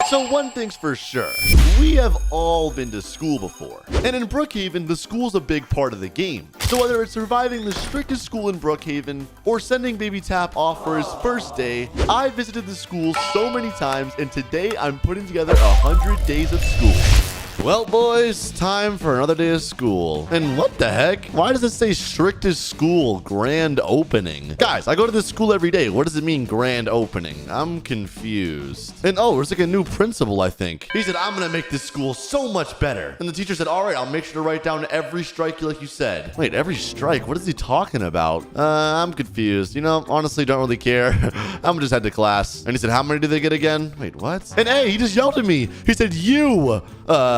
So one thing's for sure, we have all been to school before. And in Brookhaven, the school's a big part of the game. So whether it's surviving the strictest school in Brookhaven or sending baby Tap off for his first day, I visited the school so many times, and today I'm putting together 100 days of school. Well, boys, time for another day of school. And what the heck? Why does it say strictest school grand opening? Guys, I go to this school every day. What does it mean grand opening? I'm confused. And oh, there's like a new principal, I think. He said, I'm gonna make this school so much better. And the teacher said, all right, I'll make sure to write down every strike like you said. Wait, every strike? What is he talking about? I'm confused. You know, honestly, don't really care. I'm gonna just head to class. And he said, how many do they get again? Wait, what? And hey, he just yelled at me. He said, you.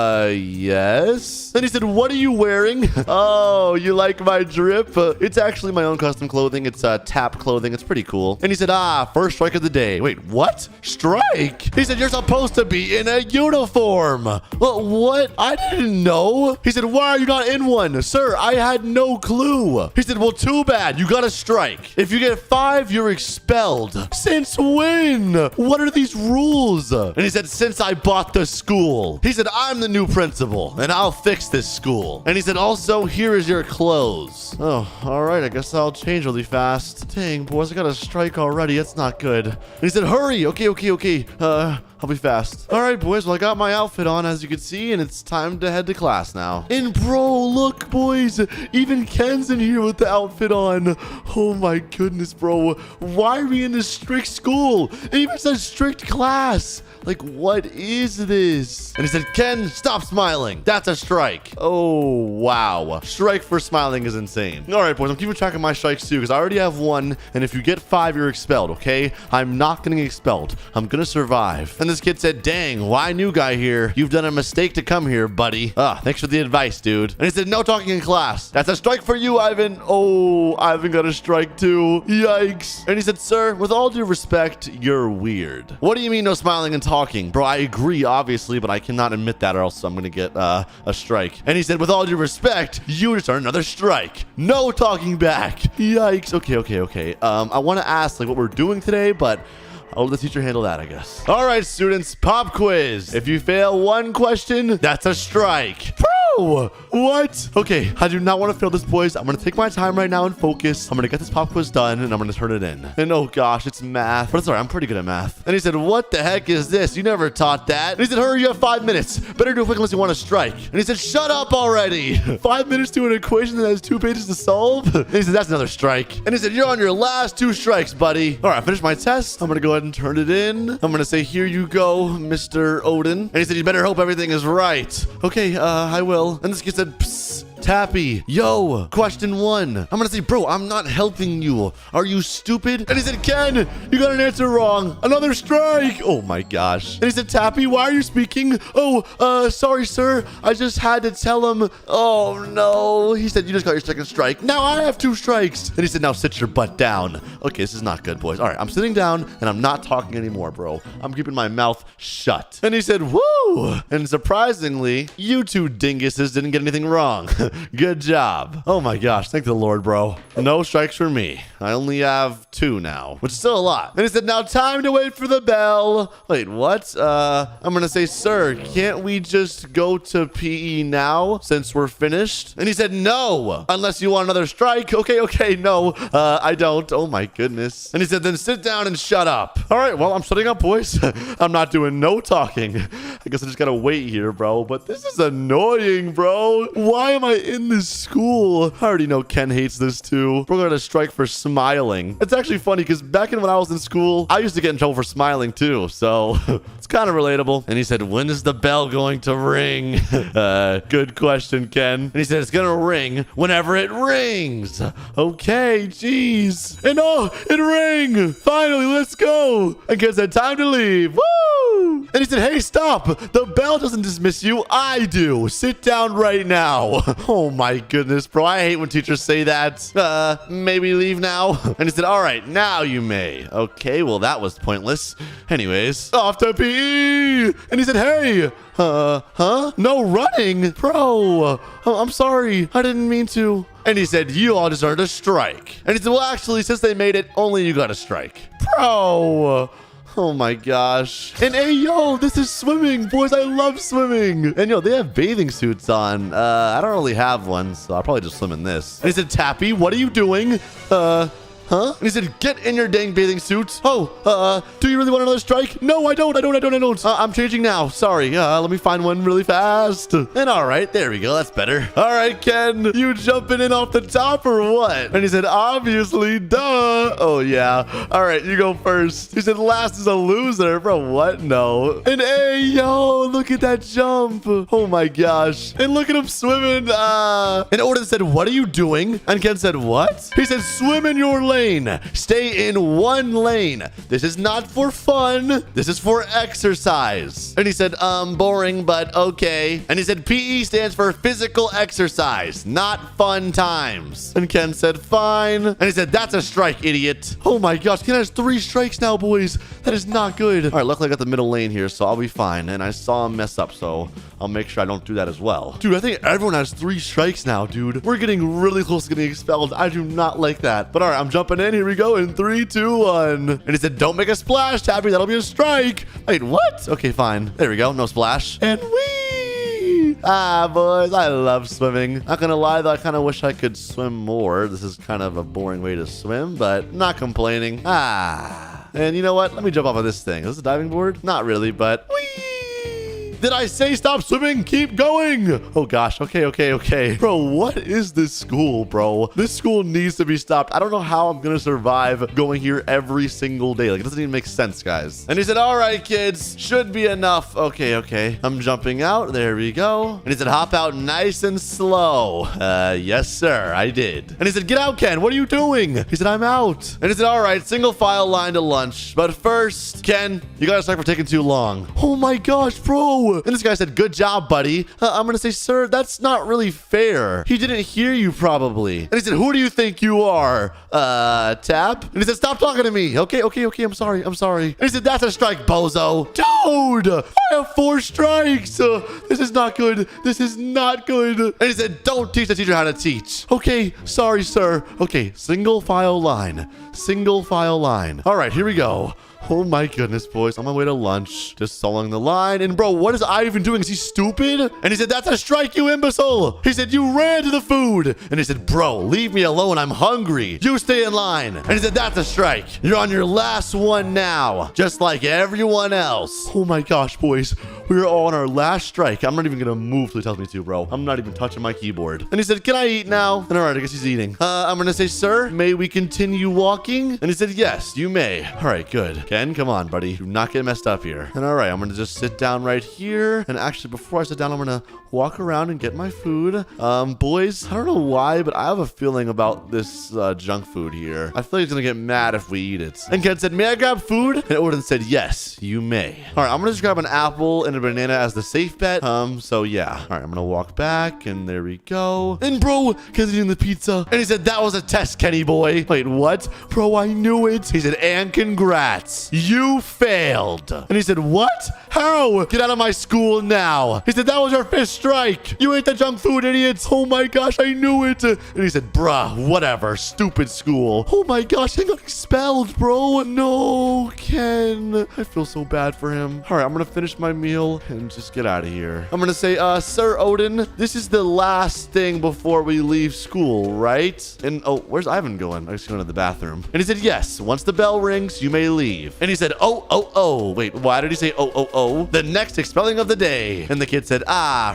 Yes. Then he said, what are you wearing? Oh, you like my drip? It's actually my own custom clothing. It's Tap clothing. It's pretty cool. And he said, first strike of the day. Wait, what? Strike? He said, you're supposed to be in a uniform. Well, what? I didn't know. He said, why are you not in one? Sir, I had no clue. He said, well, too bad. You got a strike. If you get 5, you're expelled. Since when? What are these rules? And he said, since I bought the school. He said, I'm the new principal, and I'll fix this school. And he said, also, here is your clothes. Oh, all right. I guess I'll change really fast. Dang, boys, I got a strike already. That's not good. And he said, hurry. Okay. I'll be fast. All right, boys. Well, I got my outfit on, as you can see, and it's time to head to class now. And bro, look, boys. Even Ken's in here with the outfit on. Oh my goodness, bro. Why are we in this strict school? It even says strict class. Like, what is this? And he said, Ken, stop smiling. That's a strike. Oh, wow. Strike for smiling is insane. All right, boys. I'm keeping track of my strikes, too, because I already have 1. And if you get 5, you're expelled, okay? I'm not getting expelled. I'm going to survive. And this kid said, dang, why new guy here? You've done a mistake to come here, buddy. Thanks for the advice, dude. And he said, no talking in class. That's a strike for you, Ivan. Oh, Ivan got a strike, too. Yikes. And he said, sir, with all due respect, you're weird. What do you mean no smiling and talking? Bro, I agree, obviously, but I cannot admit that or else I'm going to get a strike. And he said, with all due respect, you just earned another strike. No talking back. Yikes. Okay. I want to ask like what we're doing today, but I'll let the teacher handle that, I guess. All right, students, pop quiz. If you fail 1 question, that's a strike. Bro, what? Okay, I do not want to fail this, boys. I'm going to take my time right now and focus. I'm going to get this pop quiz done, and I'm going to turn it in. And oh gosh, it's math. But it's all right, I'm pretty good at math. And he said, what the heck is this? You never taught that. And he said, hurry, you have 5 minutes. Better do it quick unless you want a strike. And he said, shut up already. 5 minutes to an equation that has 2 pages to solve? And he said, that's another strike. And he said, you're on your last 2 strikes, buddy. All right, I finished my test. I'm going to go ahead and turn it in. I'm going to say, here you go, Mr. Odin. And he said, you better hope everything is right. Okay, I will. And this kid said, psst. Tappy, yo, question 1. I'm gonna say, bro, I'm not helping you. Are you stupid? And he said, Ken, you got an answer wrong. Another strike. Oh my gosh. And he said, Tappy, why are you speaking? Oh, sorry, sir. I just had to tell him. Oh no. He said, you just got your 2nd strike. Now I have 2 strikes. And he said, now sit your butt down. Okay, this is not good, boys. All right, I'm sitting down and I'm not talking anymore, bro. I'm keeping my mouth shut. And he said, woo. And surprisingly, you 2 dinguses didn't get anything wrong. Good job. Oh my gosh. Thank the Lord, bro. No strikes for me. I only have 2 now, which is still a lot. And he said, now time to wait for the bell. Wait, what? I'm going to say, sir, can't we just go to PE now since we're finished? And he said, no, unless you want another strike. Okay. No, I don't. Oh my goodness. And he said, then sit down and shut up. All right. Well, I'm shutting up, boys. I'm not doing no talking. I guess I just got to wait here, bro. But this is annoying, bro. Why am I in this school? I already know Ken hates this too. We're going to strike for smiling. It's actually funny because back when I was in school, I used to get in trouble for smiling too. So it's kind of relatable. And he said, when is the bell going to ring? Good question, Ken. And he said, it's going to ring whenever it rings. Okay, jeez. And oh, it rang. Finally, let's go. And Ken said, time to leave. Woo! And he said, hey, stop. The bell doesn't dismiss you. I do. Sit down right now. Oh my goodness, bro. I hate when teachers say that. Maybe leave now. And he said, all right, now you may. Okay, well, that was pointless. Anyways, off to PE. And he said, hey, no running. Bro, I'm sorry. I didn't mean to. And he said, you all just earned a strike. And he said, well, actually, since they made it, only you got a strike. Bro. Oh my gosh. And hey, yo, this is swimming. Boys, I love swimming. And yo, they have bathing suits on. I don't really have one, so I'll probably just swim in this. And he said, Tappy, what are you doing? Huh? And he said, get in your dang bathing suit. Oh, do you really want another strike? No, I don't. I'm changing now. Sorry. Let me find one really fast. And all right, there we go. That's better. All right, Ken, you jumping in off the top or what? And he said, obviously, duh. Oh, yeah. All right, you go first. He said, last is a loser. Bro, what? No. And hey, yo, look at that jump. Oh, my gosh. And look at him swimming. And Odin said, what are you doing? And Ken said, what? He said, swim in your lane. Stay in one lane. This is not for fun. This is for exercise. And he said, boring, but okay. And he said, PE stands for physical exercise, not fun times. And Ken said, fine. And he said, that's a strike, idiot. Oh my gosh, Ken has 3 strikes now, boys. That is not good. All right, luckily I got the middle lane here, so I'll be fine. And I saw him mess up, so I'll make sure I don't do that as well. Dude, I think everyone has 3 strikes now, dude. We're getting really close to getting expelled. I do not like that. But all right, I'm jumping in. Here we go in 3, 2, 1. And he said, don't make a splash, Tappy. That'll be a strike. Wait, what? Okay, fine. There we go. No splash. And whee! Boys, I love swimming. Not gonna lie, though, I kind of wish I could swim more. This is kind of a boring way to swim, but not complaining. And you know what? Let me jump off of this thing. Is this a diving board? Not really, but whee! Did I say stop swimming? Keep going. Oh gosh. Okay. Bro, what is this school, bro? This school needs to be stopped. I don't know how I'm gonna survive going here every single day. Like, it doesn't even make sense, guys. And he said, all right, kids, should be enough. Okay. I'm jumping out. There we go. And he said, hop out nice and slow. Yes, sir, I did. And he said, get out, Ken. What are you doing? He said, I'm out. And he said, all right, single file line to lunch. But first, Ken, you gotta start for taking too long. Oh my gosh, bro. And this guy said, good job, buddy. I'm going to say, sir, that's not really fair. He didn't hear you probably. And he said, who do you think you are? Tap? And he said, stop talking to me. Okay. I'm sorry. And he said, that's a strike, bozo. Dude, I have 4 strikes. This is not good. And he said, don't teach the teacher how to teach. Okay, sorry, sir. Okay, single file line. All right, here we go. Oh my goodness, boys. On my way to lunch. Just soloing the line. And bro, what is Ivan doing? Is he stupid? And he said, that's a strike, you imbecile. He said, you ran to the food. And he said, bro, leave me alone. I'm hungry. You stay in line. And he said, that's a strike. You're on your last one now. Just like everyone else. Oh my gosh, boys. We're all on our last strike. I'm not even going to move till he tells me to, bro. I'm not even touching my keyboard. And he said, can I eat now? And all right, I guess he's eating. I'm going to say, sir, may we continue walking? And he said, yes, you may. All right, good. Ken, come on, buddy. Do not get messed up here. And all right, I'm going to just sit down right here. And actually, before I sit down, I'm going to walk around and get my food. Boys, I don't know why, but I have a feeling about this junk food here. I feel like he's going to get mad if we eat it. And Ken said, may I grab food? And Odin said, yes, you may. All right, I'm going to just grab an apple and a banana as the safe bet. So yeah. All right, I'm going to walk back and there we go. And bro, Ken's eating the pizza. And he said, that was a test, Kenny boy. Wait, what? Bro, I knew it. He said, and congrats. You failed. And he said, what? How? Get out of my school now. He said, that was your 5th strike. You ate the junk food, idiots. Oh my gosh, I knew it. And he said, bruh, whatever. Stupid school. Oh my gosh, I got expelled, bro. No, Ken. I feel so bad for him. All right, I'm going to finish my meal and just get out of here. I'm going to say, Sir Odin, this is the last thing before we leave school, right? And, oh, where's Ivan going? I'm just going to the bathroom. And he said, yes, once the bell rings, you may leave. And he said, oh. Wait, why did he say, oh? The next expelling of the day. And the kid said,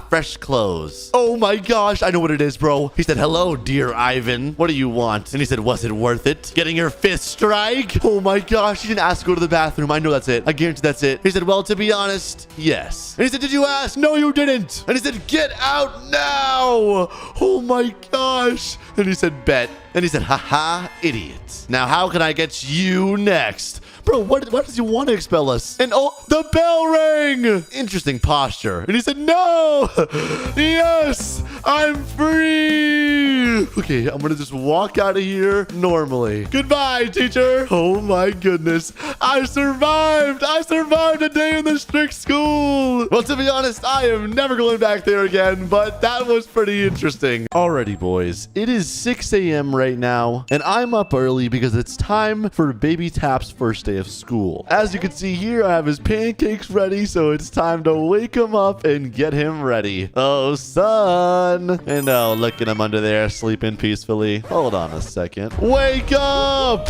fresh clothes. Oh my gosh, I know what it is, bro. He said, hello, dear Ivan. What do you want? And he said, was it worth it? Getting your 5th strike? Oh my gosh, he didn't ask to go to the bathroom. I know that's it. I guarantee that's it. He said, well, to be honest, yes. And he said, did you ask? No, you didn't. And he said, get out now. Oh my gosh. And he said, bet. And he said, haha, idiot. Now, how can I get you next? Bro, what does he want to expel us? And oh, the bell rang. Interesting posture. And he said, no. Yes, I'm free. Okay, I'm going to just walk out of here normally. Goodbye, teacher. Oh my goodness. I survived. A day in the strict school. Well, to be honest, I am never going back there again, but that was pretty interesting. Alrighty, boys. It is 6 a.m. right now, and I'm up early because it's time for Baby Tap's first day day of school. As you can see here, I have his pancakes ready, so it's time to wake him up and get him ready. Oh, son. And oh, look at him under there sleeping peacefully. Hold on a second. Wake up!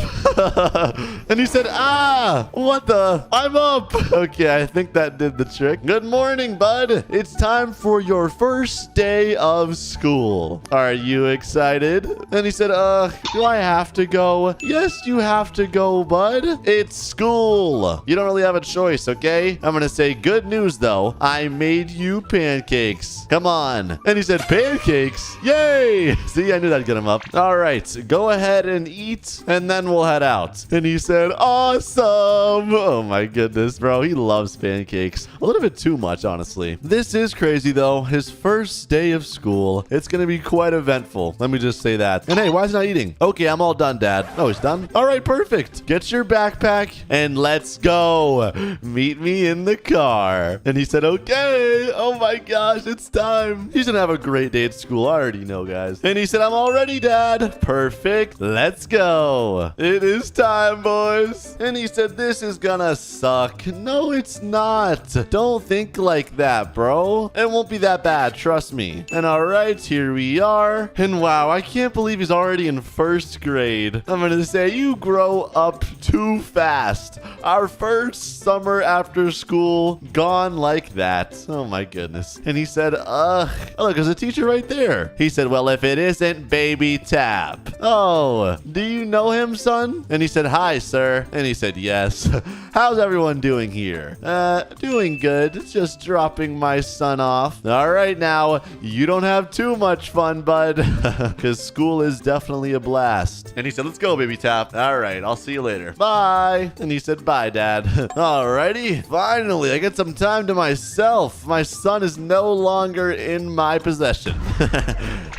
And he said, ah, what the? I'm up. Okay, I think that did the trick. Good morning, bud. It's time for your first day of school. Are you excited? And he said, do I have to go? Yes, you have to go, bud. It's school. You don't really have a choice, okay? I'm gonna say good news, though. I made you pancakes. Come on. And he said, pancakes? Yay! See, I knew that'd get him up. All right, go ahead and eat, and then we'll head out. And he said, awesome. Oh my goodness, bro. He loves pancakes. A little bit too much, honestly. This is crazy, though. His first day of school. It's gonna be quite eventful. Let me just say that. And hey, why is he not eating? Okay, I'm all done, Dad. Oh, he's done? All right, perfect. Get your backpack and let's go. Meet me in the car. And he said, okay. Oh my gosh, it's time. He's gonna have a great day at school. I already know, guys. And he said, I'm all ready, Dad. Perfect. Let's go. It is time, boys. And he said, this is gonna suck. No, it's not. Don't think like that, bro. It won't be that bad. Trust me. And all right, here we are. And wow, I can't believe he's already in first grade. I'm gonna say you grow up too fast. Our first summer after school gone like that. Oh my goodness. And he said, oh, look, there's a teacher right there. He said, well, if it isn't Baby Tap. Oh, do you know him, son? And he said, hi, sir. And he said, yes. How's everyone doing here? Doing good. It's just dropping my son off. All right, now, you don't have too much fun, bud, because school is definitely a blast. And he said, let's go, Baby Tap. All right, I'll see you later. Bye. And he said, bye, Dad. Alrighty. Finally, I get some time to myself. My son is no longer in my possession.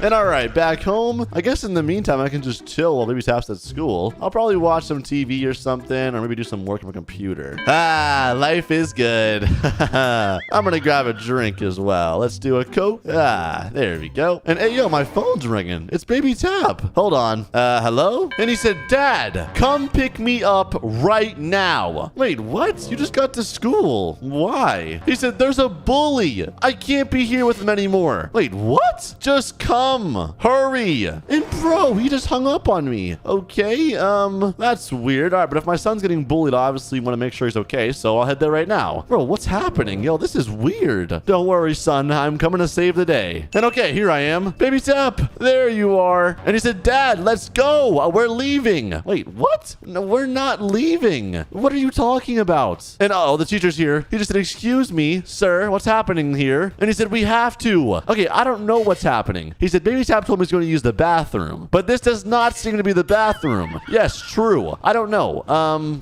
And all right, back home. I guess in the meantime, I can just chill while Baby Tap's at school. I'll probably watch some TV or something, or maybe do some work on my computer. Ah, life is good. I'm gonna grab a drink as well. Let's do a Coke. Ah, there we go. And hey, yo, my phone's ringing. It's Baby Tap. Hold on. Hello? And he said, Dad, come pick me up right now. Wait, what? You just got to school. Why? He said, there's a bully. I can't be here with him anymore. Wait, what? Just come. Hurry. And bro, he just hung up on me. Okay, that's weird. All right, but if my son's getting bullied, I obviously want to make sure he's okay, so I'll head there right now. Bro, what's happening? Yo, this is weird. Don't worry, son. I'm coming to save the day. And okay, here I am. Baby Tap, there you are. And he said, Dad, let's go. We're leaving. Wait, what? No, we're not leaving. What are you talking about? And oh, the teacher's here. He just said, excuse me, sir, what's happening here? And he said, we have to. Okay, I don't know what's happening. He said, Baby Tap told me he's going to use the bathroom, but this does not seem to be the bathroom. Yes, true. I don't know.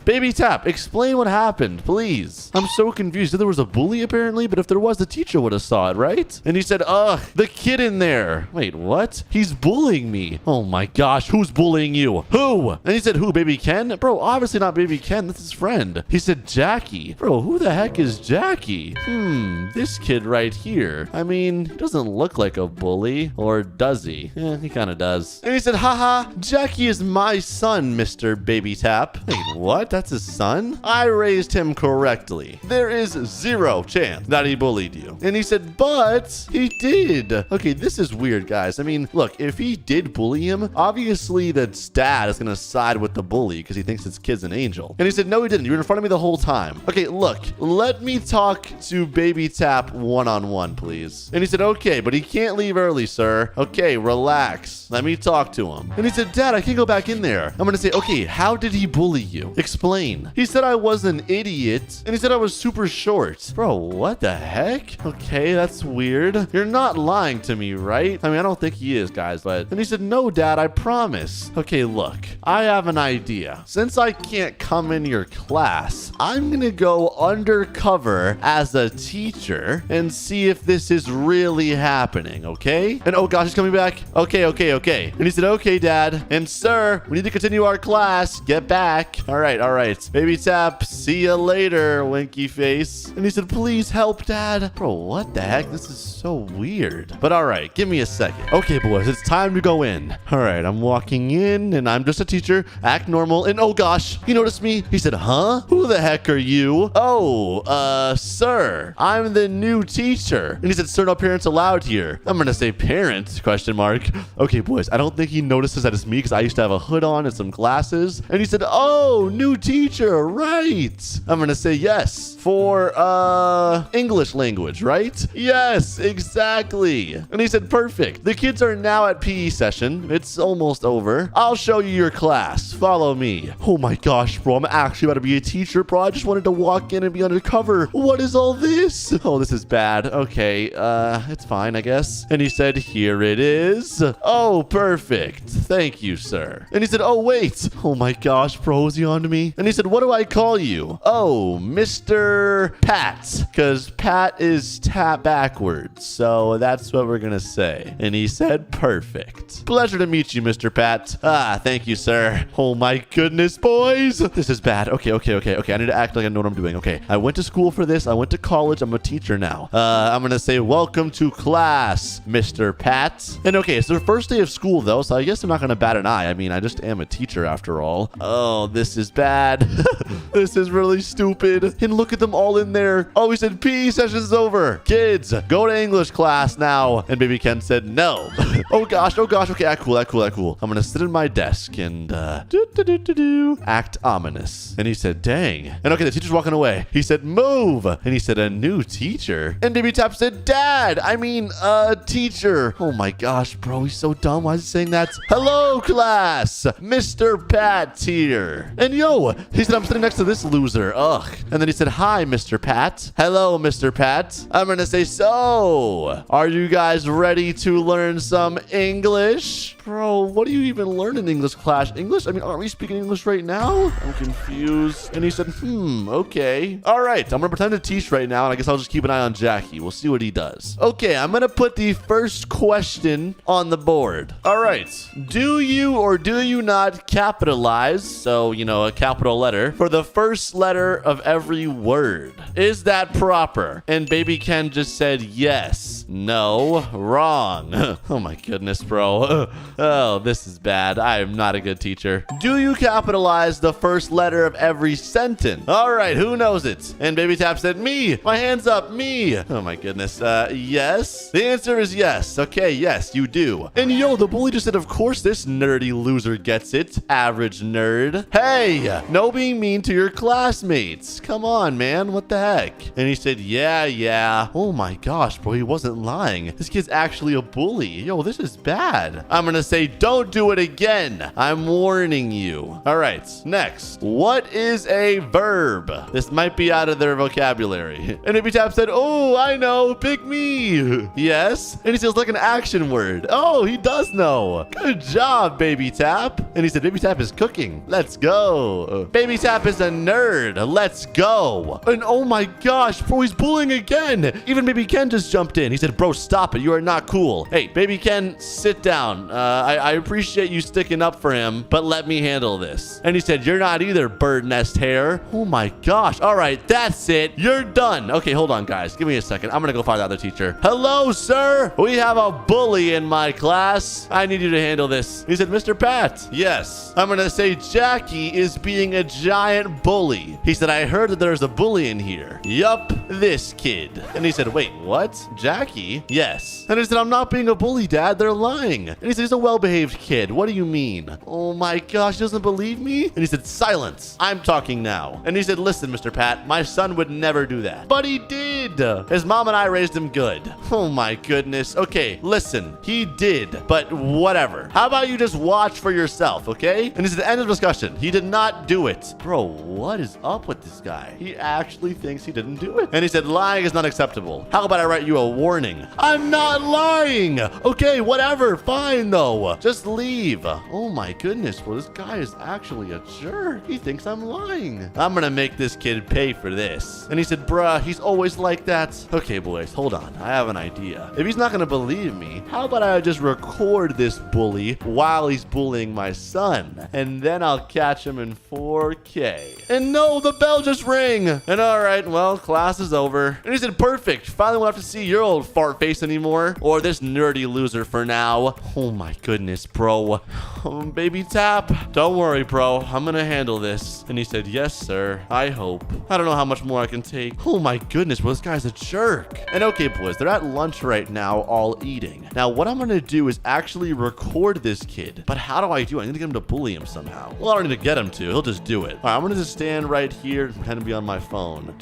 Baby Tap, explain what happened, please. I'm so confused. So there was a bully apparently, but if there was, the teacher would have saw it, right? And he said, ugh, the kid in there. Wait, what? He's bullying me. Oh my gosh, who's bullying you? Who? And he said, who, Baby Ken? Bro, obviously not Baby Ken. That's his friend. He said, Jackie. Bro, who the heck is Jackie? This kid right here. I mean, he doesn't look like a bully, or does he? Yeah, he kind of does. And he said, haha, Jackie is my son, Mr. Baby Tap. Wait, what? That's his son? I raised him correctly. There is zero chance that he bullied you. And he said, but he did. Okay, this is weird, guys. I mean, look, if he did bully him, obviously the dad is going to side with the bully because he thinks his kid's an angel. And he said, no, he didn't. You were in front of me the whole time. Okay, look, let me talk to Baby Tap one-on-one, please. And he said, okay, but he can't leave early, sir. Okay, relax. Let me talk to him. And he said, Dad, I can't go back in there. I'm going to say, okay, how did he bully you? Explain. He said I was an idiot, and he said I was super short. Bro, what the heck? Okay, that's weird. You're not lying to me, right? I mean, I don't think he is, guys, but... And he said, no, Dad, I promise. Okay, look, I have an idea. Since I can't come in your class, I'm gonna go undercover as a teacher and see if this is really happening, okay? And oh gosh, he's coming back. Okay. And he said, okay, Dad. And sir, we need to continue our class. Get back. All right. Baby Tap, see you later, winky face. And he said, please help, Dad. Bro, what the heck? This is so weird. But all right, give me a second. Okay, boys, it's time to go in. All right, I'm walking in and I'm just a teacher. Act normal. And oh gosh, he noticed notice me? He said, huh? Who the heck are you? Oh, sir, I'm the new teacher. And he said, sir, no parents allowed here. I'm gonna say parents, question mark. Okay, boys, I don't think he notices that it's me because I used to have a hood on and some glasses. And he said, oh, new teacher, right. I'm gonna say yes for, English language, right? Yes, exactly. And he said, perfect. The kids are now at PE session. It's almost over. I'll show you your class. Follow me. Oh my gosh, bro, I'm actually about to be a teacher, bro. I just wanted to walk in and be undercover. What is all this? Oh, this is bad. Okay, it's fine, I guess. And he said, here it is. Oh, perfect. Thank you, sir. And he said, oh, wait. Oh my gosh, bro, is he on to me? And he said, what do I call you? Oh, Mr. Pat, because Pat is tap backwards. So that's what we're gonna say. And he said, perfect. Pleasure to meet you, Mr. Pat. Ah, thank you, sir. Oh my goodness, boys. This is bad. Okay. I need to act like I know what I'm doing. Okay, I went to school for this. I went to college. I'm a teacher now. I'm gonna say, welcome to class, Mr. Pat. And okay, it's the first day of school, though, so I guess I'm not gonna bat an eye. I mean, I just am a teacher after all. Oh, this is bad. This is really stupid. And look at them all in there. Oh, he said PE session's over. Kids, go to English class now. And baby Ken said no. Oh gosh. Okay, cool. I'm gonna sit at my desk and act ominous. And he said, dang. And okay, the teacher's walking away. He said, move. And he said, a new teacher. And baby Tap said, dad. I mean, teacher. Oh my gosh, bro, he's so dumb. Why is he saying that? Hello, class. Mr. Pat here. And yo, he said, I'm sitting next to this loser. Ugh. And then he said, hi, Mr. Pat. Hello, Mr. Pat. I'm gonna say, so, are you guys ready to learn some English? Bro, what do you even learn in English class? English? I mean, aren't we speaking English right now? I'm confused. And he said, okay. All right, I'm gonna pretend to teach right now, and I guess I'll just keep an eye on Jackie. We'll see what he does. Okay, I'm gonna put the first question on the board. All right, do you or do you not capitalize, so, you know, a capital letter, for the first letter of every word? Is that proper? And baby Ken just said yes. No, wrong. Oh my goodness, bro. Oh, this is bad. I am not a good teacher. Do you capitalize the first letter of every sentence? All right, who knows it? And baby Tap said, me. My hand's up, me. Oh my goodness. Yes. The answer is yes. Okay, yes, you do. And yo, the bully just said, of course this nerdy loser gets it. Average nerd. Hey, no being mean to your classmates. Come on, man. What the heck? And he said, yeah. Oh my gosh, bro, he wasn't lying. This kid's actually a bully. Yo, this is bad. I'm gonna say, don't do it again. I'm warning you. All right, next. What is a verb? This might be out of their vocabulary. And Baby Tap said, oh, I know. Pick me. Yes. And he says, like an action word. Oh, he does know. Good job, Baby Tap. And he said, Baby Tap is cooking. Let's go. Baby Tap is a nerd. Let's go. And oh my gosh, bro, he's bullying again. Even Baby Ken just jumped in. He said, bro, stop it. You are not cool. Hey, Baby Ken, sit down. I appreciate you sticking up for him, but let me handle this. And he said, you're not either, bird nest hair. Oh my gosh. All right, that's it. You're done. Okay, hold on, guys. Give me a second. I'm gonna go find the other teacher. Hello, sir. We have a bully in my class. I need you to handle this. He said, Mr. Pat. Yes. I'm gonna say Jackie is being a giant bully. He said, I heard that there's a bully in here. Yup, this kid. And he said, wait, what? Jackie? Yes. And he said, I'm not being a bully, Dad. They're lying. And he said, he's a well-behaved kid. What do you mean? Oh my gosh, he doesn't believe me? And he said, silence. I'm talking now. And he said, listen, Mr. Pat, my son would never do that. But he did. His mom and I raised him good. Oh my goodness. Okay, listen, he did, but whatever. How about you just watch for yourself, okay? And he said, end of discussion. He did not do it. Bro, what is up with this guy? He actually thinks he didn't do it. And he said, lying is not acceptable. How about I write you a warning? I'm not lying. Okay, whatever. Fine, though. Just leave. Oh my goodness, bro, this guy is actually a jerk. He thinks I'm lying. I'm gonna make this kid pay for this. And he said, bruh, he's always like that. Okay, boys, hold on. I have an idea. If he's not gonna believe me, how about I just record this bully while he's bullying my son? And then I'll catch him in 4K. And no, the bell just rang. And all right, well, class is over. And he said, perfect. Finally won't have to see your old fart face anymore. Or this nerdy loser for now. Oh my goodness, bro. Baby Tap. Don't worry, bro. I'm gonna handle handle this? And he said, yes, sir. I hope. I don't know how much more I can take. Oh my goodness, bro, this guy's a jerk. And okay, boys, they're at lunch right now, all eating. Now, what I'm gonna do is actually record this kid. But how do I do it? I need to get him to bully him somehow. Well, I don't need to get him to. He'll just do it. All right, I'm gonna just stand right here and pretend to be on my phone.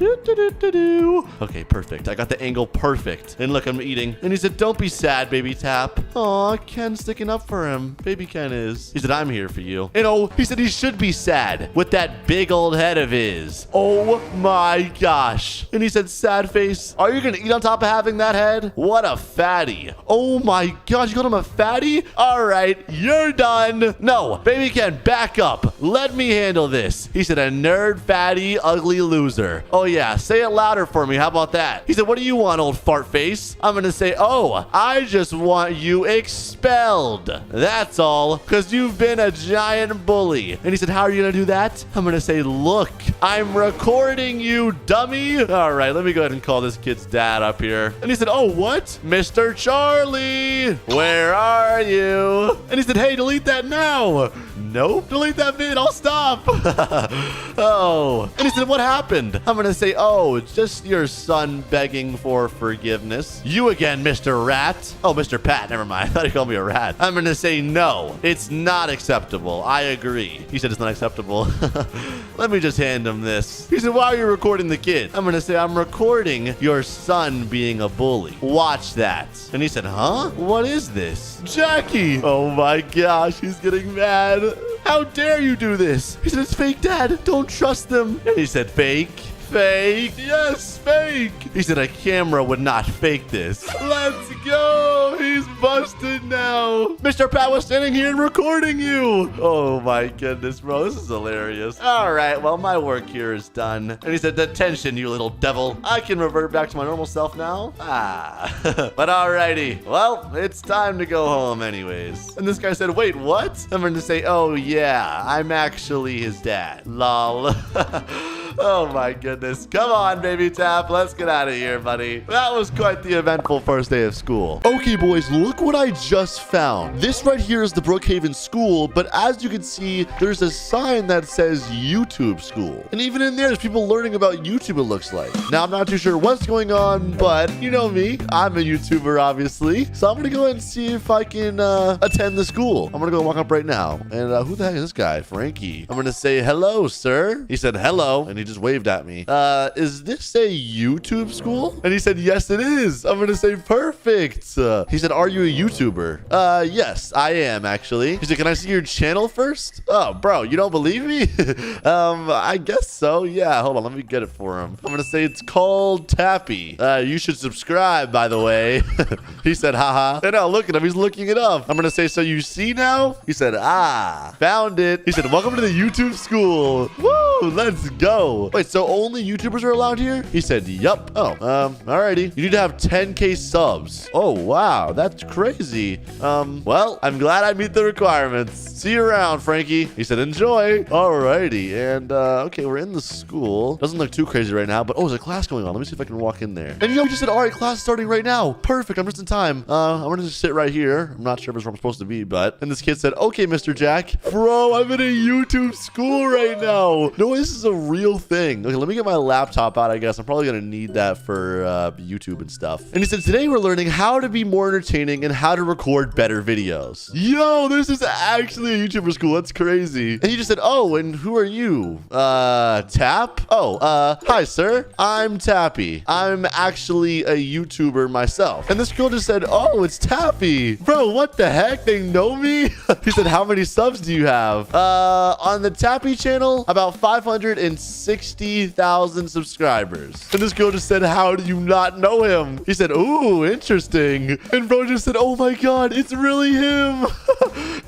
Okay, perfect. I got the angle perfect. And look, I'm eating. And he said, don't be sad, baby Tap. Aw, Ken's sticking up for him. Baby Ken is. He said, I'm here for you. And oh, he said he should be sad with that big old head of his. Oh my gosh. And he said, sad face, are you gonna eat on top of having that head? What a fatty. Oh my gosh, you called him a fatty? All right, you're done. No, baby Ken, back up. Let me handle this. He said, a nerd, fatty, ugly loser. Oh yeah, say it louder for me. How about that? He said, what do you want, old fart face? I'm gonna say, oh, I just want you expelled. That's all, because you've been a giant bully. And he said, how are you gonna do that? I'm gonna say, look, I'm recording you, dummy. All right, let me go ahead and call this kid's dad up here. And he said, oh, what? Mr. Charlie, where are you? And he said, hey, delete that now. Nope, delete that vid, I'll stop. Oh, and he said, what happened? I'm gonna say, oh, it's just your son begging for forgiveness. You again, Mr. Rat. Oh, Mr. Pat, never mind. I thought he called me a rat. I'm gonna say, no, it's not acceptable. I agree. He said it's not acceptable. Let me just hand him this. He said, why are you recording the kid? I'm gonna say, I'm recording your son being a bully. Watch that. And he said, huh? What is this? Jackie. Oh my gosh, he's getting mad. How dare you do this? He said, it's fake, Dad. Don't trust them. And he said, fake? Fake? Yes, fake. He said a camera would not fake this. Let's go. He's busted now. Mr. Pat was standing here and recording you. Oh my goodness, bro. This is hilarious. All right, well, my work here is done. And he said, detention, you little devil. I can revert back to my normal self now. But alrighty. Well, it's time to go home anyways. And this guy said, wait, what? I'm going to say, oh yeah, I'm actually his dad. Lol. Oh my goodness. Come on, baby Tap. Let's get out of here, buddy. That was quite the eventful first day of school. Okay, boys, look what I just found. This right here is the Brookhaven school, but as you can see, there's a sign that says YouTube school. And even in there's people learning about YouTube, it looks like. Now, I'm not too sure what's going on, but you know me. I'm a YouTuber, obviously. So I'm going to go ahead and see if I can attend the school. I'm going to go walk up right now. And who the heck is this guy? Frankie. I'm going to say, hello, sir. He said, hello. And he just waved at me. Is this a YouTube school? And he said, yes, it is. I'm gonna say perfect. He said, are you a YouTuber? Yes, I am actually. He said, can I see your channel first? Oh, bro, you don't believe me? I guess so. Yeah, hold on, let me get it for him. I'm gonna say it's called Tappy. You should subscribe, by the way. He said, haha. And now look at him, he's looking it up. I'm gonna say, so you see now? He said, found it. He said, welcome to the YouTube school. Woo, let's go. Wait, so only YouTubers are allowed here? He said, yup. Oh, alrighty. You need to have 10K subs. Oh, wow. That's crazy. Well, I'm glad I meet the requirements. See you around, Frankie. He said, enjoy. Alrighty. And, okay, we're in the school. Doesn't look too crazy right now, but, oh, there's a class going on. Let me see if I can walk in there. And, you know, he just said, all right, class starting right now. Perfect. I'm just in time. I'm gonna just sit right here. I'm not sure if it's where I'm supposed to be, but, and this kid said, okay, Mr. Jack. Bro, I'm in a YouTube school right now. No, this is a real thing. Okay, let me get my laptop out, I guess. I'm probably gonna need that for YouTube and stuff. And he said, today we're learning how to be more entertaining and how to record better videos. Yo, this is actually a YouTuber school. That's crazy. And he just said, oh, and who are you? Tap? Oh, hi, sir. I'm Tappy. I'm actually a YouTuber myself. And this girl just said, oh, it's Tappy. Bro, what the heck? They know me? He said, how many subs do you have? On the Tappy channel, about 560,000 subscribers. And this girl just said, how do you not know him? He said, ooh, interesting. And bro just said, oh my God, it's really him.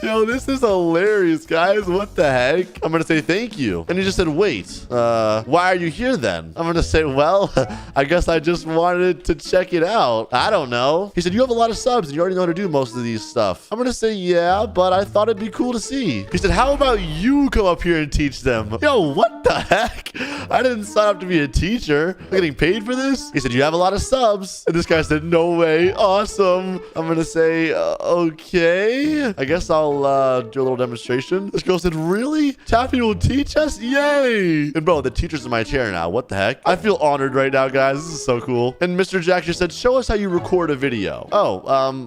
Yo, this is hilarious, guys. What the heck? I'm gonna say thank you. And he just said, wait, why are you here then? I'm gonna say, well, I guess I just wanted to check it out. I don't know. He said, you have a lot of subs and you already know how to do most of these stuff. I'm gonna say, yeah, but I thought it'd be cool to see. He said, how about you come up here and teach them? Yo, what the heck? I didn't sign up to be a teacher. I'm getting paid for this? He said, you have a lot of subs. And this guy said, no way. Awesome. I'm gonna say, okay. I guess I'll I'll do a little demonstration. This girl said, really? Tappy will teach us? Yay! And bro, the teacher's in my chair now. What the heck? I feel honored right now, guys. This is so cool. And Mr. Jack just said, show us how you record a video. Oh,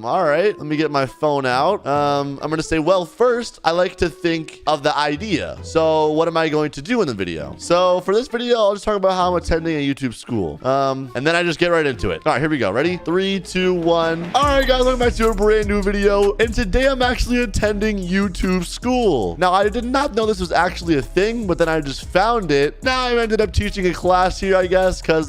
all right. Let me get my phone out. I'm going to say, well, first, I like to think of the idea. So what am I going to do in the video? So for this video, I'll just talk about how I'm attending a YouTube school. And then I just get right into it. All right, here we go. Ready? 3, 2, 1. All right, guys, welcome back to a brand new video. And today I'm actually attending YouTube school. Now, I did not know this was actually a thing, but then I just found it. Now I ended up teaching a class here, I guess, because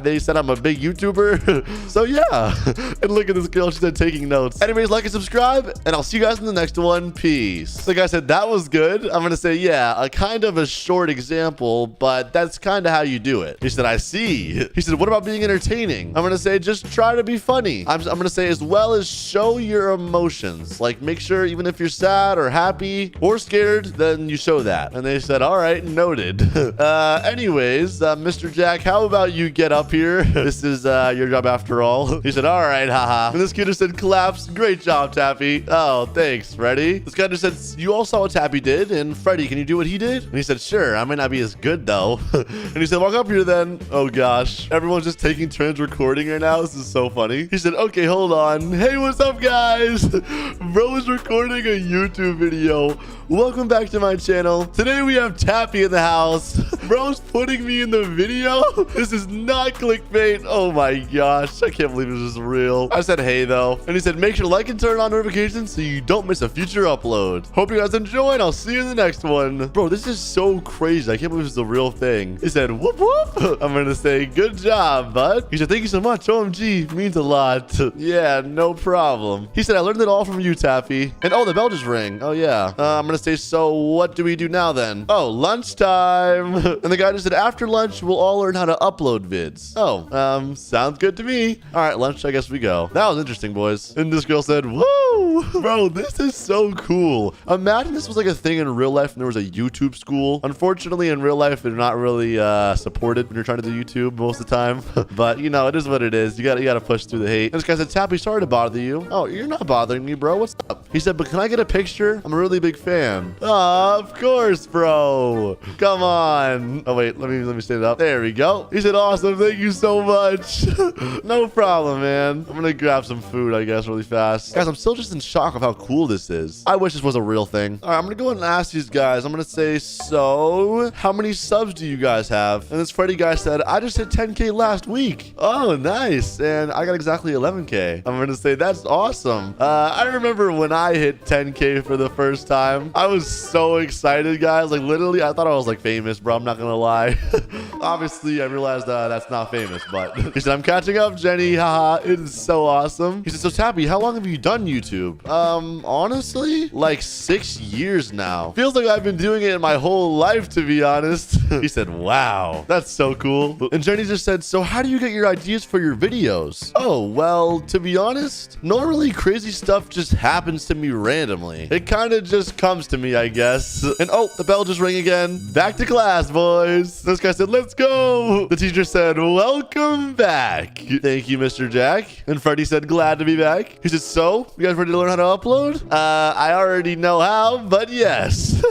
they said I'm a big YouTuber. So yeah. And look at this girl. She said taking notes. Anyways, like and subscribe, and I'll see you guys in the next one. Peace. Like I said, that was good. I'm going to say, yeah, a kind of a short example, but that's kind of how you do it. He said, I see. He said, what about being entertaining? I'm going to say, just try to be funny. I'm going to say, as well as show your emotions. Like, make sure even if you're sad or happy or scared, then you show that. And they said, all right, noted. Anyways, Mr. Jack, how about you get up here? This is your job after all. He said, all right, haha. And this kid just said, claps. Great job, Tappy. Oh, thanks. Ready? This guy just said, you all saw what Tappy did. And Freddy, can you do what he did? And he said, sure. I might not be as good, though. And he said, walk up here then. Oh, gosh. Everyone's just taking turns recording right now. This is so funny. He said, okay, hold on. Hey, what's up, guys? Bro is recording a YouTube video. Welcome back to my channel. Today we have Tappy in the house. Bro's putting me in the video. This is not clickbait. Oh my gosh. I can't believe this is real. I said, hey, though. And he said, make sure to like and turn on notifications so you don't miss a future upload. Hope you guys enjoy, and I'll see you in the next one. Bro, this is so crazy. I can't believe this is a real thing. He said, whoop, whoop. I'm going to say, good job, bud. He said, thank you so much. OMG, means a lot. Yeah, no problem. He said, I learned it all from you, Tappy. And oh, the bell just rang. Oh, yeah. I'm going to say, so what do we do now then? Oh, lunchtime. And the guy just said, after lunch, we'll all learn how to upload vids. Oh, sounds good to me. All right, lunch, I guess we go. That was interesting, boys. And this girl said, woo. Bro, this is so cool. Imagine this was like a thing in real life and there was a YouTube school. Unfortunately, in real life, they're not really supported when you're trying to do YouTube most of the time. But, you know, it is what it is. You gotta push through the hate. And this guy said, Tappy, sorry to bother you. Oh, you're not bothering me, bro. What's up? He said, but can I get a picture? I'm a really big fan. Of course, bro. Come on. Oh, wait. Let me stand up. There we go. He said, awesome. Thank you so much. No problem, man. I'm gonna grab some food, I guess, really fast. Guys, I'm still just in shock of how cool this is. I wish this was a real thing. All right, I'm gonna go ahead and ask these guys. I'm gonna say, so how many subs do you guys have? And this Freddy guy said, I just hit 10K last week. Oh, nice. And I got exactly 11K. I'm gonna say, that's awesome. I remember when I hit 10K for the first time. I was so excited, guys. Like, literally, I thought I was like famous, bro. I'm not gonna lie. Obviously, I realized that's not famous, but he said, I'm catching up, Jenny. Haha, it is so awesome. He said, so Tappy, how long have you done YouTube? Honestly, like 6 years now. Feels like I've been doing it my whole life, to be honest. He said, wow, that's so cool. And Jenny just said, so how do you get your ideas for your videos? Oh, well, to be honest, normally crazy stuff just happens to me randomly. It kind of just comes to me, I guess. And oh, the bell just rang again. Back to class, boys. This guy said, let's go. The teacher said, welcome back. Thank you, Mr. Jack. And Freddy said, glad to be back. He said, so you guys ready to learn how to upload? I already know how, but yes.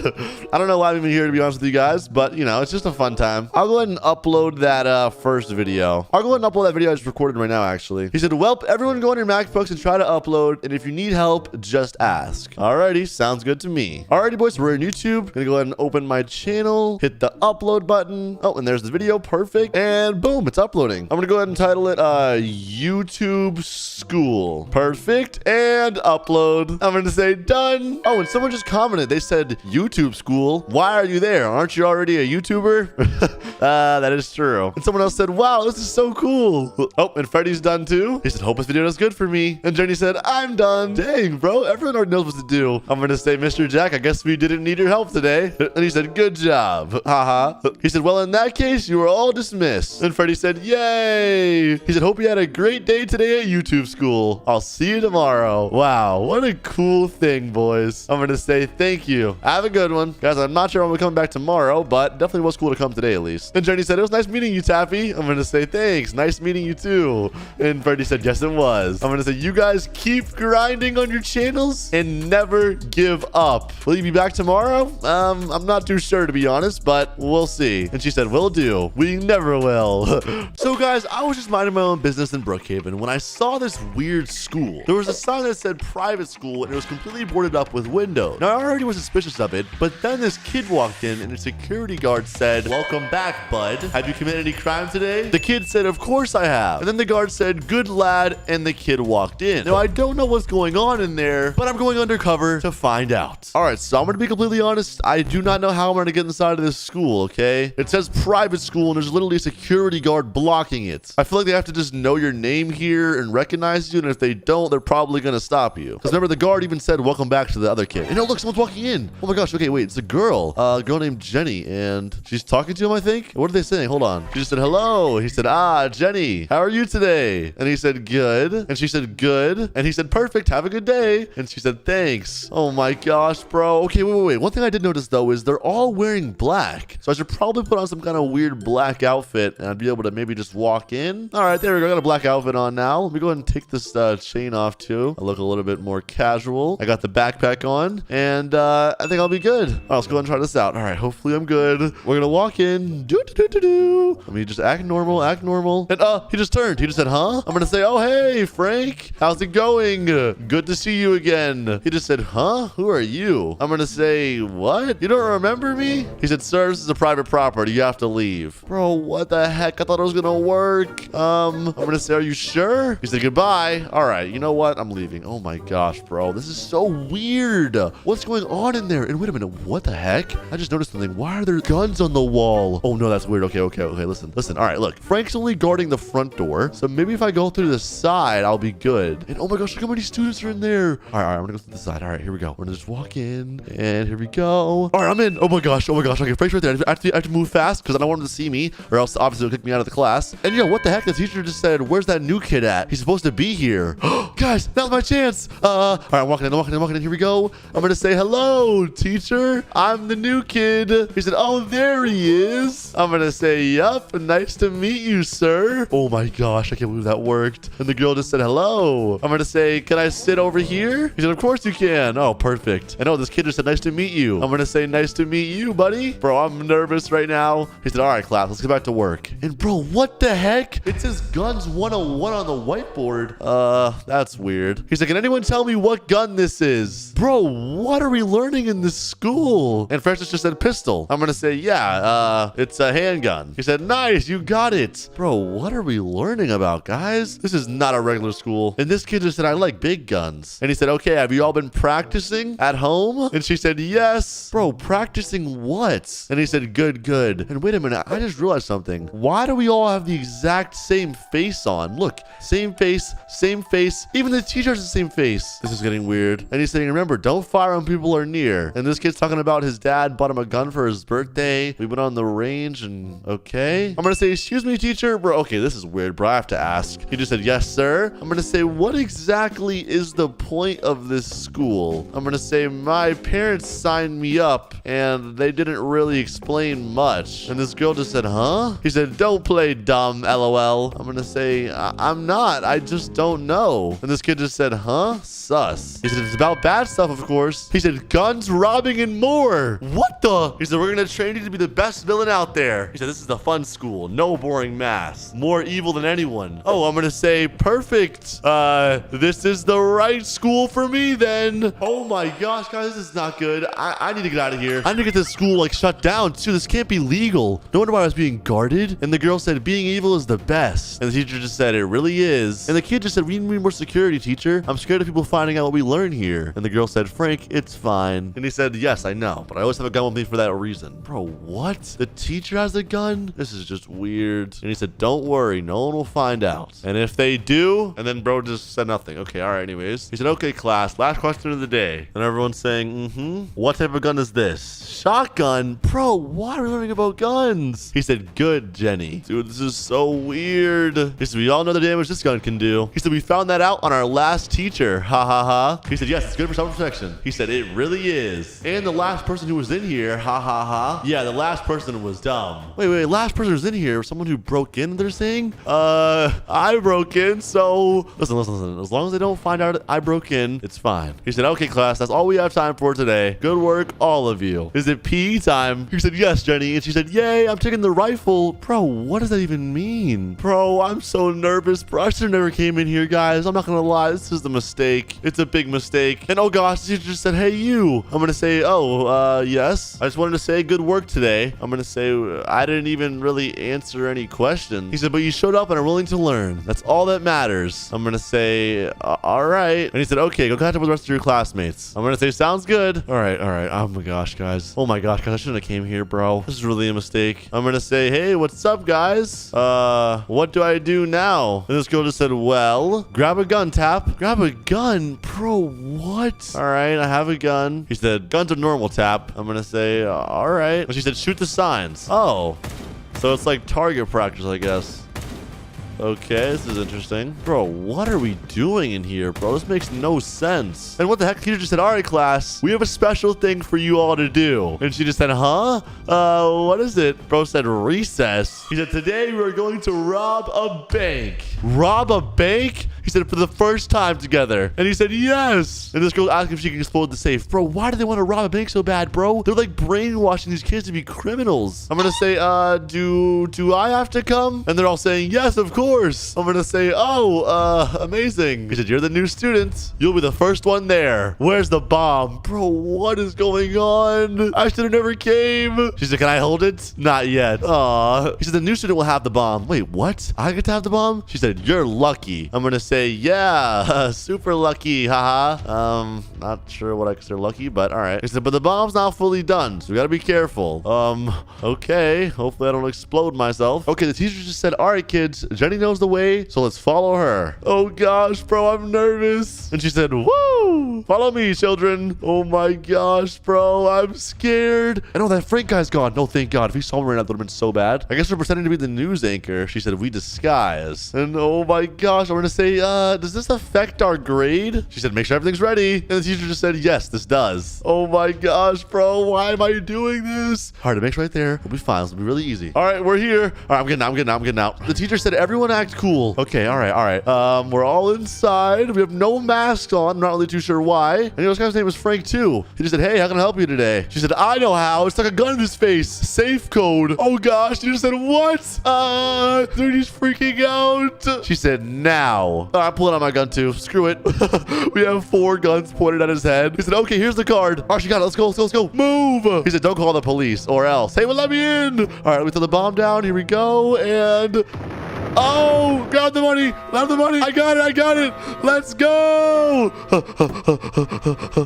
I don't know why I'm even here, to be honest with you guys, but you know, it's just a fun time. I'll go ahead and upload that first video. I'll go ahead and upload that video I just recorded right now, actually. He said, well, everyone go on your MacBooks and try to upload, and if you need help, just ask. Alrighty, sounds good to me. Alrighty, boys, we're in YouTube. Gonna go ahead and open my channel, hit the upload button. Oh, and there's the video, perfect. And boom, it's uploading. I'm gonna go ahead and title it YouTube School. Perfect, and upload. I'm gonna say done. Oh, and someone just commented. They said, YouTube School, why are you there? Aren't you already a YouTuber? That is true. And someone else said, wow, this is so cool. Oh, and Freddy's done too. He said, hope this video does good for me. And Jenny said, I'm done. Dang, bro, everyone already knows what to do. I'm gonna say, Mr. Jack, I guess we didn't need your help today. And he said, good job. Haha. He said, well, in that case, nice. You are all dismissed. And Freddy said, yay. He said, hope you had a great day today at YouTube school. I'll see you tomorrow. Wow, what a cool thing, boys. I'm going to say thank you. Have a good one. Guys, I'm not sure when we're coming back tomorrow, but definitely was cool to come today at least. And Jenny said, it was nice meeting you, Tappy. I'm going to say thanks. Nice meeting you too. And Freddy said, yes, it was. I'm going to say, you guys keep grinding on your channels and never give up. Will you be back tomorrow? I'm not too sure, to be honest, but we'll see. And she said, will do. We never will. So guys, I was just minding my own business in Brookhaven when I saw this weird school. There was a sign that said private school and it was completely boarded up with windows. Now I already was suspicious of it, but then this kid walked in and a security guard said, welcome back, bud. Have you committed any crime today? The kid said, of course I have. And then the guard said, good lad, and the kid walked in. Now I don't know what's going on in there, but I'm going undercover to find out. All right, so I'm gonna be completely honest. I do not know how I'm gonna get inside of this school, okay? It says private school and there's literally a security guard blocking it. I feel like they have to just know your name here and recognize you, and if they don't, they're probably gonna stop you. Because remember, the guard even said, welcome back to the other kid. And oh, look, someone's walking in. Oh my gosh, okay, wait, it's a girl. A girl named Jenny, and she's talking to him, I think. What are they saying? Hold on. She just said, hello. He said, Jenny, how are you today? And he said, good. And she said, good. And he said, perfect. Have a good day. And she said, thanks. Oh my gosh, bro. Okay, wait. One thing I did notice, though, is they're all wearing black. So I should probably put on some kind of weird black outfit, and I'd be able to maybe just walk in. All right, there we go. I got a black outfit on now. Let me go ahead and take this chain off, too. I look a little bit more casual. I got the backpack on, and I think I'll be good. All right, let's go ahead and try this out. All right, hopefully I'm good. We're going to walk in. Let me just act normal. And he just turned. He just said, huh? I'm going to say, oh, hey, Frank. How's it going? Good to see you again. He just said, huh? Who are you? I'm going to say, what? You don't remember me? He said, sir, this is a private property. You have to leave. Bro, what the heck? I thought it was going to work. I'm going to say, are you sure? He said, goodbye. All right, you know what? I'm leaving. Oh my gosh, bro. This is so weird. What's going on in there? And wait a minute. What the heck? I just noticed something. Why are there guns on the wall? Oh no, that's weird. Okay. Listen. All right, look. Frank's only guarding the front door. So maybe if I go through the side, I'll be good. And oh my gosh, look how many students are in there. All right. I'm going to go through the side. All right, here we go. We're going to just walk in. And here we go. All right, I'm in. Oh my gosh. Okay, Frank's right there. I have to move fast because I don't want him to see me, or else obviously he'll kick me out of the class. And you know what the heck? The teacher just said, where's that new kid at? He's supposed to be here. Guys, now's my chance. All right, I'm walking in. Here we go. I'm going to say, hello, teacher. I'm the new kid. He said, oh, there he is. I'm going to say, yup. Nice to meet you, sir. Oh my gosh, I can't believe that worked. And the girl just said, hello. I'm going to say, can I sit over here? He said, of course you can. Oh, perfect. I know this kid just said, nice to meet you. I'm going to say, nice to meet you, buddy. Bro, I'm nervous right now. He said, all right, class, let's get back to work. And bro, what the heck? It says guns 101 on the whiteboard. That's weird. He's like, can anyone tell me what gun this is? Bro, what are we learning in this school? And Francis just said pistol. I'm going to say, yeah, it's a handgun. He said, nice, you got it. Bro, what are we learning about, guys? This is not a regular school. And this kid just said, I like big guns. And he said, okay, have you all been practicing at home? And she said, yes. Bro, practicing what? And he said, good. And wait a minute, I just realized something. Why do we all have the exact same face on? Look, same face. Even the teacher has the same face. This is getting weird. And he's saying, remember, don't fire when people are near. And this kid's talking about his dad bought him a gun for his birthday. We went on the range and okay. I'm going to say, excuse me, teacher. Bro, okay, this is weird, bro. I have to ask. He just said, yes, sir. I'm going to say, what exactly is the point of this school? I'm going to say, my parents signed me up and they didn't really explain much. And this girl just said, huh? He said, don't play dumb, LOL. I'm going to say, I'm not. I just don't know. And this kid just said, huh? Sus. He said, it's about bad stuff, of course. He said, guns, robbing, and more. What the? He said, we're going to train you to be the best villain out there. He said, this is the fun school. No boring math. More evil than anyone. Oh, I'm going to say, perfect. This is the right school for me then. Oh my gosh, guys, this is not good. I need to get out of here. I need to get this school like shut down too. This can't be legal. No wonder why I was being guarded. And the girl said, being evil is the best. And the teacher just said, it really is. And the kid just said, we need more security security, teacher. I'm scared of people finding out what we learn here. And the girl said, Frank, it's fine. And he said, yes, I know, but I always have a gun with me for that reason. Bro, what? The teacher has a gun? This is just weird. And he said, don't worry, no one will find out. And if they do, and then bro just said nothing. Okay, all right, anyways. He said, okay, class, last question of the day. And everyone's saying, what type of gun is this? Shotgun? Bro, why are we learning about guns? He said, good, Jenny. Dude, this is so weird. He said, we all know the damage this gun can do. He said, we found that out on our last teacher. Ha ha ha. He said, yes, it's good for self-protection. He said, it really is. And the last person who was in here, ha ha ha. Yeah, the last person was dumb. Wait, last person who's in here, someone who broke in, they're saying? I broke in, so... Listen. As long as they don't find out I broke in, it's fine. He said, okay, class, that's all we have time for today. Good work, all of you. Is it PE time? He said, yes, Jenny. And she said, yay, I'm taking the rifle. Bro, what does that even mean? Bro, I'm so nervous. Bro, I should have never came in here, guys. I'm not gonna lie. This is a mistake. It's a big mistake. And oh gosh, the teacher just said, hey, you. I'm gonna say, yes. I just wanted to say good work today. I'm gonna say, I didn't even really answer any questions. He said, but you showed up and are willing to learn. That's all that matters. I'm gonna say, all right. And he said, okay, go catch up with the rest of your classmates. I'm gonna say, sounds good. All right. Oh my gosh, guys. I shouldn't have came here, bro. This is really a mistake. I'm gonna say, hey, what's up, guys? What do I do now? And this girl just said, well, grab a gun, Tap. Grab a gun? Bro, what? All right, I have a gun. He said, guns are normal, Tap. I'm gonna say, all right. And she said, shoot the signs. Oh, so it's like target practice, I guess. Okay, this is interesting. Bro, what are we doing in here, bro? This makes no sense. And what the heck? The teacher just said, all right, class, we have a special thing for you all to do. And she just said, huh? What is it? Bro said, recess. He said, today we're going to rob a bank. Rob a bank? He said, for the first time together. And he said, yes. And this girl asked if she can explode the safe. Bro, why do they want to rob a bank so bad, bro? They're like brainwashing these kids to be criminals. I'm going to say, do I have to come? And they're all saying, yes, of course. I'm going to say, amazing. He said, you're the new student. You'll be the first one there. Where's the bomb? Bro, what is going on? I should have never came. She said, can I hold it? Not yet. Aw. He said, the new student will have the bomb. Wait, what? I get to have the bomb? She said, you're lucky. I'm going to say, yeah, super lucky, haha. Not sure what I consider lucky, but all right. He said, but the bomb's not fully done, so we gotta be careful. Okay. Hopefully I don't explode myself. Okay, the teacher just said, all right, kids, Jenny knows the way, so let's follow her. Oh gosh, bro, I'm nervous. And she said, woo, follow me, children. Oh my gosh, bro, I'm scared. And oh, that Frank guy's gone. No, thank God. If he saw me right now, that would have been so bad. I guess we're pretending to be the news anchor. She said, we disguise. And oh my gosh, I'm gonna say, does this affect our grade? She said, make sure everything's ready. And the teacher just said, yes, this does. Oh my gosh, bro. Why am I doing this? All right, it makes right there. We'll be fine. It'll be really easy. All right, we're here. All right, I'm getting out. The teacher said, everyone act cool. Okay, all right. We're all inside. We have no masks on. I'm not really too sure why. And this guy's name was Frank too. He just said, hey, how can I help you today? She said, I know how. It's like a gun in his face. Safe code. Oh gosh. She just said, what? Dude, he's freaking out. She said, now. I'm pulling out my gun too. Screw it. We have 4 guns pointed at his head. He said, okay, here's the card. All right, she got it. Let's go. Move. He said, don't call the police or else. Hey, well, let me in. All right, we throw the bomb down. Here we go. And... oh, grab the money. I got it. Let's go.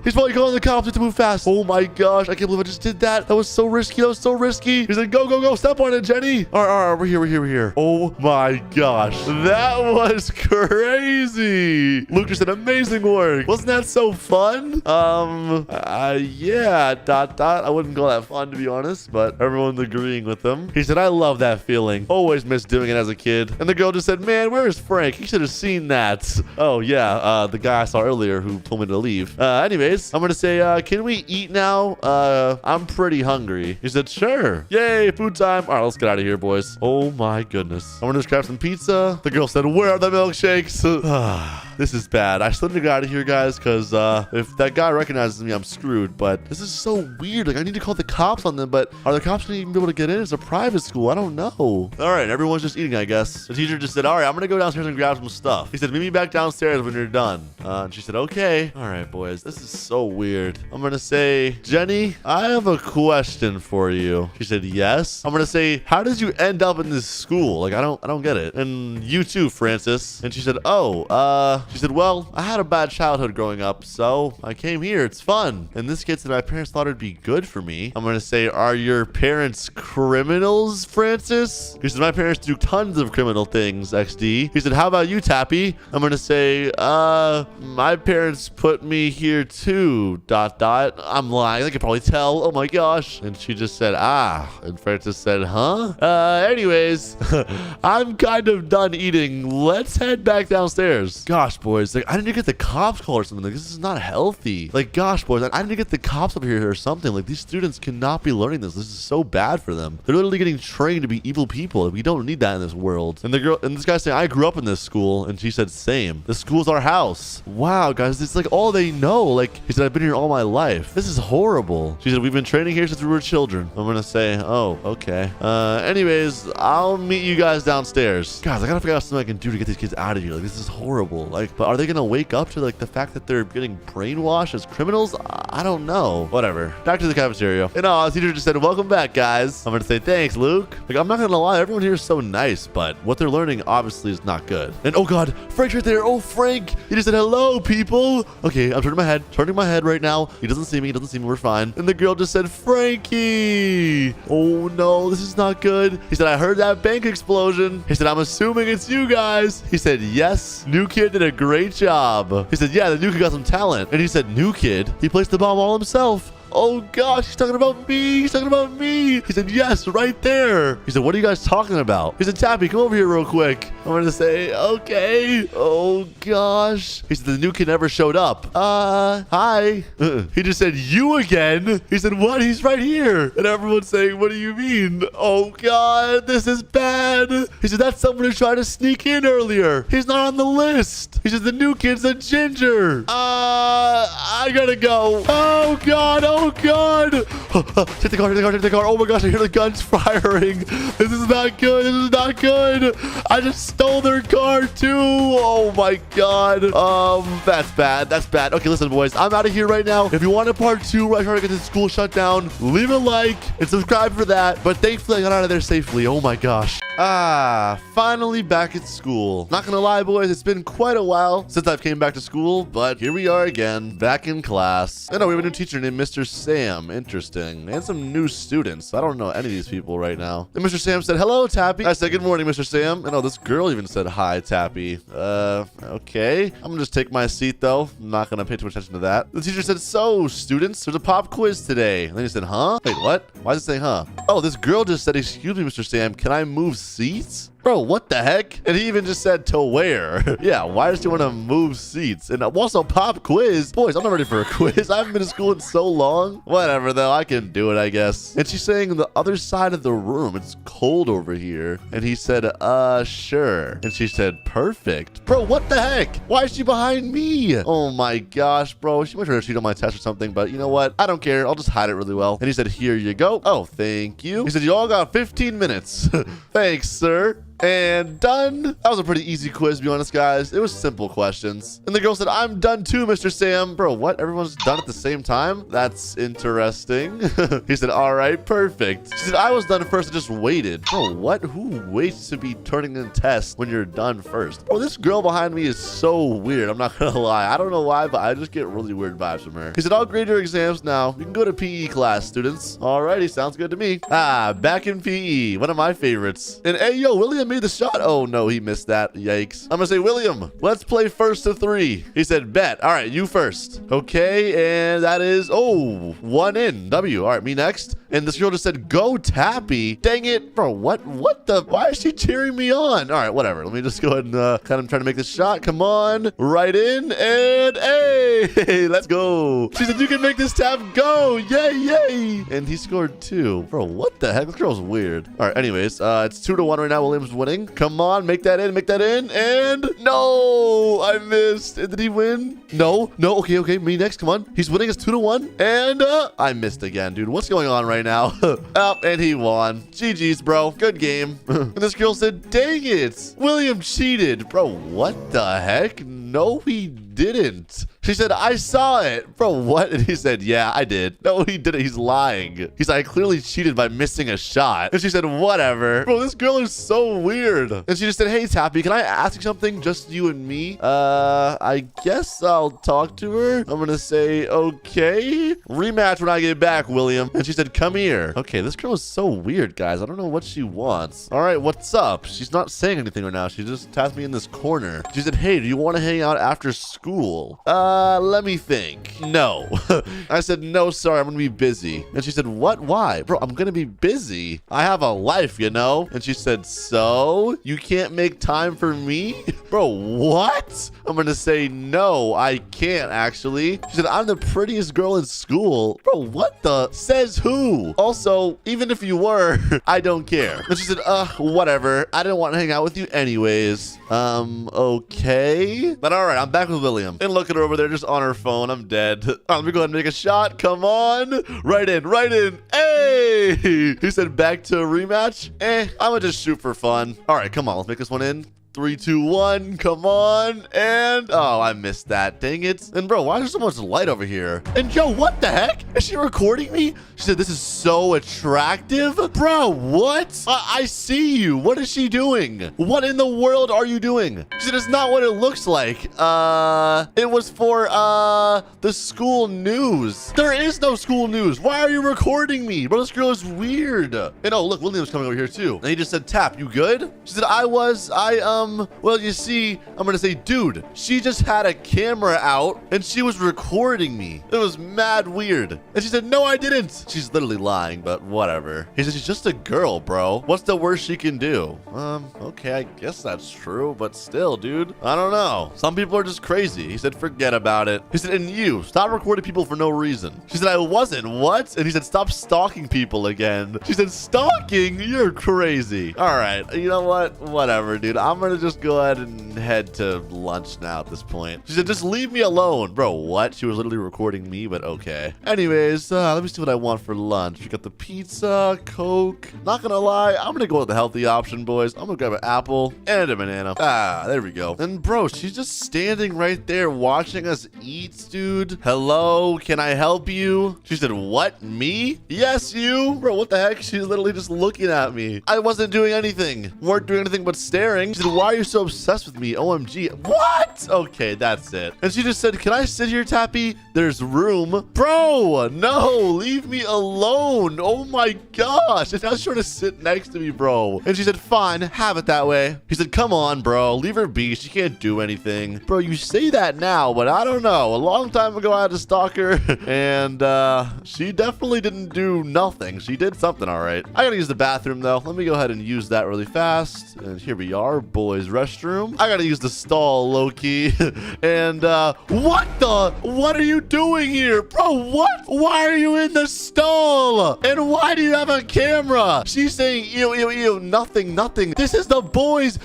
He's probably calling the cops. We have to move fast. Oh my gosh. I can't believe I just did that. That was so risky. He said, go. Step on it, Jenny. All right. We're here. Oh my gosh. That was crazy. Luke just did amazing work. Wasn't that so fun? Yeah, ... I wouldn't call that fun, to be honest, but everyone's agreeing with him. He said, I love that feeling. Always missed doing it as a kid. And the girl just said, man, where is Frank? He should have seen that. Oh, yeah. The guy I saw earlier who told me to leave. Anyways, I'm going to say, can we eat now? I'm pretty hungry. He said, sure. Yay, food time. All right, let's get out of here, boys. Oh, my goodness. I'm going to just grab some pizza. The girl said, where are the milkshakes? This is bad. I still need to get out of here, guys, because if that guy recognizes me, I'm screwed. But this is so weird. Like, I need to call the cops on them, but are the cops going to even be able to get in? It's a private school. I don't know. All right, everyone's just eating, I guess. The teacher just said, all right, I'm going to go downstairs and grab some stuff. He said, meet me back downstairs when you're done. And she said, okay. All right, boys. This is so weird. I'm going to say, Jenny, I have a question for you. She said, yes. I'm going to say, how did you end up in this school? Like, I don't get it. And you too, Francis. And she said, oh, She said, well, I had a bad childhood growing up, so I came here. It's fun. And this kid said my parents thought it'd be good for me. I'm going to say, are your parents criminals, Francis? He said, my parents do tons of criminal things, XD. He said, how about you, Tappy? I'm going to say, my parents put me here too, ... I'm lying. I could probably tell. Oh my gosh. And she just said, and Francis said, huh? Anyways, I'm kind of done eating. Let's head back downstairs. Gosh, boys, like I need to get the cops called or something. Like this is not healthy. Like, gosh, boys, I need to get the cops up here or something. Like these students cannot be learning this. This is so bad for them. They're literally getting trained to be evil people. We don't need that in this world. And this guy saying, I grew up in this school, and she said, same. The school's our house. Wow, guys, it's like all they know. Like he said, I've been here all my life. This is horrible. She said, we've been training here since we were children. I'm gonna say, oh, okay. Anyways, I'll meet you guys downstairs. Guys, I gotta figure out something I can do to get these kids out of here. Like this is horrible. Like, but are they gonna wake up to like the fact that they're getting brainwashed as criminals? I don't know. Whatever. Back to the cafeteria. And the teacher just said, welcome back, guys. I'm gonna say thanks, Luke. Like, I'm not gonna lie, everyone here is so nice, but what they're learning obviously is not good. And oh god, Frank's right there. Oh, Frank. He just said, hello, people. Okay, I'm turning my head right now. He doesn't see me. We're fine. And the girl just said, Frankie. Oh no, this is not good. He said, I heard that bank explosion. He said, I'm assuming it's you guys. He said, yes, new kid did a great job. He said, yeah, the new kid got some talent. And he said, new kid? He placed the bomb all himself. Oh gosh, he's talking about me. He's talking about me. He said, yes, right there. He said, what are you guys talking about? He said, Tappy, come over here real quick. I'm going to say, okay. Oh gosh. He said, the new kid never showed up. Hi. He just said, you again? He said, what? He's right here. And everyone's saying, what do you mean? Oh god, this is bad. He said, that's someone who tried to sneak in earlier. He's not on the list. He said, the new kid's a ginger. I gotta go. Oh god. Oh god. Take the car. Oh my gosh, I hear the guns firing. This is not good. I just stole their car too. Oh my god. That's bad. Okay, listen, boys, I'm out of here right now. If you want a part 2 where I try to get this school shut down, leave a like and subscribe for that. But thankfully I got out of there safely. Oh my gosh. Finally back at school. Not gonna lie, boys, it's been quite a while since I've came back to school, but here we are again, back in class. I know we have a new teacher named Mr. Sam. Interesting. And some new students. I don't know any of these people right now. And Mr. Sam said, hello, Tappy. I said, good morning, Mr. Sam. And oh, this girl even said, hi, Tappy. Okay. I'm gonna just take my seat, though. I'm not gonna pay too much attention to that. The teacher said, so, students, there's a pop quiz today. And then he said, huh? Wait, what? Why is it saying, huh? Oh, this girl just said, excuse me, Mr. Sam, can I move seats? Bro, what the heck? And he even just said to where? Yeah, why does she want to move seats? And also pop quiz. Boys, I'm not ready for a quiz. I haven't been to school in so long. Whatever, though. I can do it, I guess. And she's saying the other side of the room. It's cold over here. And he said, sure. And she said, perfect. Bro, what the heck? Why is she behind me? Oh my gosh, bro. She might try to cheat on my test or something, but you know what? I don't care. I'll just hide it really well. And he said, here you go. Oh, thank you. He said, you all got 15 minutes. Thanks, sir. And done. That was a pretty easy quiz, to be honest, guys. It was simple questions. And the girl said, I'm done too, Mr. Sam. Bro, what? Everyone's done at the same time? That's interesting. He said, all right, perfect. She said, I was done first and just waited. Bro, what? Who waits to be turning in tests when you're done first? Bro, this girl behind me is so weird. I'm not gonna lie. I don't know why, but I just get really weird vibes from her. He said, I'll grade your exams now. You can go to PE class, students. Alrighty, sounds good to me. Back in PE. One of my favorites. And hey, yo, William made the shot. Oh no, he missed that. Yikes. I'm gonna say, William, let's play first to 3. He said, bet. All right, you first. Okay, and that is, 1 in. W. All right, me next. And this girl just said, go Tappy. Dang it. Bro, what the? Why is she cheering me on? All right, whatever. Let me just go ahead and kind of try to make this shot. Come on. Right in. And hey, let's go. She said, you can make this tap go. Yay, yay. And he scored 2. Bro, what the heck? This girl's weird. All right, anyways, it's 2-1 right now. William's winning. Come on, make that in. And no, I missed. Did he win? No. Okay, me next. Come on. He's winning. It's 2-1. And I missed again, dude. What's going on right now? And he won. GG's, bro. Good game. And this girl said, dang it, William cheated. Bro, what the heck? no, he didn't. She said, I saw it. Bro, what? And he said, yeah, I did. No, he didn't. He's lying. He's like, I clearly cheated by missing a shot. And she said, whatever. Bro, this girl is so weird. And she just said, hey, Tappy, can I ask you something? Just you and me? I guess I'll talk to her. I'm gonna say, okay. Rematch when I get back, William. And she said, come here. Okay, this girl is so weird, guys. I don't know what she wants. All right, what's up? She's not saying anything right now. She just tapped me in this corner. She said, hey, do you want to hang out after school? Let me think. No. I said, no, sorry, I'm gonna be busy. And she said, what? Why? Bro, I'm gonna be busy. I have a life, you know? And she said, so? You can't make time for me? Bro, what? I'm gonna say, no, I can't actually. She said, I'm the prettiest girl in school. Bro, what the? Says who? Also, even if you were, I don't care. And she said, whatever. I didn't want to hang out with you anyways. Okay. But all right, I'm back with William. And look at her over there just on her phone. I'm dead. Let me go ahead and make a shot. Come on. Right in, right in. Hey! He said back to a rematch. I'm gonna just shoot for fun. All right, come on. Let's make this one in. 3, 2, 1, come on, and oh, I missed that, dang it. And bro, why is there so much light over here? And yo, what the heck? Is she recording me? She said, this is so attractive. Bro, what? I see you. What is she doing? What in the world are you doing? She said, it's not what it looks like. It was for, the school news. There is no school news. Why are you recording me? Bro, this girl is weird. And oh, look, William's coming over here too. And he just said, Tap, you good? She said, well, you see, I'm gonna say, dude, she just had a camera out and she was recording me. It was mad weird. And she said, no, I didn't. She's literally lying, but whatever. He said, she's just a girl, bro. What's the worst she can do? Okay, I guess that's true, but still, dude, I don't know. Some people are just crazy. He said, forget about it. He said, and you, stop recording people for no reason. She said, I wasn't. What? And he said, stop stalking people again. She said, stalking? You're crazy. All right, you know what? Whatever, dude. I'm gonna just go ahead and head to lunch now at this point. She said, just leave me alone. Bro, what? She was literally recording me, but okay. Anyways, let me see what I want for lunch. We got the pizza, Coke. Not gonna lie, I'm gonna go with the healthy option, boys. I'm gonna grab an apple and a banana. There we go. And bro, she's just standing right there watching us eat, dude. Hello, can I help you? She said, what, me? Yes, you. Bro, what the heck? She's literally just looking at me. I wasn't doing anything. Weren't doing anything but staring. She said, why are you so obsessed with me? OMG. What? Okay, that's it. And she just said, can I sit here, Tappy? There's room. Bro, no, leave me alone. Oh my gosh. And now she's trying to sit next to me, bro. And she said, fine, have it that way. He said, come on, bro. Leave her be. She can't do anything. Bro, you say that now, but I don't know. A long time ago, I had a stalker, and she definitely didn't do nothing. She did something all right. I gotta use the bathroom, though. Let me go ahead and use that really fast. And here we are, boys' restroom. I gotta use the stall, low-key. And what are you doing here? Bro, what? Why are you in the stall? And why do you have a camera? She's saying, ew, ew, ew, nothing. This is the boys'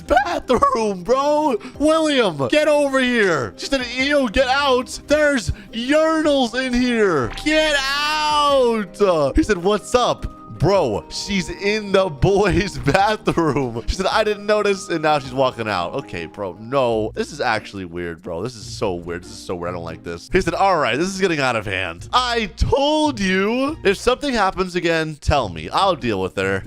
bathroom, bro. William, get over here. She said, ew, get out. There's urinals in here. Get out. He said, what's up? Bro, she's in the boys' bathroom. She said, I didn't notice, and now she's walking out. Okay, bro, no. This is actually weird, bro. This is so weird. This is so weird. I don't like this. He said, all right, this is getting out of hand. I told you. If something happens again, tell me. I'll deal with her.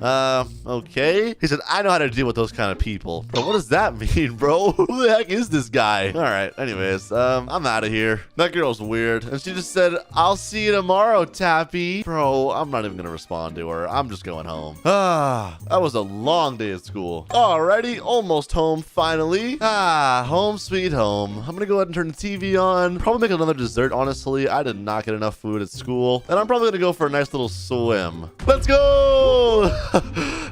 Okay. He said, I know how to deal with those kind of people. Bro, what does that mean, bro? Who the heck is this guy? All right, anyways, I'm out of here. That girl's weird. And she just said, I'll see you tomorrow, Tappy. Bro, I'm not even gonna respond to her. I'm just going home. That was a long day at school. Alrighty, almost home finally. Home sweet home. I'm gonna go ahead and turn the TV on. Probably make another dessert, honestly. I did not get enough food at school. And I'm probably gonna go for a nice little swim. Let's go!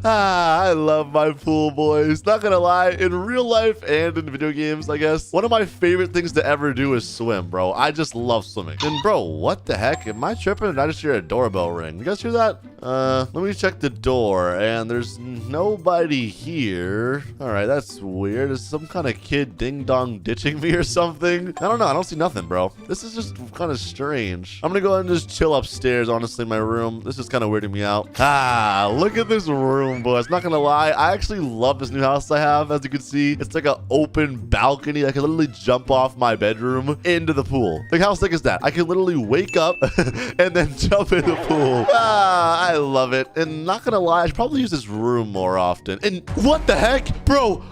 I love my pool, boys. Not gonna lie, in real life and in video games, I guess, one of my favorite things to ever do is swim, bro. I just love swimming. And bro, what the heck? Am I tripping? Did I just hear a doorbell ring? You guys hear that? Let me check the door, and there's nobody here. All right, that's weird. Is some kind of kid ding-dong ditching me or something? I don't know. I don't see nothing, bro. This is just kind of strange. I'm gonna go ahead and just chill upstairs, honestly, in my room. This is kind of weirding me out. Look at this room, bedroom, boys. Not gonna lie, I actually love this new house I have. As you can see, it's like an open balcony. I can literally jump off my bedroom into the pool. Like, how sick is that? I can literally wake up and then jump in the pool. I love it. And not gonna lie, I should probably use this room more often. And what the heck? Bro,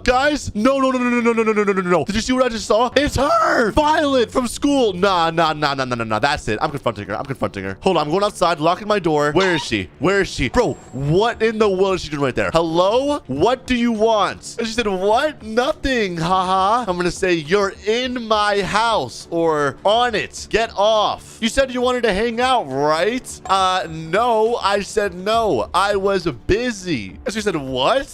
guys? No. Did you see what I just saw? It's her! Violet from school. Nah. That's it. I'm confronting her. Hold on, I'm going outside, locking my door. Where is she? Bro, what in the world is she doing right there? Hello? What do you want? And she said, what? Nothing. Haha. I'm gonna say, you're in my house or on it. Get off. You said you wanted to hang out, right? No. I said no. I was busy. And she said, what?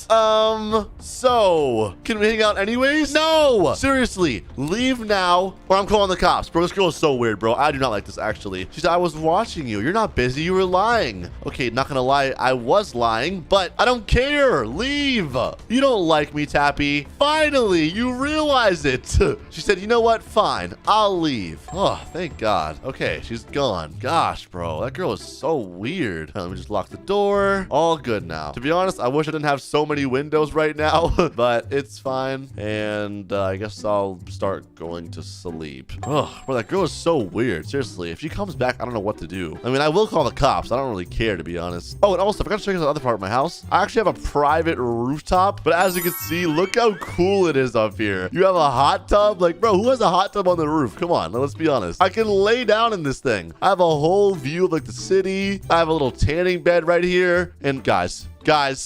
So can we hang out anyways? No. Seriously, leave now or I'm calling the cops. Bro, this girl is so weird, bro. I do not like this, actually. She said, I was watching you. You're not busy. You were lying. Okay, not gonna lie. I was lying, but I don't care. Leave. You don't like me, Tappy. Finally, you realize it. She said, you know what? Fine. I'll leave. Oh, thank God. Okay, she's gone. Gosh, bro. That girl is so weird. Let me just lock the door. All good now. To be honest, I wish I didn't have so many windows right now, but it's fine. And I guess I'll start going to sleep. Oh, bro, that girl is so weird. Seriously, if she comes back, I don't know what to do. I mean, I will call the cops. I don't really care, to be honest. Oh, and also, I forgot to show you the other part of my house. I actually have a private rooftop, but as you can see, look how cool it is up here. You have a hot tub. Like, bro, who has a hot tub on the roof? Come on, let's be honest. I can lay down in this thing. I have a whole view of like the city. I have a little tanning bed right here. And guys,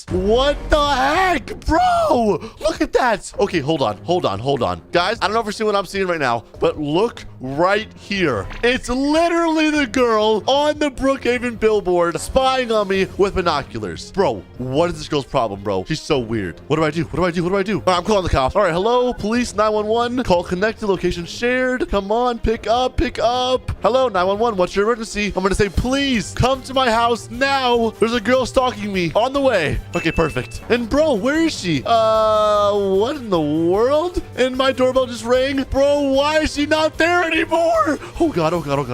what the heck, bro? Look at that. Okay, hold on. Guys, I don't know if you're seeing what I'm seeing right now, but look right here. It's literally the girl on the Brookhaven billboard spying on me with binoculars. Bro, what is this girl's problem, bro? She's so weird. What do I do? All right, I'm calling the cops. All right, hello, police 911. Call connected, location shared. Come on, pick up. Hello, 911, what's your emergency? I'm gonna say, please come to my house now. There's a girl stalking me on the way. Okay, perfect. And bro, where is she? What in the world? And my doorbell just rang. Bro, why is she not there anymore? Oh God. Okay, I'm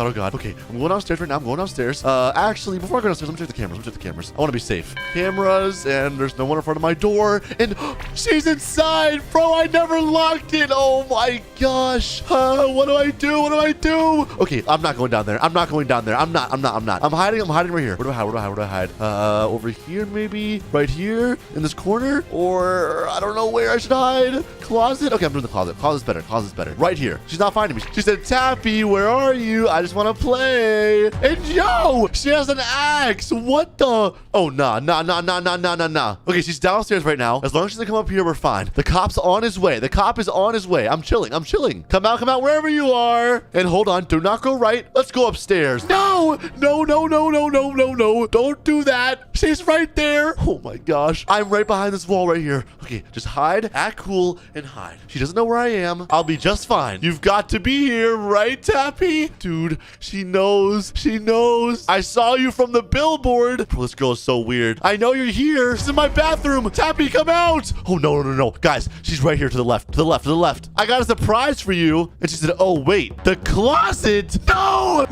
going downstairs right now. Actually, before I go downstairs, let me check the cameras. I want to be safe. Cameras, and there's no one in front of my door. And she's inside. Bro, I never locked it. Oh my gosh. What do I do? Okay, I'm not going down there. I'm not. I'm hiding right here. Where do I hide? Over here, maybe? Right here in this corner, or I don't know where I should hide. Closet. Okay, I'm doing the closet. Closet's better. Right here. She's not finding me. She said, Tappy, where are you? I just want to play. And yo, she has an axe. What the? Oh, nah. Okay, she's downstairs right now. As long as she doesn't come up here, we're fine. The cop's on his way. I'm chilling. Come out wherever you are. And hold on. Do not go right. Let's go upstairs. No. Don't do that. She's right there. Oh my gosh. I'm right behind this wall right here. Okay, just hide, act cool, and hide. She doesn't know where I am. I'll be just fine. You've got to be here, right, Tappy? Dude, she knows. I saw you from the billboard. Bro, this girl is so weird. I know you're here. She's in my bathroom. Tappy, come out. Oh, no. Guys, she's right here to the left. I got a surprise for you. And she said, oh, wait, the closet. No.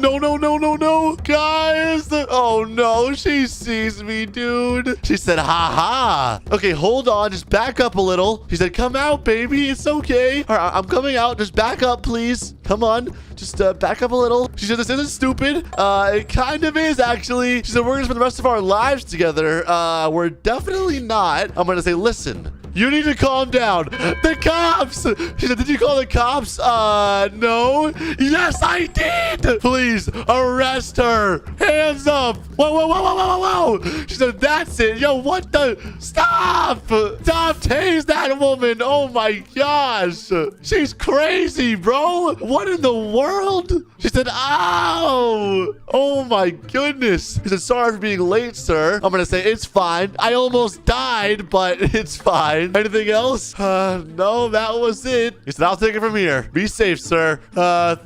Guys. Oh, no, she sees me, dude. She said, ha. Okay, hold on. Just back up a little. She said, come out, baby. It's okay. All right, I'm coming out. Just back up, please. Come on. Just back up a little. She said, this isn't stupid. It kind of is, actually. She said, we're going to spend the rest of our lives together. We're definitely not. I'm going to say, listen. You need to calm down. The cops. She said, did you call the cops? No. Yes, I did. Please arrest her. Hands up. Whoa. She said, that's it. Yo, what the? Stop. Tase that woman. Oh my gosh. She's crazy, bro. What in the world? She said, ow. Oh my goodness. She said, sorry for being late, sir. I'm going to say, it's fine. I almost died, but it's fine. Anything else? No, that was it. He said, I'll take it from here. Be safe, sir.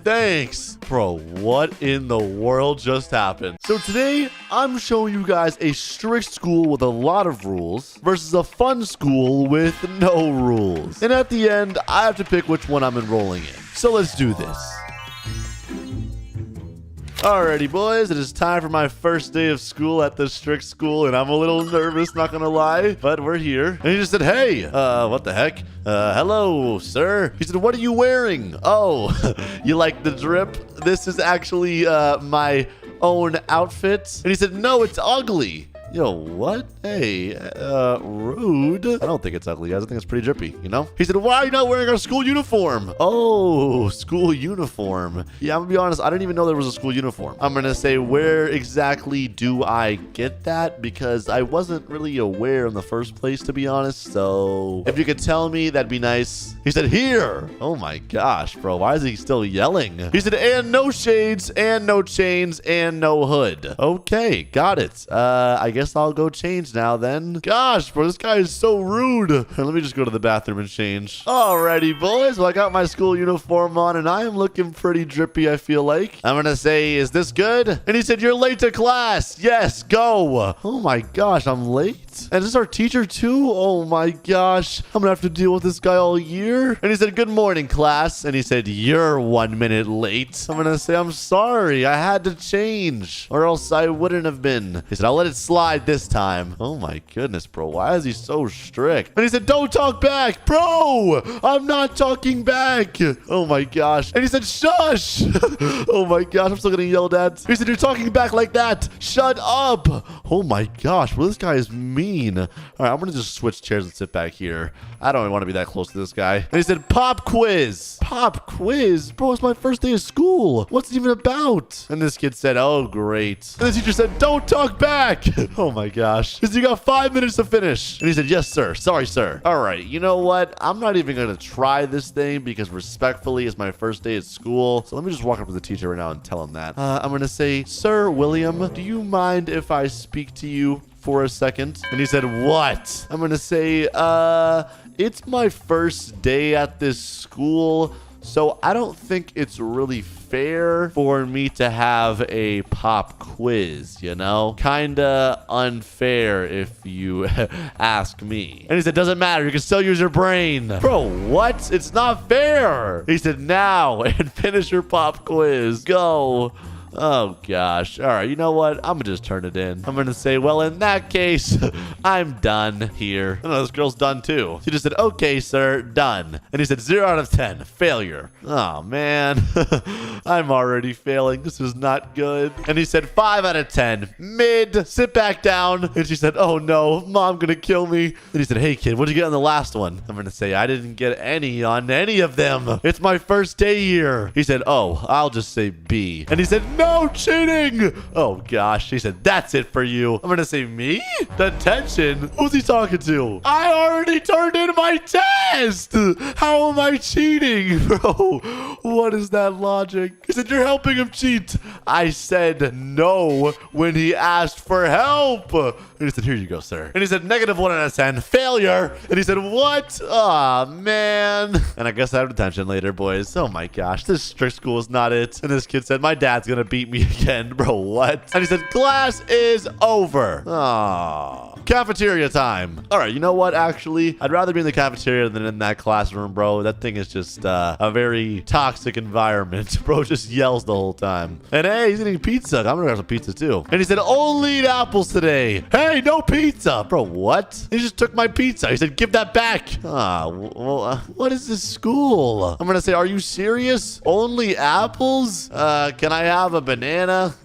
Thanks. Bro, what in the world just happened? So today, I'm showing you guys a strict school with a lot of rules versus a fun school with no rules. And at the end, I have to pick which one I'm enrolling in. So let's do this. Alrighty, boys, it is time for my first day of school at the strict school, and I'm a little nervous, not gonna lie, but we're here. And he just said, hey, what the heck? Hello, sir. He said, what are you wearing? Oh, you like the drip? This is actually, my own outfit. And he said, no, it's ugly. Yo, what? Hey, rude. I don't think it's ugly, guys. I think it's pretty drippy, you know? He said, why are you not wearing our school uniform? Oh, school uniform. Yeah, I'm gonna be honest. I didn't even know there was a school uniform. I'm gonna say, where exactly do I get that? Because I wasn't really aware in the first place, to be honest. So if you could tell me, that'd be nice. He said, here. Oh my gosh, bro. Why is he still yelling? He said, and no shades, and no chains, and no hood. Okay, got it. I guess I'll go change now then. Gosh, bro, this guy is so rude. Let me just go to the bathroom and change. Alrighty, boys. Well, I got my school uniform on, and I am looking pretty drippy, I feel like. I'm gonna say, is this good? And he said, you're late to class. Yes, go. Oh my gosh, I'm late? And is this our teacher too? Oh my gosh. I'm gonna have to deal with this guy all year. And he said, good morning, class. And he said, you're 1 minute late. I'm gonna say, I'm sorry. I had to change, or else I wouldn't have been. He said, I'll let it slide this time. Oh my goodness, bro. Why is he so strict? And he said, don't talk back. Bro, I'm not talking back. Oh my gosh. And he said, shush. Oh my gosh, I'm still getting yelled at. He said, you're talking back like that. Shut up. Oh my gosh, well, this guy is mean. All right, I'm gonna just switch chairs and sit back here. I don't even want to be that close to this guy. And he said, pop quiz. Pop quiz? Bro, it's my first day of school. What's it even about? And this kid said, oh, great. And the teacher said, don't talk back. Oh my gosh. He said, you got 5 minutes to finish. And he said, yes, sir. Sorry, sir. All right, you know what? I'm not even going to try this thing because respectfully, it's my first day at school. So let me just walk up to the teacher right now and tell him that. I'm going to say, Sir William, do you mind if I speak to you for a second? And he said, what? I'm going to say, it's my first day at this school, so I don't think it's really fair for me to have a pop quiz, you know? Kinda unfair if you ask me. And he said, doesn't matter. You can still use your brain. Bro, what? It's not fair. He said, now and finish your pop quiz. Go. Oh, gosh. All right, you know what? I'm going to just turn it in. I'm going to say, well, in that case, I'm done here. Oh, no, this girl's done, too. She just said, okay, sir, done. And he said, 0 out of 10, failure. Oh, man. I'm already failing. This is not good. And he said, 5 out of 10, mid, sit back down. And she said, oh, no, mom going to kill me. And he said, hey, kid, what did you get on the last one? I'm going to say, I didn't get any on any of them. It's my first day here. He said, oh, I'll just say B. And he said, no cheating. Oh gosh. He said, that's it for you. I'm gonna say, me? Detention? Who's he talking to? I already turned in my test. How am I cheating, bro? What is that logic? He said, you're helping him cheat. I said no when he asked for help. And he said, here you go, sir. And he said, -1 out of 10, failure. And he said, what? Aw, man. And I guess I have detention later, boys. Oh my gosh, this strict school is not it. And this kid said, my dad's gonna beat me again. Bro, what? And he said, class is over. Aw. Cafeteria time. All right, you know what? Actually, I'd rather be in the cafeteria than in that classroom, bro. That thing is just a very toxic environment. Bro just yells the whole time. And hey, he's eating pizza. I'm gonna have some pizza too. And he said, only eat apples today. Hey, no pizza. Bro, what? He just took my pizza. He said, give that back. Well, what is this school? I'm gonna say, are you serious? Only apples? Can I have a banana?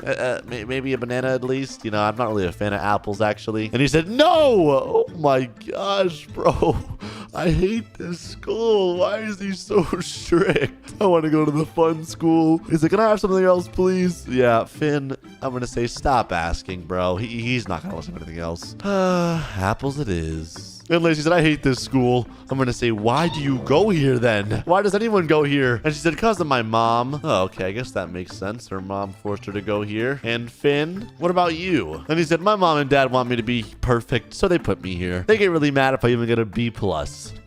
Maybe a banana at least. You know, I'm not really a fan of apples, actually. And he said, no. Oh my gosh, bro. I hate this school. Why is he so strict? I want to go to the fun school. He's like, can I have something else, please? Yeah, Finn, I'm going to say, stop asking, bro. He's not going to listen to anything else. Apples it is. And Lacey said, I hate this school. I'm going to say, why do you go here then? Why does anyone go here? And she said, because of my mom. Oh, okay. I guess that makes sense. Her mom forced her to go here. And Finn, what about you? And he said, my mom and dad want me to be perfect, so they put me here. They get really mad if I even get a B+.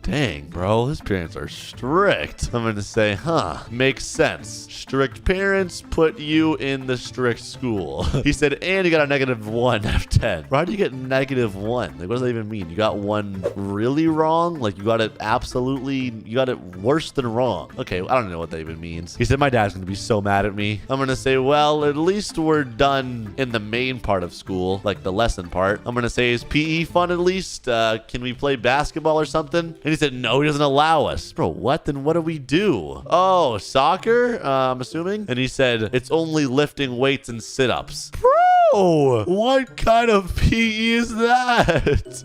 Dang, bro, his parents are strict. I'm going to say, makes sense. Strict parents put you in the strict school. He said, and you got a -1 out of 10. Why do you get -1? Like, what does that even mean? You got 1 done really wrong. Like, you got it worse than wrong. Okay, I don't know what that even means. He said, my dad's gonna be so mad at me. I'm gonna say, well, at least we're done in the main part of school, like the lesson part. I'm gonna say, is PE fun at least? Can we play basketball or something? And he said, no, he doesn't allow us. Bro, what? Then what do we do? Oh, soccer? I'm assuming. And he said, it's only lifting weights and sit-ups. Bro, what kind of PE is that?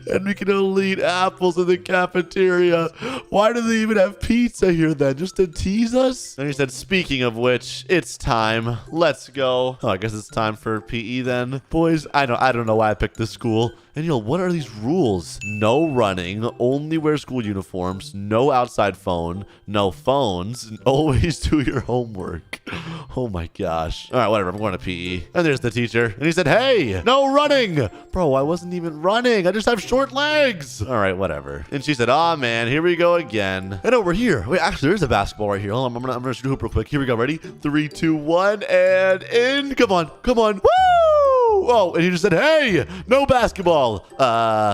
And we can only eat apples in the cafeteria. Why do they even have pizza here then? Just to tease us? And he said, speaking of which, it's time. Let's go. Oh, I guess it's time for PE then. Boys, I don't know why I picked this school. And what are these rules? No running, only wear school uniforms, no outside phone, no phones, and always do your homework. Oh my gosh. All right, whatever, I'm going to PE. And there's the teacher. And he said, hey, no running. Bro, I wasn't even running. I just have short legs. All right, whatever. And she said, oh man, here we go again. And over here. Wait, actually, there's a basketball right here. Hold on, I'm gonna shoot a hoop real quick. Here we go, ready? 3, 2, 1, and in. Come on, come on. Woo! Oh, and he just said, hey, no basketball.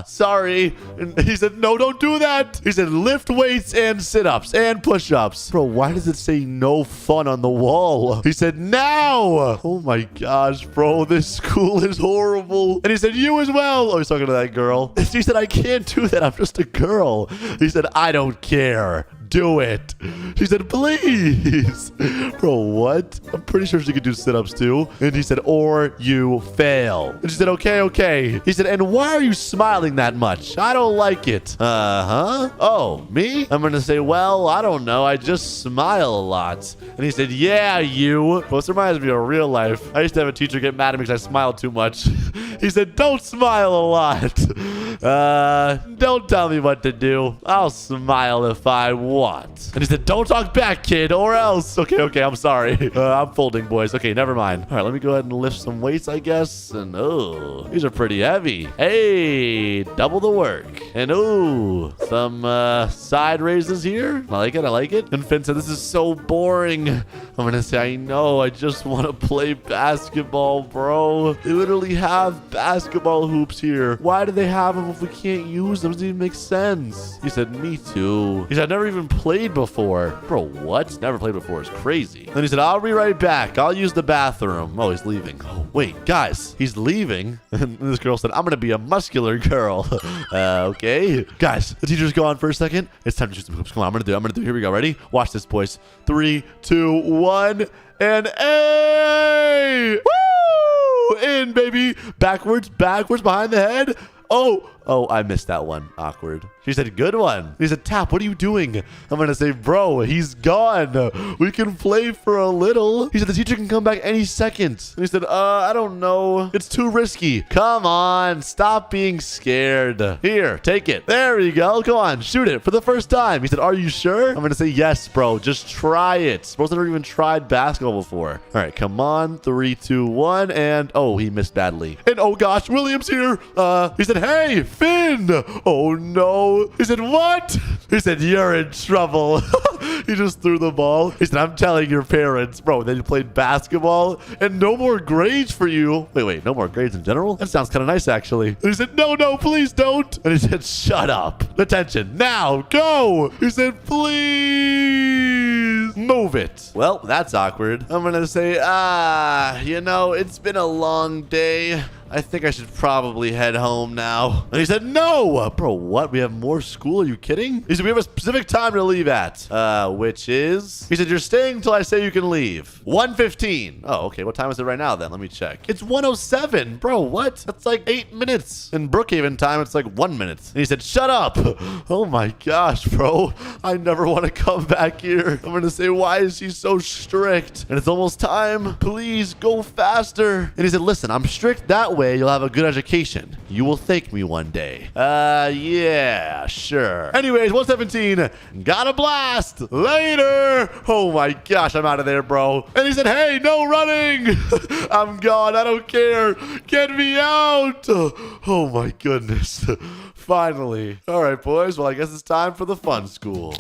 Sorry. And he said, no, don't do that. He said, lift weights and sit-ups and push-ups. Bro, why does it say no fun on the wall? He said, now. Oh my gosh, bro, this school is horrible. And he said, you as well. Oh, he's talking to that girl. And she said, I can't do that. I'm just a girl. He said, I don't care. Do it. She said, please. Bro, what? I'm pretty sure she could do sit-ups too. And he said, or you fail. And she said, okay, okay. He said, and why are you smiling that much? I don't like it. Uh-huh. Oh, me? I'm gonna say, well, I don't know. I just smile a lot. And he said, yeah, you. Well, this reminds me of real life. I used to have a teacher get mad at me because I smiled too much. He said, don't smile a lot. Don't tell me what to do. I'll smile if I want. And he said, don't talk back, kid, or else. Okay, okay, I'm sorry. I'm folding, boys. Okay, never mind. All right, let me go ahead and lift some weights, I guess. And, oh, these are pretty heavy. Hey, double the work. And, oh, some side raises here. I like it, I like it. And Finn said, this is so boring. I'm going to say, I know, I just want to play basketball, bro. They literally have basketball hoops here. Why do they have them if we can't use them? Doesn't even make sense. He said, me too. He said, I've never even played before. Bro, what? Never played before is crazy. Then he said, I'll be right back. I'll use the bathroom. Oh, he's leaving. Oh, wait, guys, he's leaving. And this girl said, I'm going to be a muscular girl. Okay. Guys, the teacher's gone for a second. It's time to shoot some hoops. Come on, I'm going to do it. Here we go. Ready? Watch this, boys. 3, 2, 1, and A! Woo! In, baby. Backwards, behind the head. Oh, I missed that one. Awkward. She said, good one. He said, Tap, what are you doing? I'm going to say, bro, he's gone. We can play for a little. He said, the teacher can come back any second. And he said, I don't know. It's too risky. Come on. Stop being scared. Here, take it. There we go. Come on. Shoot it for the first time. He said, are you sure? I'm going to say, yes, bro. Just try it. Bro's never even tried basketball before. All right, come on. 3, 2, 1. And, oh, he missed badly. And, oh, gosh, William's here. He said, hey, Finn. Oh, no. He said, what? He said, you're in trouble. He just threw the ball. He said, I'm telling your parents. Bro, then you played basketball and no more grades for you. Wait, no more grades in general? That sounds kind of nice, actually. And he said, no, please don't. And he said, shut up. Detention. Now, go. He said, please move it. Well, that's awkward. I'm going to say, it's been a long day. I think I should probably head home now. And he said, no. Bro, what? We have more school? Are you kidding? He said, we have a specific time to leave at. Which is? He said, you're staying until I say you can leave. 1:15. Oh, okay. What time is it right now then? Let me check. It's 1:07. Bro, what? That's like 8 minutes. In Brookhaven time, it's like 1 minute. And he said, shut up. Oh my gosh, bro. I never want to come back here. I'm going to say, why is she so strict? And it's almost time. Please go faster. And he said, listen, I'm strict that way. You'll have a good education. You will thank me one day. Yeah, sure. Anyways, 1:17. Got a blast. Later. Oh my gosh, I'm out of there, bro. And he said, hey, no running. I'm gone. I don't care. Get me out. Oh my goodness. Finally. All right, boys. Well, I guess it's time for the fun school.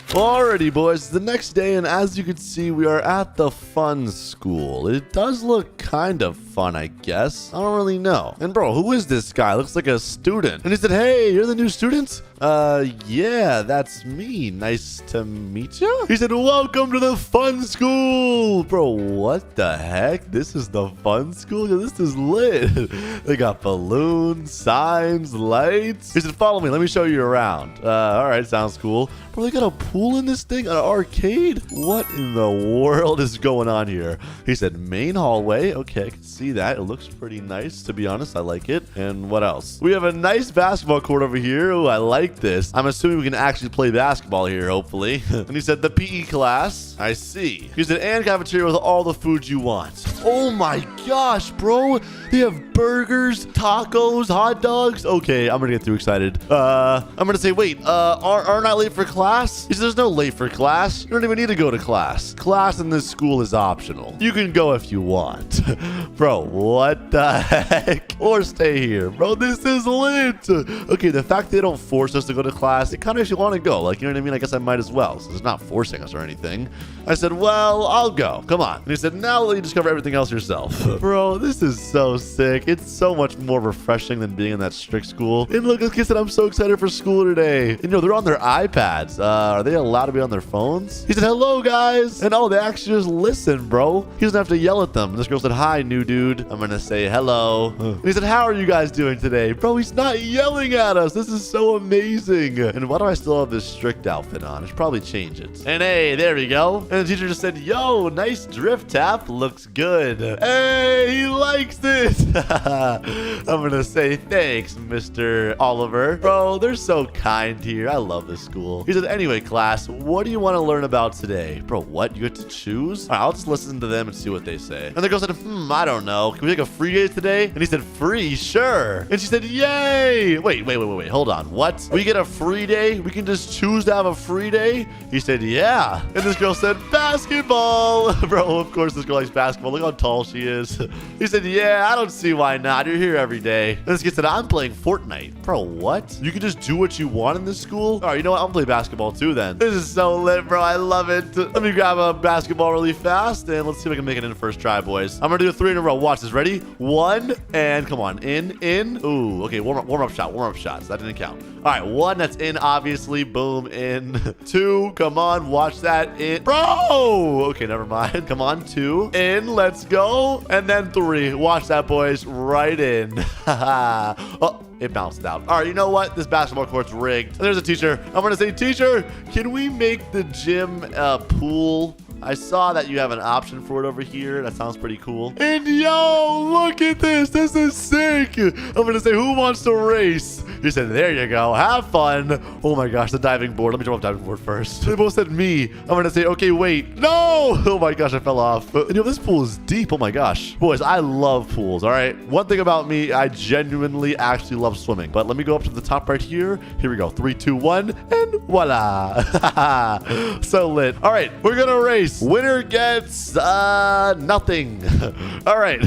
Alrighty, boys, the next day, and as you can see, we are at the fun school. It does look kind of fun, I guess. I don't really know. And bro, who is this guy? Looks like a student. And he said, hey, you're the new student? Yeah, that's me. Nice to meet you. He said, welcome to the fun school. Bro, what the heck? This is the fun school? Yo, this is lit. They got balloons, signs, lights. He said, follow me. Let me show you around. All right, sounds cool. Bro, they got a pool in this thing? An arcade? What in the world is going on here? He said, main hallway. Okay, I can see that. It looks pretty nice, to be honest. I like it. And what else? We have a nice basketball court over here. Oh, I like this. I'm assuming we can actually play basketball here, hopefully. And he said, the PE class. I see. He said, and cafeteria with all the food you want. Oh my gosh, bro. They have burgers, tacos, hot dogs. Okay, I'm gonna get too excited. I'm gonna say, wait, aren't I late for class? He said, there's no late for class. You don't even need to go to class. Class in this school is optional. You can go if you want. Bro, what the heck? Or stay here. Bro, this is lit. Okay, the fact they don't force us to go to class, it kind of makes you want to go. Like, you know what I mean? I guess I might as well. So it's not forcing us or anything. I said, well, I'll go. Come on. And he said, now let you discover everything else yourself. Bro, this is so sick. It's so much more refreshing than being in that strict school. And look, this kid said, I'm so excited for school today. And, you know, they're on their iPads. Are they allowed to be on their phones? He said, hello, guys. And, oh, they actually just listen, bro. He doesn't have to yell at them. And this girl said, hi, new dude. I'm going to say hello. And he said, how are you guys doing today? Bro, he's not yelling at us. This is so amazing. And why do I still have this strict outfit on? I should probably change it. And hey, there we go. And the teacher just said, yo, nice drift, Tap. Looks good. Hey, he likes it. I'm going to say thanks, Mr. Oliver. Bro, they're so kind here. I love this school. He said, anyway, class, what do you want to learn about today? Bro, what? You get to choose? All right, I'll just listen to them and see what they say. And the girl said, I don't know. Can we take a free day today? And he said, free? Sure. And she said, yay. Wait. Hold on. What? We get a free day? We can just choose to have a free day? He said, yeah. And this girl said, basketball. Bro, of course this girl likes basketball. Look how tall she is. He said, yeah, I don't see why not. You're here every day. And this kid said, I'm playing Fortnite. Bro, what? You can just do what you want in this school? All right, you know what? I'm playing basketball too then. This is so lit, bro. I love it. Let me grab a basketball really fast and let's see if I can make it in the first try, boys. I'm gonna do 3 in a row. Watch this. Ready? 1 and come on. In. Ooh, okay. Warm up shots. That didn't count. All right, 1, that's in, obviously. Boom, in. 2, come on. Watch that. In. Bro! Okay, never mind. Come on. 2, in. Let's go. And then 3. Watch that, boys. Right in. Oh. It bounced out. All right, you know what? This basketball court's rigged. And there's a teacher. I'm going to say, teacher, can we make the gym a pool? I saw that you have an option for it over here. That sounds pretty cool. And yo, look at this. This is sick. I'm going to say, who wants to race? He said, there you go. Have fun. Oh my gosh, the diving board. Let me jump off the diving board first. They both said me. I'm going to say, okay, wait. No. Oh my gosh, I fell off. And, you know, this pool is deep. Oh my gosh. Boys, I love pools, all right? One thing about me, I genuinely actually love swimming. But let me go up to the top right here. Here we go. 3, 2, 1. And voila. So lit. All right, we're going to race. Winner gets nothing. All right.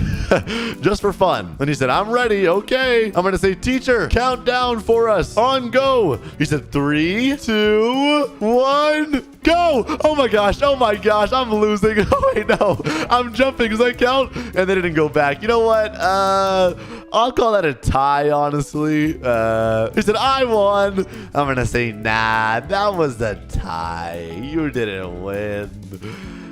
Just for fun. Then he said, I'm ready. Okay. I'm going to say, teacher, count down for us. On go. He said, 3, 2, 1, go. Oh my gosh. I'm losing. Oh, wait, no. I'm jumping. Does that count? And they didn't go back. You know what? I'll call that a tie, honestly. He said, I won. I'm going to say, nah, that was a tie. You didn't win.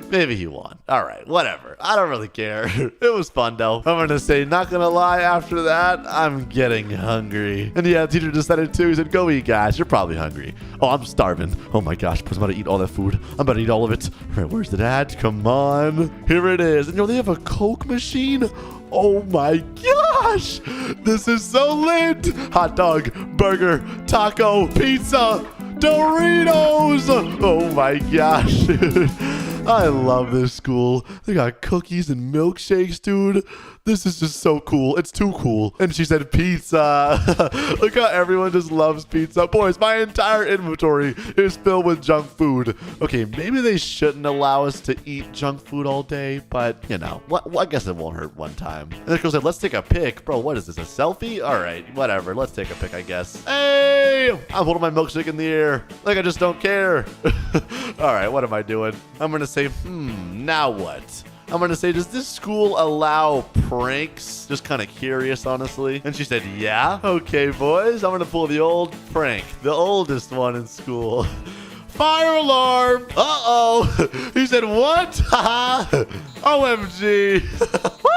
Maybe he won. All right, whatever. I don't really care. It was fun, though. I'm going to say, not going to lie, after that, I'm getting hungry. And yeah, the teacher just said it too. He said, go eat, guys. You're probably hungry. Oh, I'm starving. Oh my gosh, I'm about to eat all that food. I'm about to eat all of it. All right, where's it at? Come on. Here it is. And you know, they have a Coke machine. Oh my gosh. This is so lit. Hot dog, burger, taco, pizza, Doritos. Oh my gosh, dude. I love this school. They got cookies and milkshakes, dude. This is just so cool. It's too cool. And she said pizza. Look how everyone just loves pizza. Boys, my entire inventory is filled with junk food. Okay, maybe they shouldn't allow us to eat junk food all day, but, you know, I guess it won't hurt one time. And the girl said, let's take a pic. Bro, what is this, a selfie? All right, whatever. Let's take a pic, I guess. Hey, I'm holding my milkshake in the air. Like I just don't care. All right, what am I doing? I'm going to say, now what? I'm going to say, does this school allow pranks? Just kind of curious, honestly. And she said, yeah. Okay, boys, I'm going to pull the old prank, the oldest one in school. Fire alarm. Uh-oh. He said, what? Haha. OMG. Woo!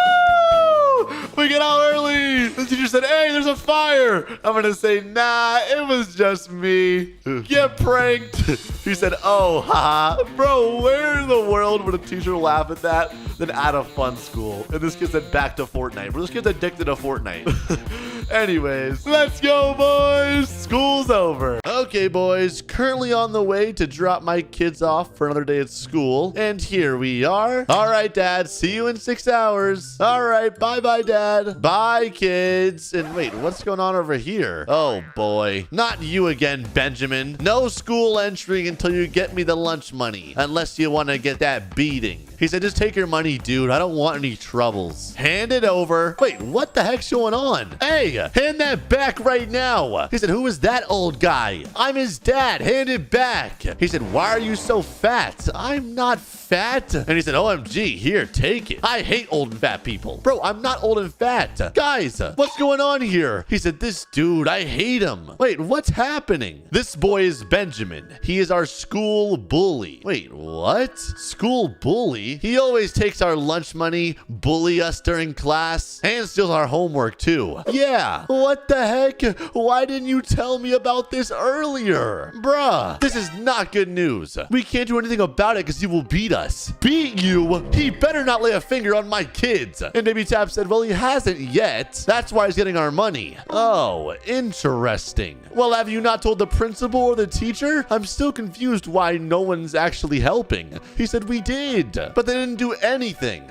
We get out early. The teacher said, hey, there's a fire. I'm going to say, nah, it was just me. Get pranked. He said, oh, haha. Bro, where in the world would a teacher laugh at that than at a fun school? And this kid said, back to Fortnite. Bro, this kid's addicted to Fortnite. Anyways, let's go, boys. School's over. Okay, boys, currently on the way to drop my kids off for another day at school. And here we are. All right, Dad, see you in 6 hours. All right, bye-bye, Dad. Bye, kids. And wait, what's going on over here? Oh, boy. Not you again, Benjamin. No school entry until you get me the lunch money, unless you want to get that beating. He said, just take your money, dude. I don't want any troubles. Hand it over. Wait, what the heck's going on? Hey, hand that back right now. He said, who is that old guy? I'm his dad. Hand it back. He said, why are you so fat? I'm not fat. And he said, OMG, here, take it. I hate old and fat people. Bro, I'm not old and fat. Guys, what's going on here? He said, this dude, I hate him. Wait, what's happening? This boy is Benjamin. He is our school bully. Wait, what? School bully? He always takes our lunch money, bully us during class, and steals our homework too. Yeah, what the heck? Why didn't you tell me about this earlier? Bruh, this is not good news. We can't do anything about it because he will beat us. Beat you? He better not lay a finger on my kids. And Baby Tap said, well, he hasn't yet. That's why he's getting our money. Oh, interesting. Well, have you not told the principal or the teacher? I'm still confused why no one's actually helping. He said we did, but they didn't do anything.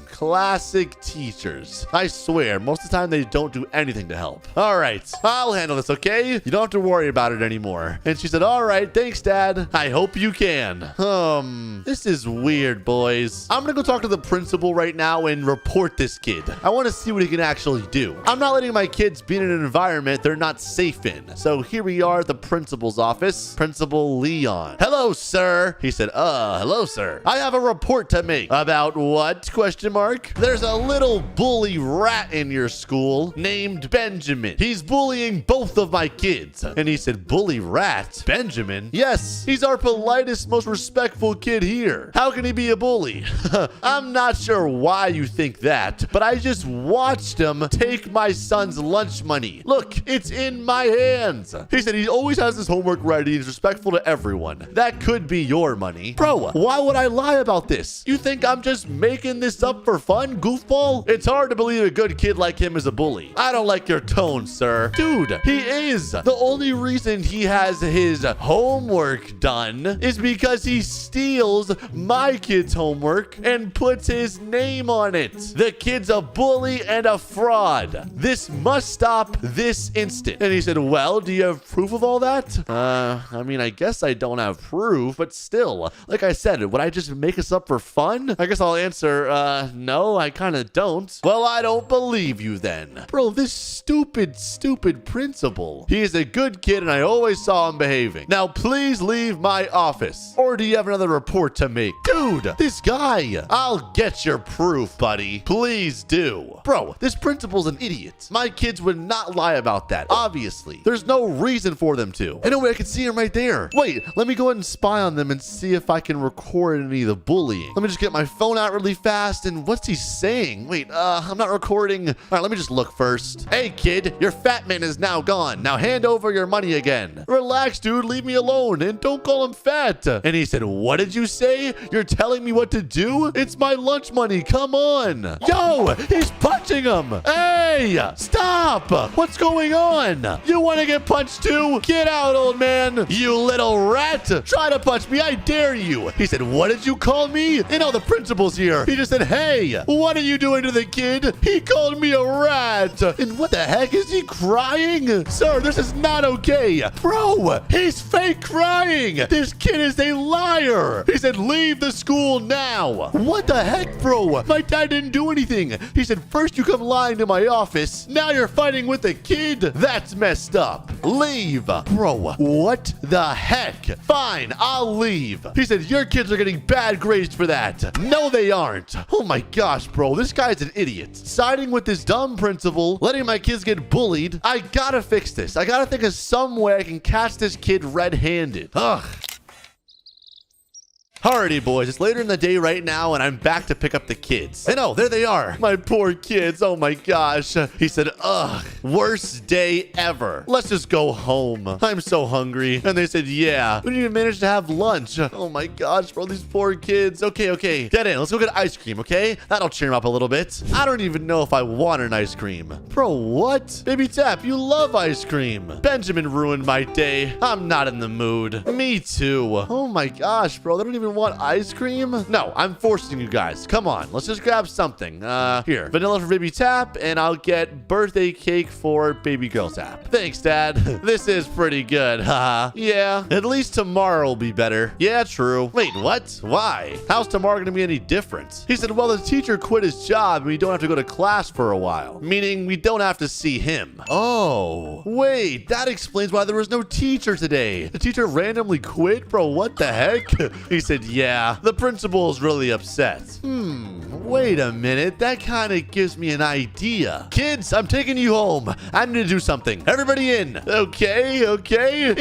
Classic teachers. I swear, most of the time they don't do anything to help. All right, I'll handle this, okay? You don't have to worry about it anymore. And she said, all right, thanks, Dad. I hope you can. This is weird, boys. I'm gonna go talk to the principal right now and report this kid. I want to see what he can actually do. I'm not letting my kids be in an environment they're not safe in. So here we are at the principal's office. Principal Leon. Hello, sir. He said, hello, sir. I have a report to make. About what? Question mark. There's a little bully rat in your school named Benjamin. He's bullying both of my kids. And he said, bully rat? Benjamin? Yes, he's our politest, most respectful kid here. How can he be a bully? I'm not sure why you think that, but I just watched him take my son's lunch money. Look, it's in my hands. He said he always has his homework ready and is respectful to everyone. That could be your money. Bro, why would I lie about this? You think I'm just making this up for fun, goofball? It's hard to believe a good kid like him is a bully. I don't like your tone, sir. Dude, he is. The only reason he has his homework done is because he steals my kid's homework and puts his name on it. The kid's a bully and a fraud. This must stop this instant. And he said, well, do you have proof of all that? I mean, I guess I don't have proof, but still, like I said, would I just make this up for fun? I guess I'll answer, no, I kind of don't. Well, I don't believe you then. Bro, this stupid principal. He is a good kid and I always saw him behaving. Now, please leave my office. Or do you have another report to make? Dude, this guy. I'll get your proof, buddy. Please do. Bro, this principal's an idiot. My kids would not lie about that, obviously. There's no reason for them to. Anyway, I can see him right there. Wait, let me go ahead and spy on them and see if I can record any of the bullying. Let me just get my phone out really fast. And what's he saying? Wait, I'm not recording. All right, let me just look first. Hey, kid, your fat man is now gone. Now hand over your money again. Relax, dude. Leave me alone and don't call him fat. And he said, what did you say? You're telling me what to do? It's my lunch money. Come on. Yo, he's punching him. Hey, stop. What's going on? You want to get punched too? Get out, old man. You little rat. Try to punch me. I dare you. He said, what did you call me? And all the principal's here. He just said, hey, what are you doing to the kid? He called me a rat. And Listen, what the heck? Is he crying? Sir, this is not okay. Bro, he's fake crying. This kid is a liar. He said, leave the school now. What the heck, bro? My dad didn't do anything. He said, first you come lying to my office. Now you're fighting with a kid? That's messed up. Leave. Bro, what the heck? Fine, I'll leave. He said, your kids are getting bad grades for that. No, they aren't. Oh my gosh, bro. This guy's an idiot. Siding with this dumb principal, letting my kids get bullied. I gotta fix this. I gotta think of some way I can catch this kid red-handed. Ugh. Alrighty, boys, it's later in the day right now, and I'm back to pick up the kids. And oh, there they are. My poor kids. Oh my gosh. He said, ugh, worst day ever. Let's just go home. I'm so hungry. And they said, yeah, we didn't even manage to have lunch. Oh my gosh, bro, these poor kids. Okay. Get in. Let's go get ice cream, okay? That'll cheer them up a little bit. I don't even know if I want an ice cream. Bro, what? Baby Tap, you love ice cream. Benjamin ruined my day. I'm not in the mood. Me too. Oh my gosh, bro, they don't even want ice cream? No, I'm forcing you guys. Come on, let's just grab something. Here, vanilla for Baby Tap, and I'll get birthday cake for Baby Girl Tap. Thanks, Dad. This is pretty good. Haha. Yeah, at least tomorrow will be better. Yeah, true. Wait, what? Why? How's tomorrow gonna be any different? He said, well, the teacher quit his job and we don't have to go to class for a while. Meaning we don't have to see him. Oh, wait, that explains why there was no teacher today. The teacher randomly quit? Bro, what the heck? He said, yeah, the principal is really upset. Wait a minute. That kind of gives me an idea. Kids, I'm taking you home. I need to do something. Everybody in. Okay.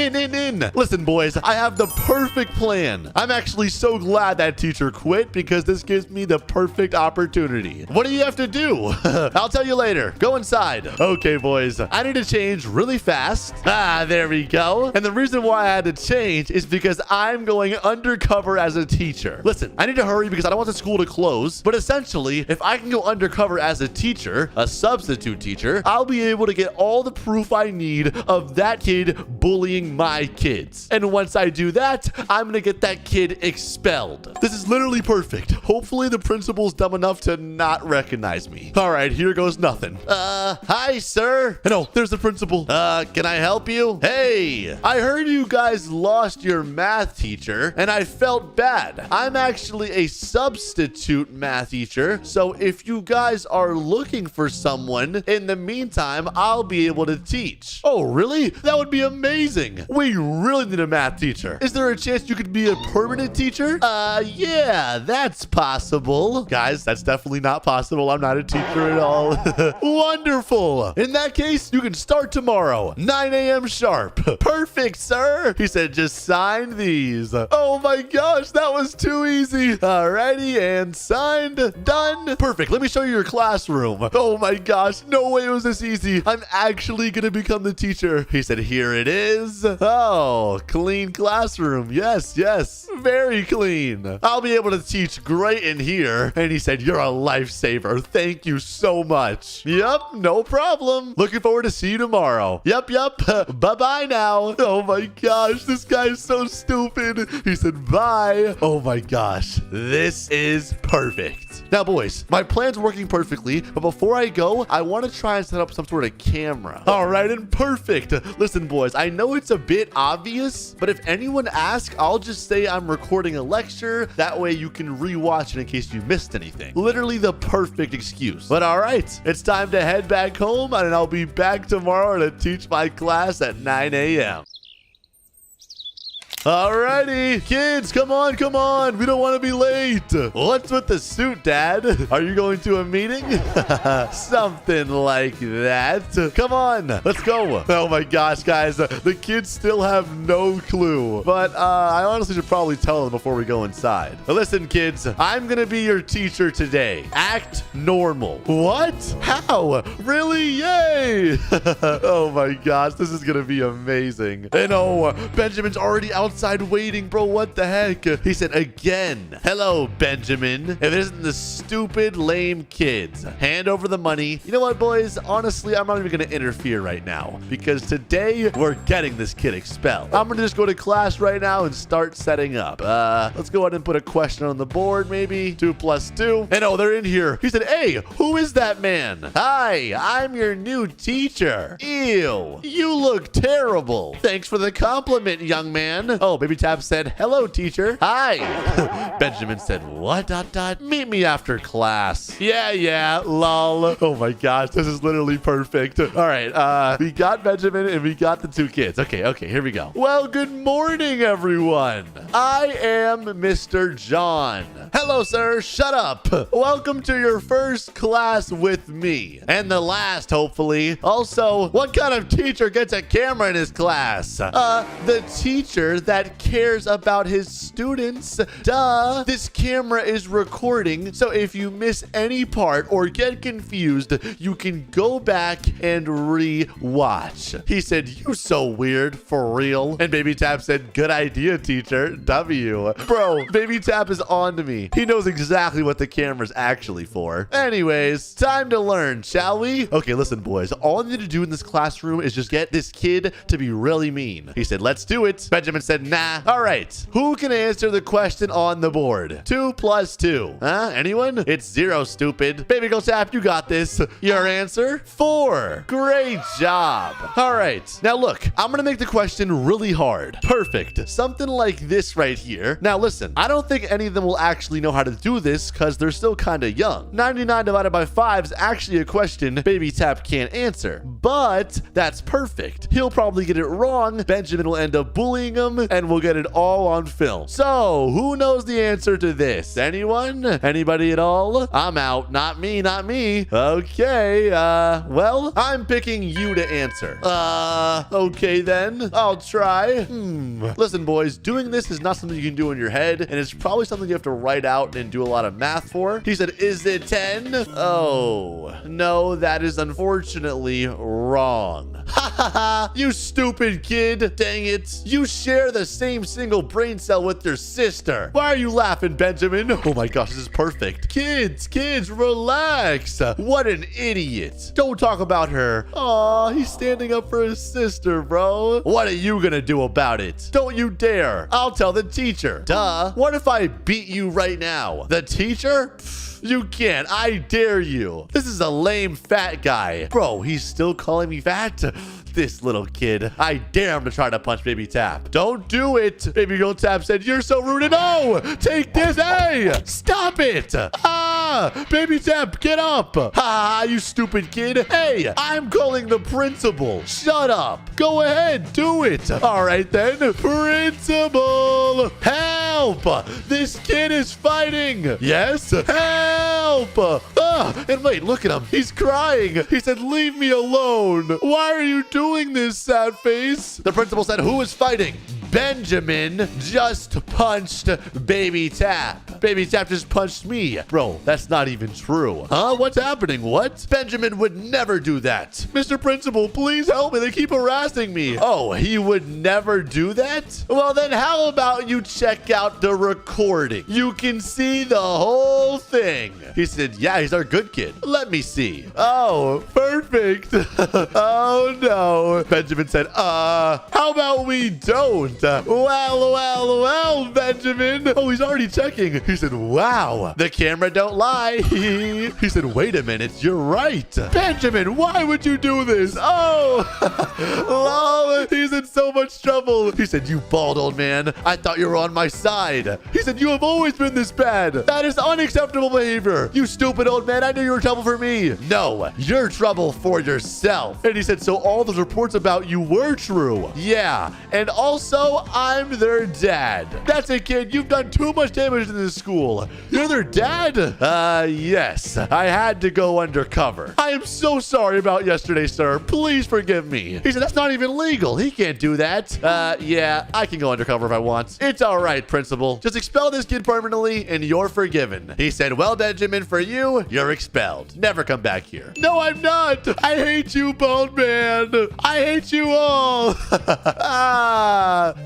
In. Listen, boys, I have the perfect plan. I'm actually so glad that teacher quit because this gives me the perfect opportunity. What do you have to do? I'll tell you later. Go inside. Okay, boys, I need to change really fast. There we go. And the reason why I had to change is because I'm going undercover as a teacher. Listen, I need to hurry because I don't want the school to close, but essentially, if I can go undercover as a teacher, a substitute teacher, I'll be able to get all the proof I need of that kid bullying my kids. And once I do that, I'm gonna get that kid expelled. This is literally perfect. Hopefully the principal's dumb enough to not recognize me. All right, here goes nothing. Hi, sir. No, there's the principal. Can I help you? Hey, I heard you guys lost your math teacher, and I felt bad. I'm actually a substitute math teacher, so if you guys are looking for someone, in the meantime, I'll be able to teach. Oh, really? That would be amazing. We really need a math teacher. Is there a chance you could be a permanent teacher? Yeah, that's possible. Guys, that's definitely not possible. I'm not a teacher at all. Wonderful. In that case, you can start tomorrow, 9 a.m. sharp. Perfect, sir. He said, just sign these. Oh my gosh, that was too easy. Alrighty, and signed. Done. Perfect. Let me show you your classroom. Oh my gosh, no way it was this easy. I'm actually gonna become the teacher. He said, here it is. Oh, clean classroom. Yes. Very clean. I'll be able to teach great in here. And he said, you're a lifesaver. Thank you so much. Yep, no problem. Looking forward to see you tomorrow. Yep. Bye-bye now. Oh my gosh, this guy is so stupid. He said, bye. Oh my gosh, this is perfect. Now, boys, my plan's working perfectly, but before I go, I want to try and set up some sort of camera. All right, and perfect. Listen, boys, I know it's a bit obvious, but if anyone asks, I'll just say I'm recording a lecture. That way you can rewatch it in case you missed anything. Literally the perfect excuse. But all right, it's time to head back home, and I'll be back tomorrow to teach my class at 9 a.m. Alrighty, kids, come on. We don't want to be late. What's with the suit, Dad? Are you going to a meeting? Something like that. Come on, let's go. Oh my gosh, guys, the kids still have no clue. But I honestly should probably tell them before we go inside. But listen, kids, I'm gonna be your teacher today. Act normal. What? How? Really? Yay! Oh my gosh, this is gonna be amazing. And oh, Benjamin's already outside outside waiting, bro. What the heck? He said, again, hello, Benjamin. If it isn't the stupid, lame kids, hand over the money. You know what, boys? Honestly, I'm not even going to interfere right now because today we're getting this kid expelled. I'm going to just go to class right now and start setting up. Let's go ahead and put a question on the board, maybe. 2 + 2. And oh, they're in here. He said, hey, who is that man? Hi, I'm your new teacher. Ew, you look terrible. Thanks for the compliment, young man. Oh, Baby Tap said, hello, teacher. Hi. Benjamin said, what? ... Meet me after class. Yeah, lol. Oh my gosh, this is literally perfect. All right, we got Benjamin and we got the 2 kids. Okay, here we go. Well, good morning, everyone. I am Mr. John. Hello, sir. Shut up. Welcome to your first class with me. And the last, hopefully. Also, what kind of teacher gets a camera in his class? The teacher that cares about his students. Duh. This camera is recording, so if you miss any part or get confused, you can go back and re-watch. He said, you so weird, for real. And Baby Tap said, good idea, teacher. W. Bro, Baby Tap is on to me. He knows exactly what the camera's actually for. Anyways, time to learn, shall we? Okay, listen, boys. All I need to do in this classroom is just get this kid to be really mean. He said, let's do it. Benjamin said, nah. All right. Who can answer the question on the board? 2 + 2. Huh? Anyone? It's 0, stupid. Baby Girl Tap, you got this. Your answer? 4. Great job. All right. Now look, I'm going to make the question really hard. Perfect. Something like this right here. Now listen, I don't think any of them will actually know how to do this because they're still kind of young. 99 divided by 5 is actually a question Baby Tap can't answer, but that's perfect. He'll probably get it wrong. Benjamin will end up bullying him and we'll get it all on film. So who knows the answer to this? Anyone? Anybody at all? I'm out. Not me. Okay. Well, I'm picking you to answer. Okay then. I'll try. Listen, boys, doing this is not something you can do in your head, and it's probably something you have to write out and do a lot of math for. He said, is it 10? Oh, no, that is unfortunately wrong. Ha ha ha, you stupid kid. Dang it. You share the same single brain cell with your sister. Why are you laughing, Benjamin? Oh my gosh, this is perfect. Kids, relax. What an idiot. Don't talk about her. Aw, he's standing up for his sister, bro. What are you gonna do about it? Don't you dare. I'll tell the teacher. Duh. What if I beat you right now? The teacher? You can't. I dare you. This is a lame fat guy. Bro, he's still calling me fat? This little kid. I dare him to try to punch Baby Tap. Don't do it. Baby Girl Tap said, you're so rude. No, take this. Hey, stop it. Baby Tap, get up. You stupid kid. Hey, I'm calling the principal. Shut up. Go ahead, do it. All right then. Principal, help. This kid is fighting. Yes, help. And wait, look at him. He's crying. He said, leave me alone. Why are you doing this, sad face? The principal said, who is fighting? Benjamin just punched Baby Tap. Baby Tap just punched me. Bro, that's not even true. Huh? What's happening? What? Benjamin would never do that. Mr. Principal, please help me. They keep harassing me. Oh, he would never do that? Well, then how about you check out the recording? You can see the whole thing. He said, yeah, he's our good kid. Let me see. Oh, perfect. Oh, no. Benjamin said, how about we don't? Well, Benjamin. Oh, he's already checking. He said, wow, the camera don't lie. He said, wait a minute, you're right. Benjamin, why would you do this? Oh, lol, he's in so much trouble. He said, you bald old man, I thought you were on my side. He said, you have always been this bad. That is unacceptable behavior. You stupid old man, I knew you were trouble for me. No, you're trouble for yourself. And he said, so all those reports about you were true. Yeah, and also I'm their dad. That's it, kid. You've done too much damage in this school. You're their dad? Yes. I had to go undercover. I am so sorry about yesterday, sir. Please forgive me. He said, that's not even legal. He can't do that. Yeah, I can go undercover if I want. It's all right, principal. Just expel this kid permanently and you're forgiven. He said, well, Benjamin, for you, you're expelled. Never come back here. No, I'm not. I hate you, bald man. I hate you all.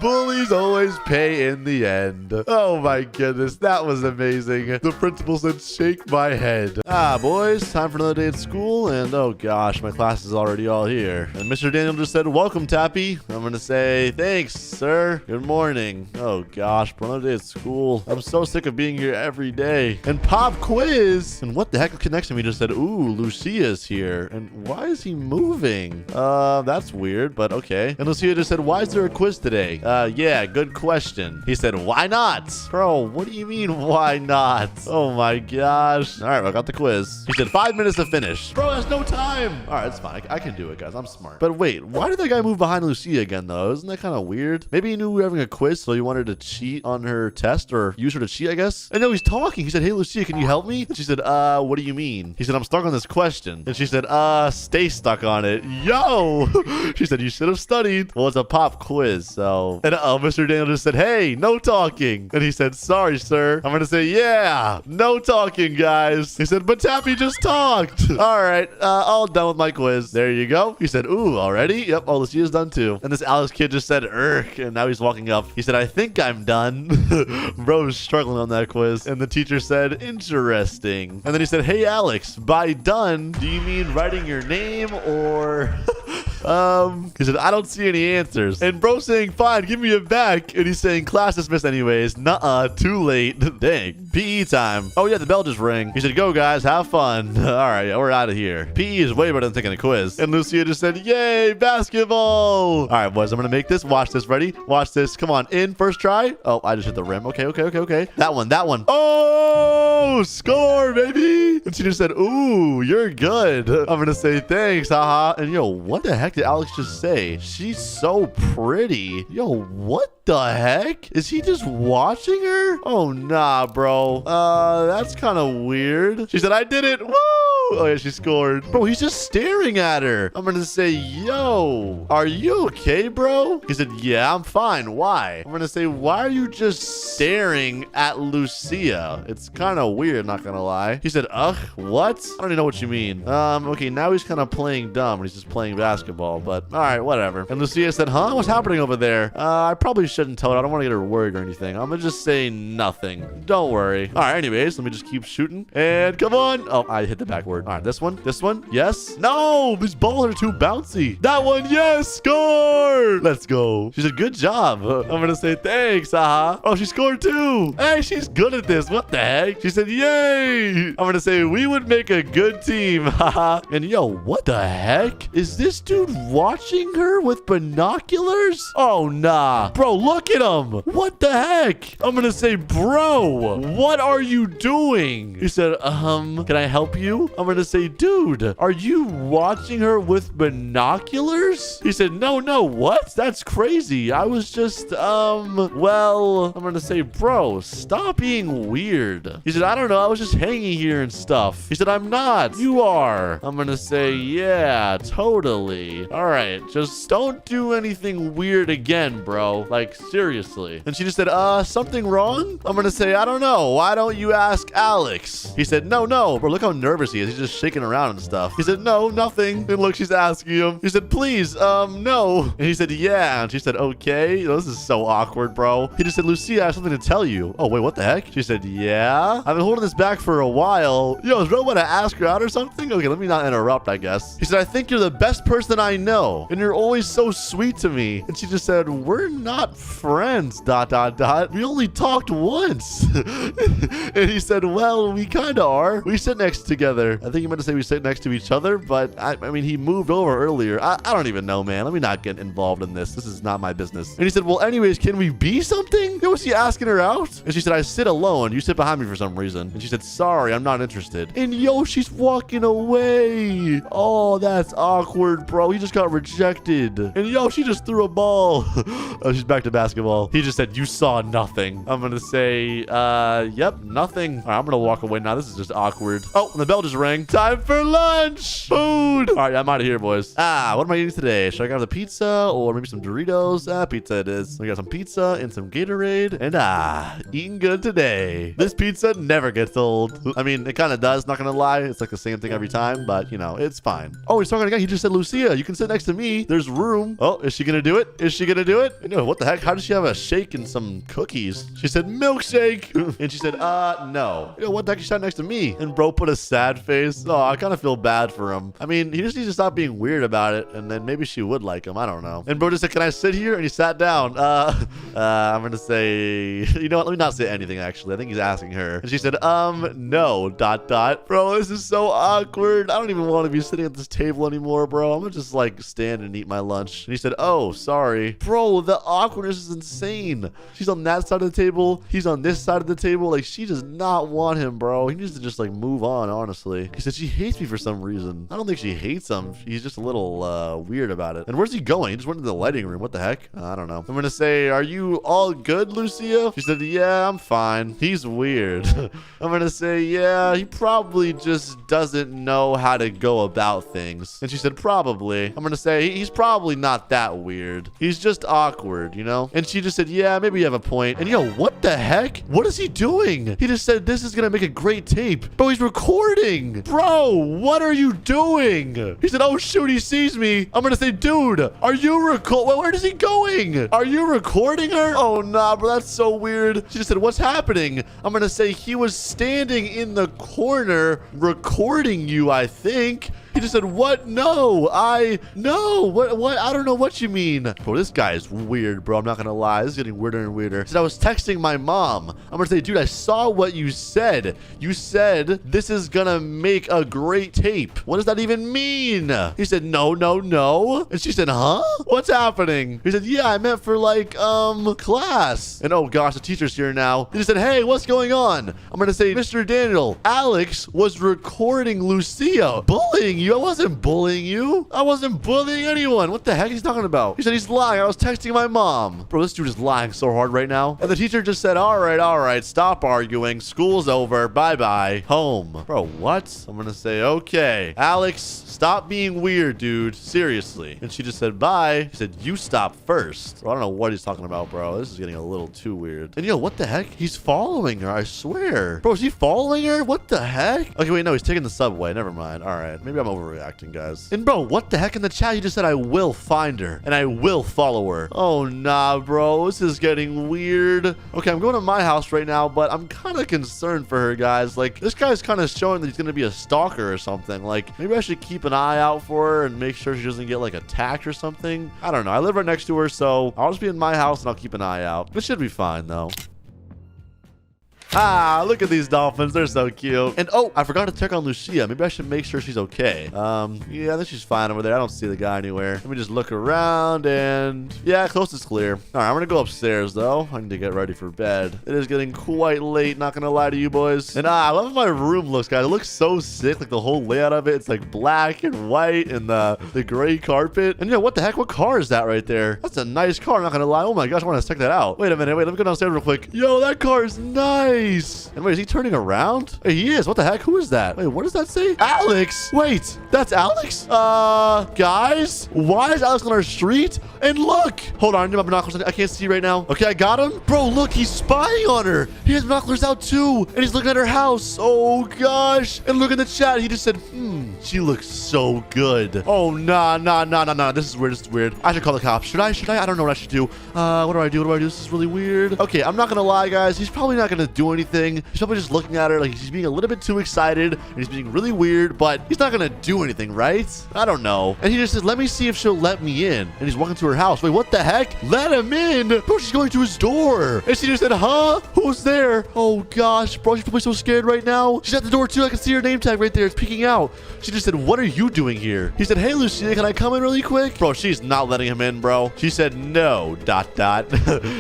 Bullies always pay in the end. Oh my goodness, that was amazing. The principal said, shake my head. Ah, boys, time for another day at school, and oh gosh, my class is already all here. And Mr. Daniel just said, welcome, Tappy. I'm gonna say, thanks, sir. Good morning. Oh gosh, for another day at school. I'm so sick of being here every day. And pop quiz. And what the heck connection? We just said, ooh, Lucia's here. And why is he moving? That's weird, but okay. And Lucia just said, why is there a quiz today? Yeah, good question. He said, why not? Bro, what do you mean, why not? Oh my gosh. All right, I got the quiz. He said 5 minutes to finish. Bro, that's no time. All right, it's fine. I can do it, guys. I'm smart. But wait, why did that guy move behind Lucia again, though? Isn't that kind of weird? Maybe he knew we were having a quiz, so he wanted to cheat on her test or use her to cheat, I guess. I know he's talking. He said, hey, Lucia, can you help me? And she said, what do you mean? He said, I'm stuck on this question. And she said, stay stuck on it. Yo! She said, you should have studied. Well, it's a pop quiz, so. And Mr. Daniel just said, hey, no talking. And he said, sorry, sir. I'm gonna say, yeah, no talking, guys. He said, but Tappy just talked. All right, all done with my quiz. There you go. He said, ooh, already? Yep, oh, Lucia's done too. And this Alex kid just said, and now he's walking up. He said, I think I'm done. Bro was struggling on that quiz. And the teacher said, interesting. And then he said, hey, Alex, by done, do you mean writing your name or... He said, I don't see any answers. And bro saying, fine, give me it back. And he's saying, class dismissed anyways. Nuh-uh, too late. Dang. PE time. Oh yeah, the bell just rang. He said, go guys, have fun. All right, we're out of here. PE is way better than taking a quiz. And Lucia just said, yay, basketball. All right, boys, I'm gonna make this. Watch this. Ready? Watch this. Come on, in, first try. Oh, I just hit the rim. Okay. That one. Oh, score, baby. And she just said, ooh, you're good. I'm gonna say thanks, haha. And yo, what the heck did Alex just say? She's so pretty. Yo, what the heck? Is he just watching her? Oh, nah, bro. That's kind of weird. She said, I did it. Woo! Oh, yeah, she scored. Bro, he's just staring at her. I'm gonna say, yo, are you okay, bro? He said, yeah, I'm fine. Why? I'm gonna say, why are you just staring at Lucia? It's kind of weird, not gonna lie. He said, ugh, what? I don't even know what you mean. Okay, now he's kind of playing dumb and he's just playing basketball, but all right, whatever. And Lucia said, huh? What's happening over there? I probably shouldn't tell her. I don't want to get her worried or anything. I'm gonna just say nothing. Don't worry. All right, anyways, let me just keep shooting. And come on. Oh, I hit the backboard. All right, this one. Yes. No, these balls are too bouncy. That one, yes, score. Let's go. She said, good job. I'm gonna say thanks, haha. Oh, she scored too. Hey, she's good at this. What the heck? She said, yay. I'm gonna say, we would make a good team, haha. And yo, what the heck? Is this dude watching her with binoculars? Oh, nah. Bro, look at him. What the heck? I'm gonna say, bro, what are you doing? He said, can I help you? I'm gonna say, dude, are you watching her with binoculars? He said, no, what? That's crazy. I was just, well, I'm gonna say, bro, stop being weird. He said, I don't know. I was just hanging here and stuff. He said, I'm not. You are. I'm gonna say, yeah, totally. All right, just don't do anything weird again, bro. Like, seriously. And she just said, something wrong? I'm gonna say, I don't know. Why don't you ask Alex? He said, no. Bro, look how nervous he is. He's just shaking around and stuff. He said, no, nothing. And look, she's asking him. He said, please, no. And he said, yeah. And she said, okay. This is so awkward, bro. He just said, Lucia, I have something to tell you. Oh, wait, what the heck? She said, yeah. I've been holding this back for a while. Yo, is Ro want to ask her out or something? Okay, let me not interrupt, I guess. He said, I think you're the best person I know. And you're always so sweet to me. And she just said, we're not friends, ... We only talked once. And he said, well, we kind of are. We sit next together. I think he meant to say we sit next to each other, but I mean, he moved over earlier. I don't even know, man. Let me not get involved in this. This is not my business. And he said, well, anyways, can we be something? Yo, was he asking her out? And she said, I sit alone. You sit behind me for some reason. And she said, sorry, I'm not interested. And yo, she's walking away. Oh, that's awkward, bro. He just got rejected. And yo, she just threw a ball. Oh, she's back to basketball. He just said, you saw nothing. I'm gonna say, yep, nothing. All right, I'm gonna walk away now. This is just awkward. Oh, and the bell just rang. going. Time for lunch. Food. All right, I'm out of here, boys. What am I eating today? Should I grab the pizza or maybe some Doritos? Pizza it is. We got some pizza and some Gatorade. And eating good today. This pizza never gets old. I mean, it kind of does, not gonna lie. It's like the same thing every time, but you know, it's fine. Oh, he's talking to a guy. He just said, Lucia, you can sit next to me. There's room. Oh, is she gonna do it? Is she gonna do it? You know, what the heck? How does she have a shake and some cookies? She said, milkshake. And she said, no. You know, what the heck? She sat next to me. And bro put a sad face. Oh, I kind of feel bad for him. I mean, he just needs to stop being weird about it. And then maybe she would like him. I don't know. And bro just said, can I sit here? And he sat down. I'm gonna say, you know what? Let me not say anything, actually. I think he's asking her. And she said, no, ... Bro, this is so awkward. I don't even want to be sitting at this table anymore, bro. I'm gonna just like stand and eat my lunch. And he said, oh, sorry. Bro, the awkwardness is insane. She's on that side of the table. He's on this side of the table. Like, she does not want him, bro. He needs to just like move on, honestly. He said she hates me for some reason. I don't think she hates him. He's just a little weird about it. And where's he going? He just went to the lighting room. What the heck? I don't know. I'm gonna say, are you all good, Lucia? She said, yeah, I'm fine. He's weird. I'm gonna say, yeah, he probably just doesn't know how to go about things. And she said, probably. I'm gonna say, he's probably not that weird. He's just awkward, you know? And she just said, yeah, maybe you have a point. And yo, what the heck? What is he doing? He just said, this is gonna make a great tape. Bro, he's recording. Bro, what are you doing? He said, oh shoot, he sees me. I'm gonna say, dude, are you where is he going? Are you recording her? Oh nah, bro, that's so weird. She just said, what's happening? I'm gonna say he was standing in the corner recording you, I think. He just said, what? No, what? I don't know what you mean. Bro, this guy is weird, bro. I'm not gonna lie. This is getting weirder and weirder. He said, I was texting my mom. I'm gonna say, dude, I saw what you said. You said this is gonna make a great tape. What does that even mean? He said, no. And she said, huh? What's happening? He said, yeah, I meant for like, class. And oh gosh, the teacher's here now. He just said, hey, what's going on? I'm gonna say, Mr. Daniel, Alex was recording Lucia, bullying you. I wasn't bullying you. I wasn't bullying anyone. What the heck is he talking about? He said he's lying. I was texting my mom. Bro, this dude is lying so hard right now. And the teacher just said, all right, stop arguing. School's over. Bye-bye. Home. Bro, what? I'm gonna say, okay. Alex, stop being weird, dude. Seriously. And she just said, bye. He said, you stop first. Bro, I don't know what he's talking about, bro. This is getting a little too weird. And yo, what the heck? He's following her, I swear. Bro, is he following her? What the heck? Okay, wait, no, he's taking the subway. Never mind. All right. Maybe I'm overreacting, guys. And bro, what the heck? In the chat, he just said, I will find her and I will follow her. Oh, nah, bro. This is getting weird. Okay, I'm going to my house right now, but I'm kind of concerned for her, guys. Like, this guy's kind of showing that he's going to be a stalker or something. Like, maybe I should keep an eye out for her and make sure she doesn't get, like, attacked or something. I don't know. I live right next to her, so I'll just be in my house and I'll keep an eye out. This should be fine, though. Look at these dolphins. They're so cute. And oh, I forgot to check on Lucia. Maybe I should make sure she's okay. Yeah, I think she's fine over there. I don't see the guy anywhere. Let me just look around and yeah, coast is clear. All right, I'm gonna go upstairs though. I need to get ready for bed. It is getting quite late, not gonna lie to you boys. And I love how my room looks, guys. It looks so sick. Like the whole layout of it. It's like black and white and the gray carpet. And you know, what the heck? What car is that right there? That's a nice car, I'm not gonna lie. Oh my gosh, I want to check that out. Wait a minute. Wait, let me go downstairs real quick. Yo, that car is nice. And wait, is he turning around? Hey, he is. What the heck? Who is that? Wait, what does that say? Alex. Wait, that's Alex? Guys, why is Alex on our street? And look, hold on, I need my binoculars. I can't see right now. Okay, I got him. Bro, look, he's spying on her. He has binoculars out too. And he's looking at her house. Oh gosh. And look in the chat. He just said, she looks so good. Oh, nah. This is weird. I should call the cops. Should I? I don't know what I should do. What do I do? This is really weird. Okay, I'm not gonna lie, guys. He's probably not gonna do anything. He's probably just looking at her like he's being a little bit too excited and he's being really weird, but he's not gonna do anything, right? I don't know. And he just says, let me see if she'll let me in. And he's walking to her house. Wait, what the heck? Let him in. Bro, she's going to his door. And she just said, huh? Who's there? Oh gosh, bro, she's probably so scared right now. She's at the door too. I can see her name tag right there. It's peeking out. She just said, what are you doing here? He said, hey, Lucia, can I come in really quick? Bro, she's not letting him in, bro. She said, no, ...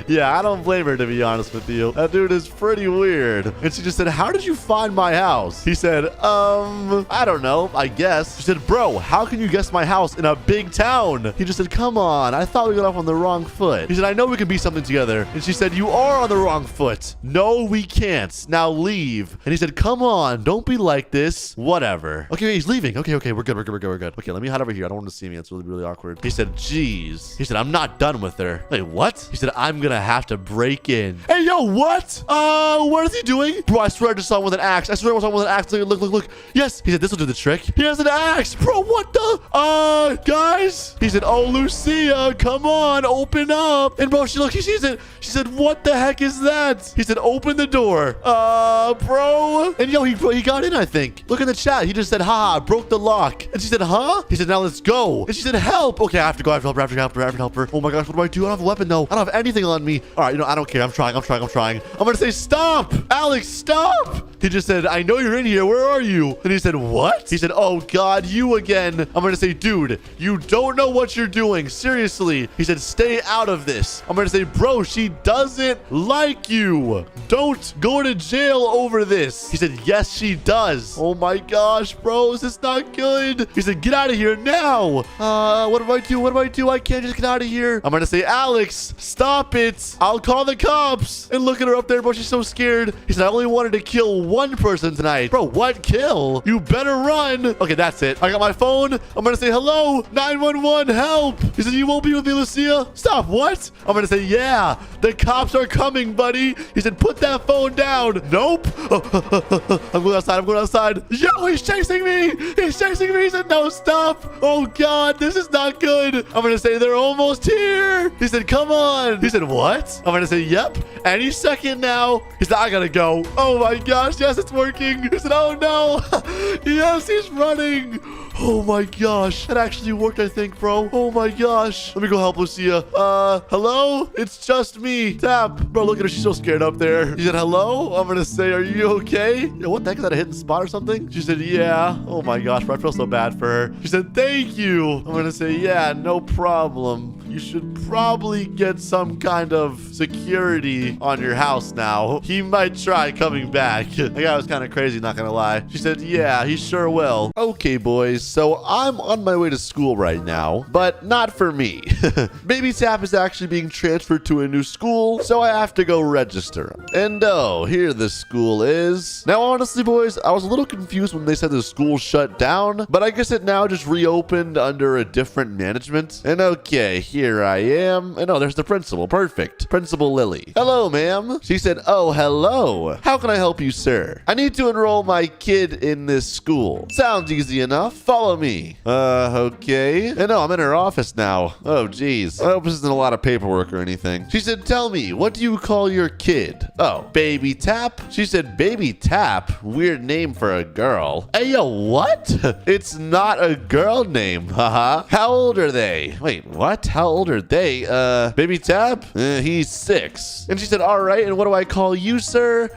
Yeah, I don't blame her, to be honest with you. That dude is pretty weird. weird. And she just said, how did you find my house? He said, I don't know, I guess. She said, bro, how can you guess my house in a big town? He just said, come on, I thought we got off on the wrong foot. He said, I know we can be something together. And she said, you are on the wrong foot. No, we can't. Now leave. And he said, come on, don't be like this. Whatever. Okay, he's leaving. Okay, we're good. Okay, let me hide over here. I don't want to see me. It's really awkward. He said, geez. He said, I'm not done with her. Wait, what? He said, I'm gonna have to break in. Hey, yo, what? What is he doing? Bro, I swear I just saw him with an axe. I swear I saw him with an axe. Look. Yes. He said, this will do the trick. He has an axe. Bro, what the? Guys. He said, oh, Lucia, come on, open up. And bro, she sees it. She said, what the heck is that? He said, open the door. Bro. And yo, he got in, I think. Look in the chat. He just said, haha, broke the lock. And she said, huh? He said, now let's go. And she said, help. Okay, I have to go. I have to help her. Oh my gosh, what do I do? I don't have a weapon though. I don't have anything on me. All right, I don't care. I'm trying. I'm gonna say, stop. Alex, stop. He just said, I know you're in here. Where are you? And he said, what? He said, oh God, you again. I'm gonna say, dude, you don't know what you're doing. Seriously. He said, stay out of this. I'm gonna say, bro, she doesn't like you. Don't go to jail over this. He said, yes, she does. Oh my gosh, bro, this is not good. He said, get out of here now. What do I do? I can't just get out of here. I'm gonna say, Alex, stop it. I'll call the cops. And look at her up there, bro. She's so scared. He said, I only wanted to kill one person tonight. Bro, what kill? You better run. Okay, that's it. I got my phone. I'm gonna say, hello, 911, help. He said, you won't be with me, Lucia? Stop, what? I'm gonna say, yeah, the cops are coming, buddy. He said, put that phone down. Nope. I'm going outside. Yo, he's chasing me. He said, no, stop. Oh God, this is not good. I'm gonna say, they're almost here. He said, come on. He said, what? I'm gonna say, yep, any second now. He said, I gotta go. Oh my gosh, yes, it's working. He said, oh no. Yes, he's running. Oh my gosh, that actually worked, I think, bro. Oh my gosh. Let me go help Lucia. Hello? It's just me, Tap. Bro, look at her. She's so scared up there. She said, hello? I'm gonna say, are you okay? Yo, what the heck? Is that a hidden spot or something? She said, yeah. Oh my gosh, bro, I feel so bad for her. She said, thank you. I'm gonna say, yeah, no problem. You should probably get some kind of security on your house now. He might try coming back. That guy was kind of crazy, not gonna lie. She said, yeah, he sure will. Okay, boys. So I'm on my way to school right now, but not for me. Baby Tap is actually being transferred to a new school, so I have to go register him. And oh, here the school is. Now, honestly, boys, I was a little confused when they said the school shut down, but I guess it now just reopened under a different management. And okay, here I am. And oh, there's the principal. Perfect. Principal Lily. Hello, ma'am. She said, oh, hello. How can I help you, sir? I need to enroll my kid in this school. Sounds easy enough. Follow me. Okay. And no, I'm in her office now. Oh, geez. I hope this isn't a lot of paperwork or anything. She said, tell me, what do you call your kid? Oh, Baby Tap? She said, Baby Tap? Weird name for a girl. Hey, yo, what? It's not a girl name, haha. How old are they? Wait, what? How old are they? Baby Tap? He's 6. And she said, all right, and what do I call you, sir?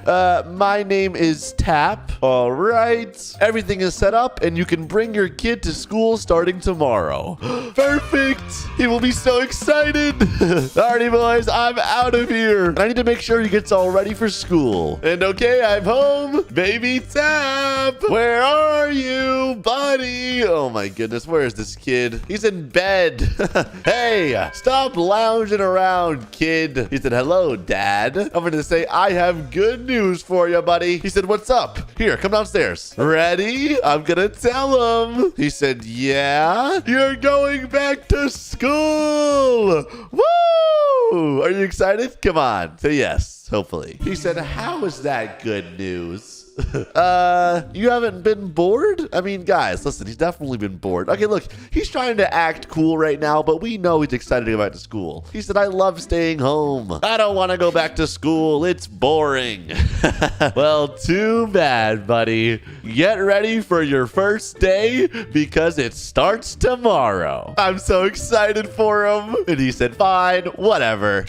My name is Tap. All right. Everything is set up, and you can bring your kid to school starting tomorrow. Perfect. He will be so excited. Alrighty, boys, I'm out of here. And I need to make sure he gets all ready for school. And okay, I'm home. Baby Tap, where are you, buddy? Oh my goodness, where is this kid? He's in bed. Hey, stop lounging around, kid. He said, hello, Dad. I'm going to say, I have good news for you, buddy. He said, what's up? Here, come downstairs. Ready? I'm going to tell him. He said, yeah, you're going back to school. Woo! Are you excited? Come on. Say yes, hopefully. He said, how is that good news? You haven't been bored? I mean, guys, listen, he's definitely been bored. Okay, look, he's trying to act cool right now, but we know he's excited to go back to school. He said, I love staying home. I don't want to go back to school. It's boring. Well, too bad, buddy. Get ready for your first day because it starts tomorrow. I'm so excited for him. And he said, fine, whatever.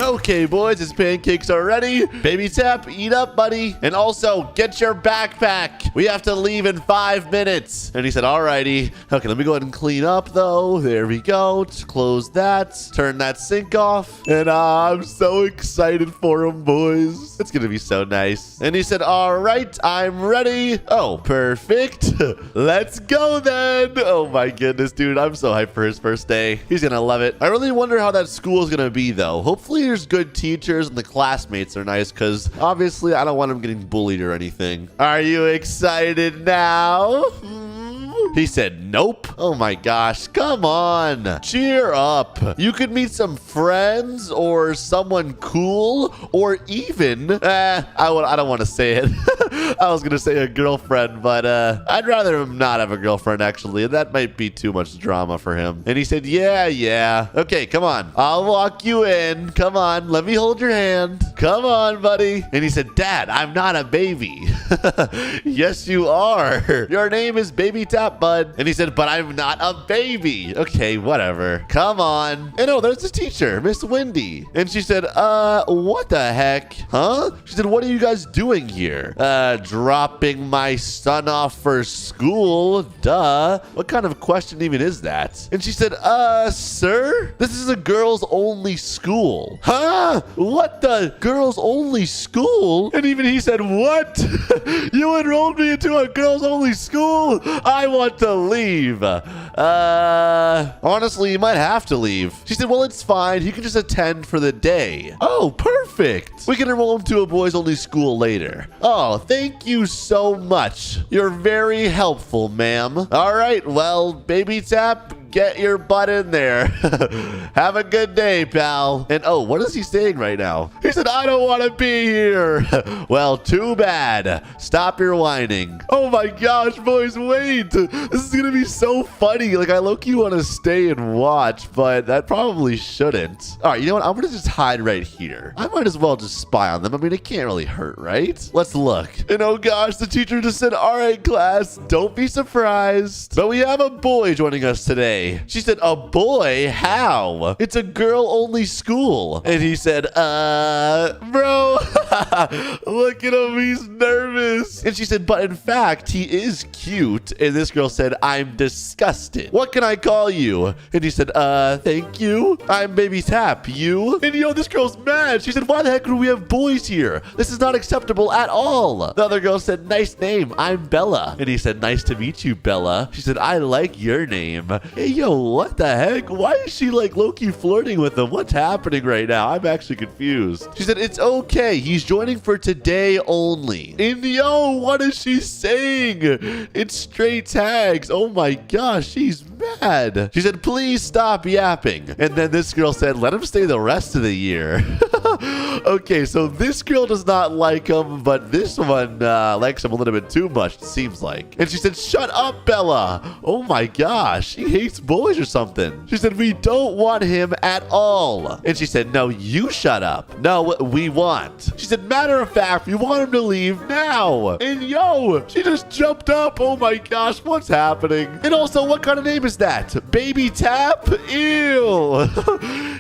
Okay, boys, his pancakes are ready. Baby Tap, eat up, buddy. And also, get your backpack. We have to leave in 5 minutes. And he said, alrighty. Okay, let me go ahead and clean up, though. There we go. Close that. Turn that sink off. And I'm so excited for him, boys. It's going to be so nice. And he said, all right, I'm ready. Oh, perfect. Let's go then. Oh, my goodness, dude. I'm so hyped for his first day. He's going to love it. I really wonder how that school is going to be, though. Hopefully, there's good teachers and the classmates are nice because obviously I don't want him getting bullied or anything. Are you excited now? He said, nope. Oh my gosh, come on. Cheer up. You could meet some friends or someone cool or even, I don't want to say it. I was going to say a girlfriend, but I'd rather him not have a girlfriend, actually. That might be too much drama for him. And he said, yeah. Okay, come on. I'll walk you in. Come on, let me hold your hand. Come on, buddy. And he said, Dad, I'm not a baby. Yes, you are. Your name is Baby Tap, bud. And he said, but I'm not a baby. Okay, whatever. Come on. And oh, there's the teacher, Miss Wendy. And she said, what the heck? Huh? She said, what are you guys doing here? Dropping my son off for school. Duh. What kind of question even is that? And she said, sir, this is a girls only school. Huh? What the? Girls only school? And even he said, what? You enrolled me into a girls only school? I want to leave. Honestly, you might have to leave. She said, well, it's fine. He can just attend for the day. Oh, perfect. We can enroll him to a boys only school later. Oh, thank you so much. You're very helpful, ma'am. All right, well, Baby Tap, get your butt in there. Have a good day, pal. And oh, what is he saying right now? He said, I don't want to be here. Well, too bad. Stop your whining. Oh my gosh, boys, wait. This is going to be so funny. Like, I low-key want to stay and watch, but that probably shouldn't. All right, you know what? I'm going to just hide right here. I might as well just spy on them. I mean, it can't really hurt, right? Let's look. And oh gosh, the teacher just said, all right, class, don't be surprised. But we have a boy joining us today. She said, a boy? How? It's a girl-only school. And he said, bro, look at him. He's nervous. And she said, but in fact, he is cute. And this girl said, I'm disgusted. What can I call you? And he said, thank you. I'm Baby Tap. You? And yo, this girl's mad. She said, why the heck do we have boys here? This is not acceptable at all. The other girl said, nice name. I'm Bella. And he said, nice to meet you, Bella. She said, I like your name. Hey, yo, what the heck? Why is she like low-key flirting with him? What's happening right now? I'm actually confused. She said, it's okay. He's joining for today only. And yo, what is she saying? It's straight tags. Oh my gosh, she's mad. She said, please stop yapping. And then this girl said, let him stay the rest of the year. Okay, so this girl does not like him, but this one likes him a little bit too much, it seems like. And she said, shut up, Bella. Oh my gosh, she hates boys or something. She said, we don't want him at all. And she said, no, you shut up. No, we want. She said, matter of fact, we want him to leave now. And yo, she just jumped up. Oh my gosh, what's happening? And also, what kind of name is that? Baby Tap? Ew.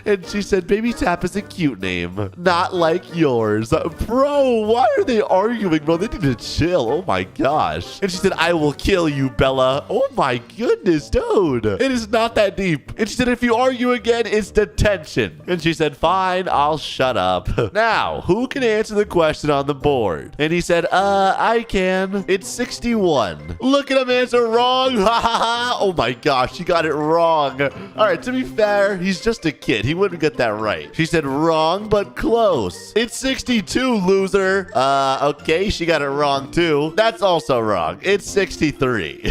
And she said, Baby Tap is a cute name. Not like yours. Bro, why are they arguing, bro? They need to chill. Oh my gosh. And she said, I will kill you, Bella. Oh my goodness, dude. It is not that deep. And she said, if you argue again, it's detention. And she said, fine, I'll shut up. Now, who can answer the question on the board? And he said, I can. It's 61. Look at him answer wrong. Ha ha ha. Oh my gosh, she got it wrong. All right, to be fair, he's just a kid. He wouldn't get that right. She said wrong, but close. It's 62, loser. Okay, she got it wrong too. That's also wrong. It's 63.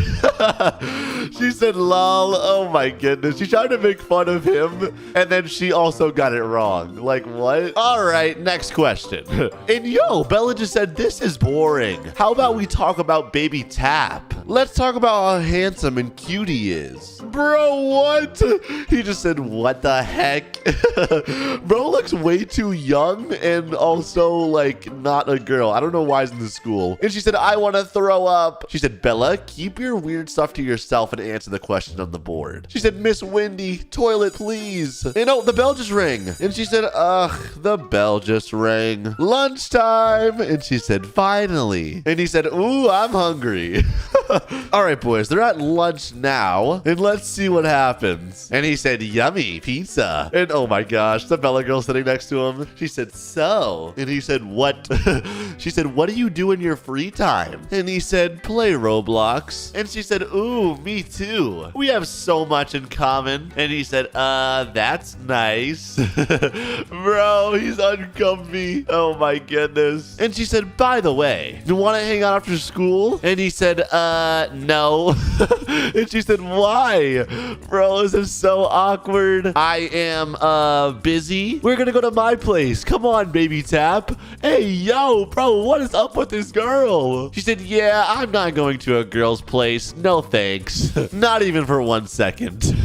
She said lol. Oh my goodness. She tried to make fun of him, and then she also got it wrong. Like, what? All right, next question. And yo, Bella just said, this is boring. How about we talk about Baby Tap? Let's talk about how handsome and cute he is. Bro, what? He just said, what the heck? Bro looks way too young and also like not a girl. I don't know why he's in this school. And she said, I want to throw up. She said, Bella, keep your weird stuff to yourself and answer the question on the board. She said, Miss Wendy, toilet, please. And oh, the bell just rang. And she said, ugh, the bell just rang. Lunchtime. And she said, finally. And he said, ooh, I'm hungry. All right, boys, they're at lunch now. And let's see what happens. And he said, yummy pizza. And oh my gosh, the Bella girl sitting next to him. She said, so. And he said, what? She said, what do you do in your free time? And he said, play Roblox. And she said, ooh, me too. We have so much in common. And he said, that's nice. Bro, he's uncomfy. Oh my goodness. And she said, by the way, you want to hang out after school? And he said, no. And she said, why? Bro, this is so awkward. I am busy. We're gonna go to my place. Come on, baby Tap. Hey, yo, bro, what is up with this girl? She said, yeah, I'm not going to a girl's place. No thanks. Not even for 1 second.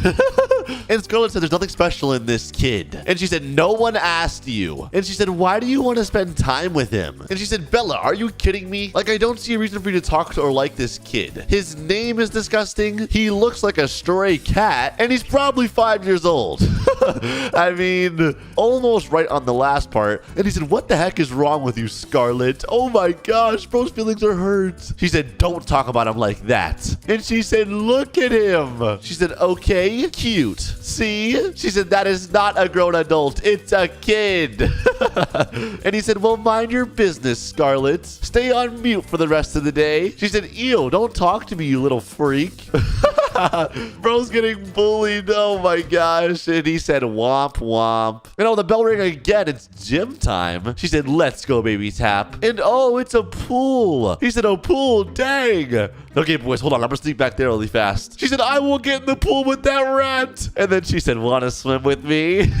And Scarlett said, there's nothing special in this kid. And she said, no one asked you. And she said, why do you want to spend time with him? And she said, Bella, are you kidding me? Like, I don't see a reason for you to talk to or like this kid. His name is disgusting. He looks like a stray cat. And he's probably 5 years old. I mean, almost right on the last part. And he said, what the heck is wrong with you, Scarlett? Oh my gosh, bro's feelings are hurt. She said, don't talk about him like that. And she said, look at him. She said, okay, cute. See? She said, that is not a grown adult. It's a kid. And he said, well, mind your business, Scarlett. Stay on mute for the rest of the day. She said, ew, don't talk to me, you little freak. Bro's getting bullied. Oh my gosh. And he said, womp womp. And oh, the bell rang again. It's gym time. She said, let's go, baby Tap. And oh, it's a pool. He said, a pool. Dang. Okay, boys, hold on. I'm gonna sneak back there really fast. She said, I will get in the pool with that rat. And then she said, want to swim with me?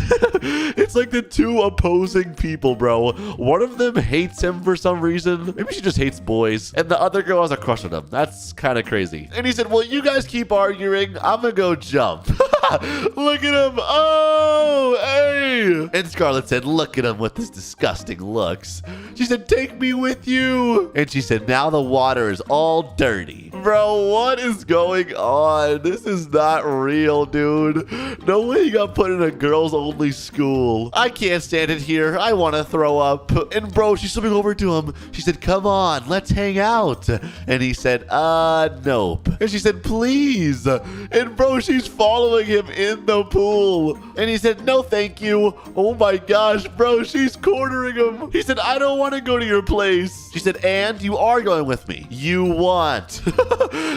It's like the two opposing people, bro. One of them hates him for some reason. Maybe she just hates boys. And the other girl has a crush on him. That's kind of crazy. And he said, well, you guys keep arguing. I'm gonna go jump. Look at him. Oh, hey. And Scarlett said, look at him with his disgusting looks. She said, take me with you. And she said, now the water is all dirty. Bro, what is going on? This is not real, dude. No way you got put in a girls only school. I can't stand it here. I want to throw up. And bro, she's swimming over to him. She said, come on, let's hang out. And he said, nope. And she said, please. And bro, she's following him in the pool. And he said, no, thank you. Oh my gosh, bro, she's cornering him. He said, I don't want to go to your place. She said, and you are going with me. You want.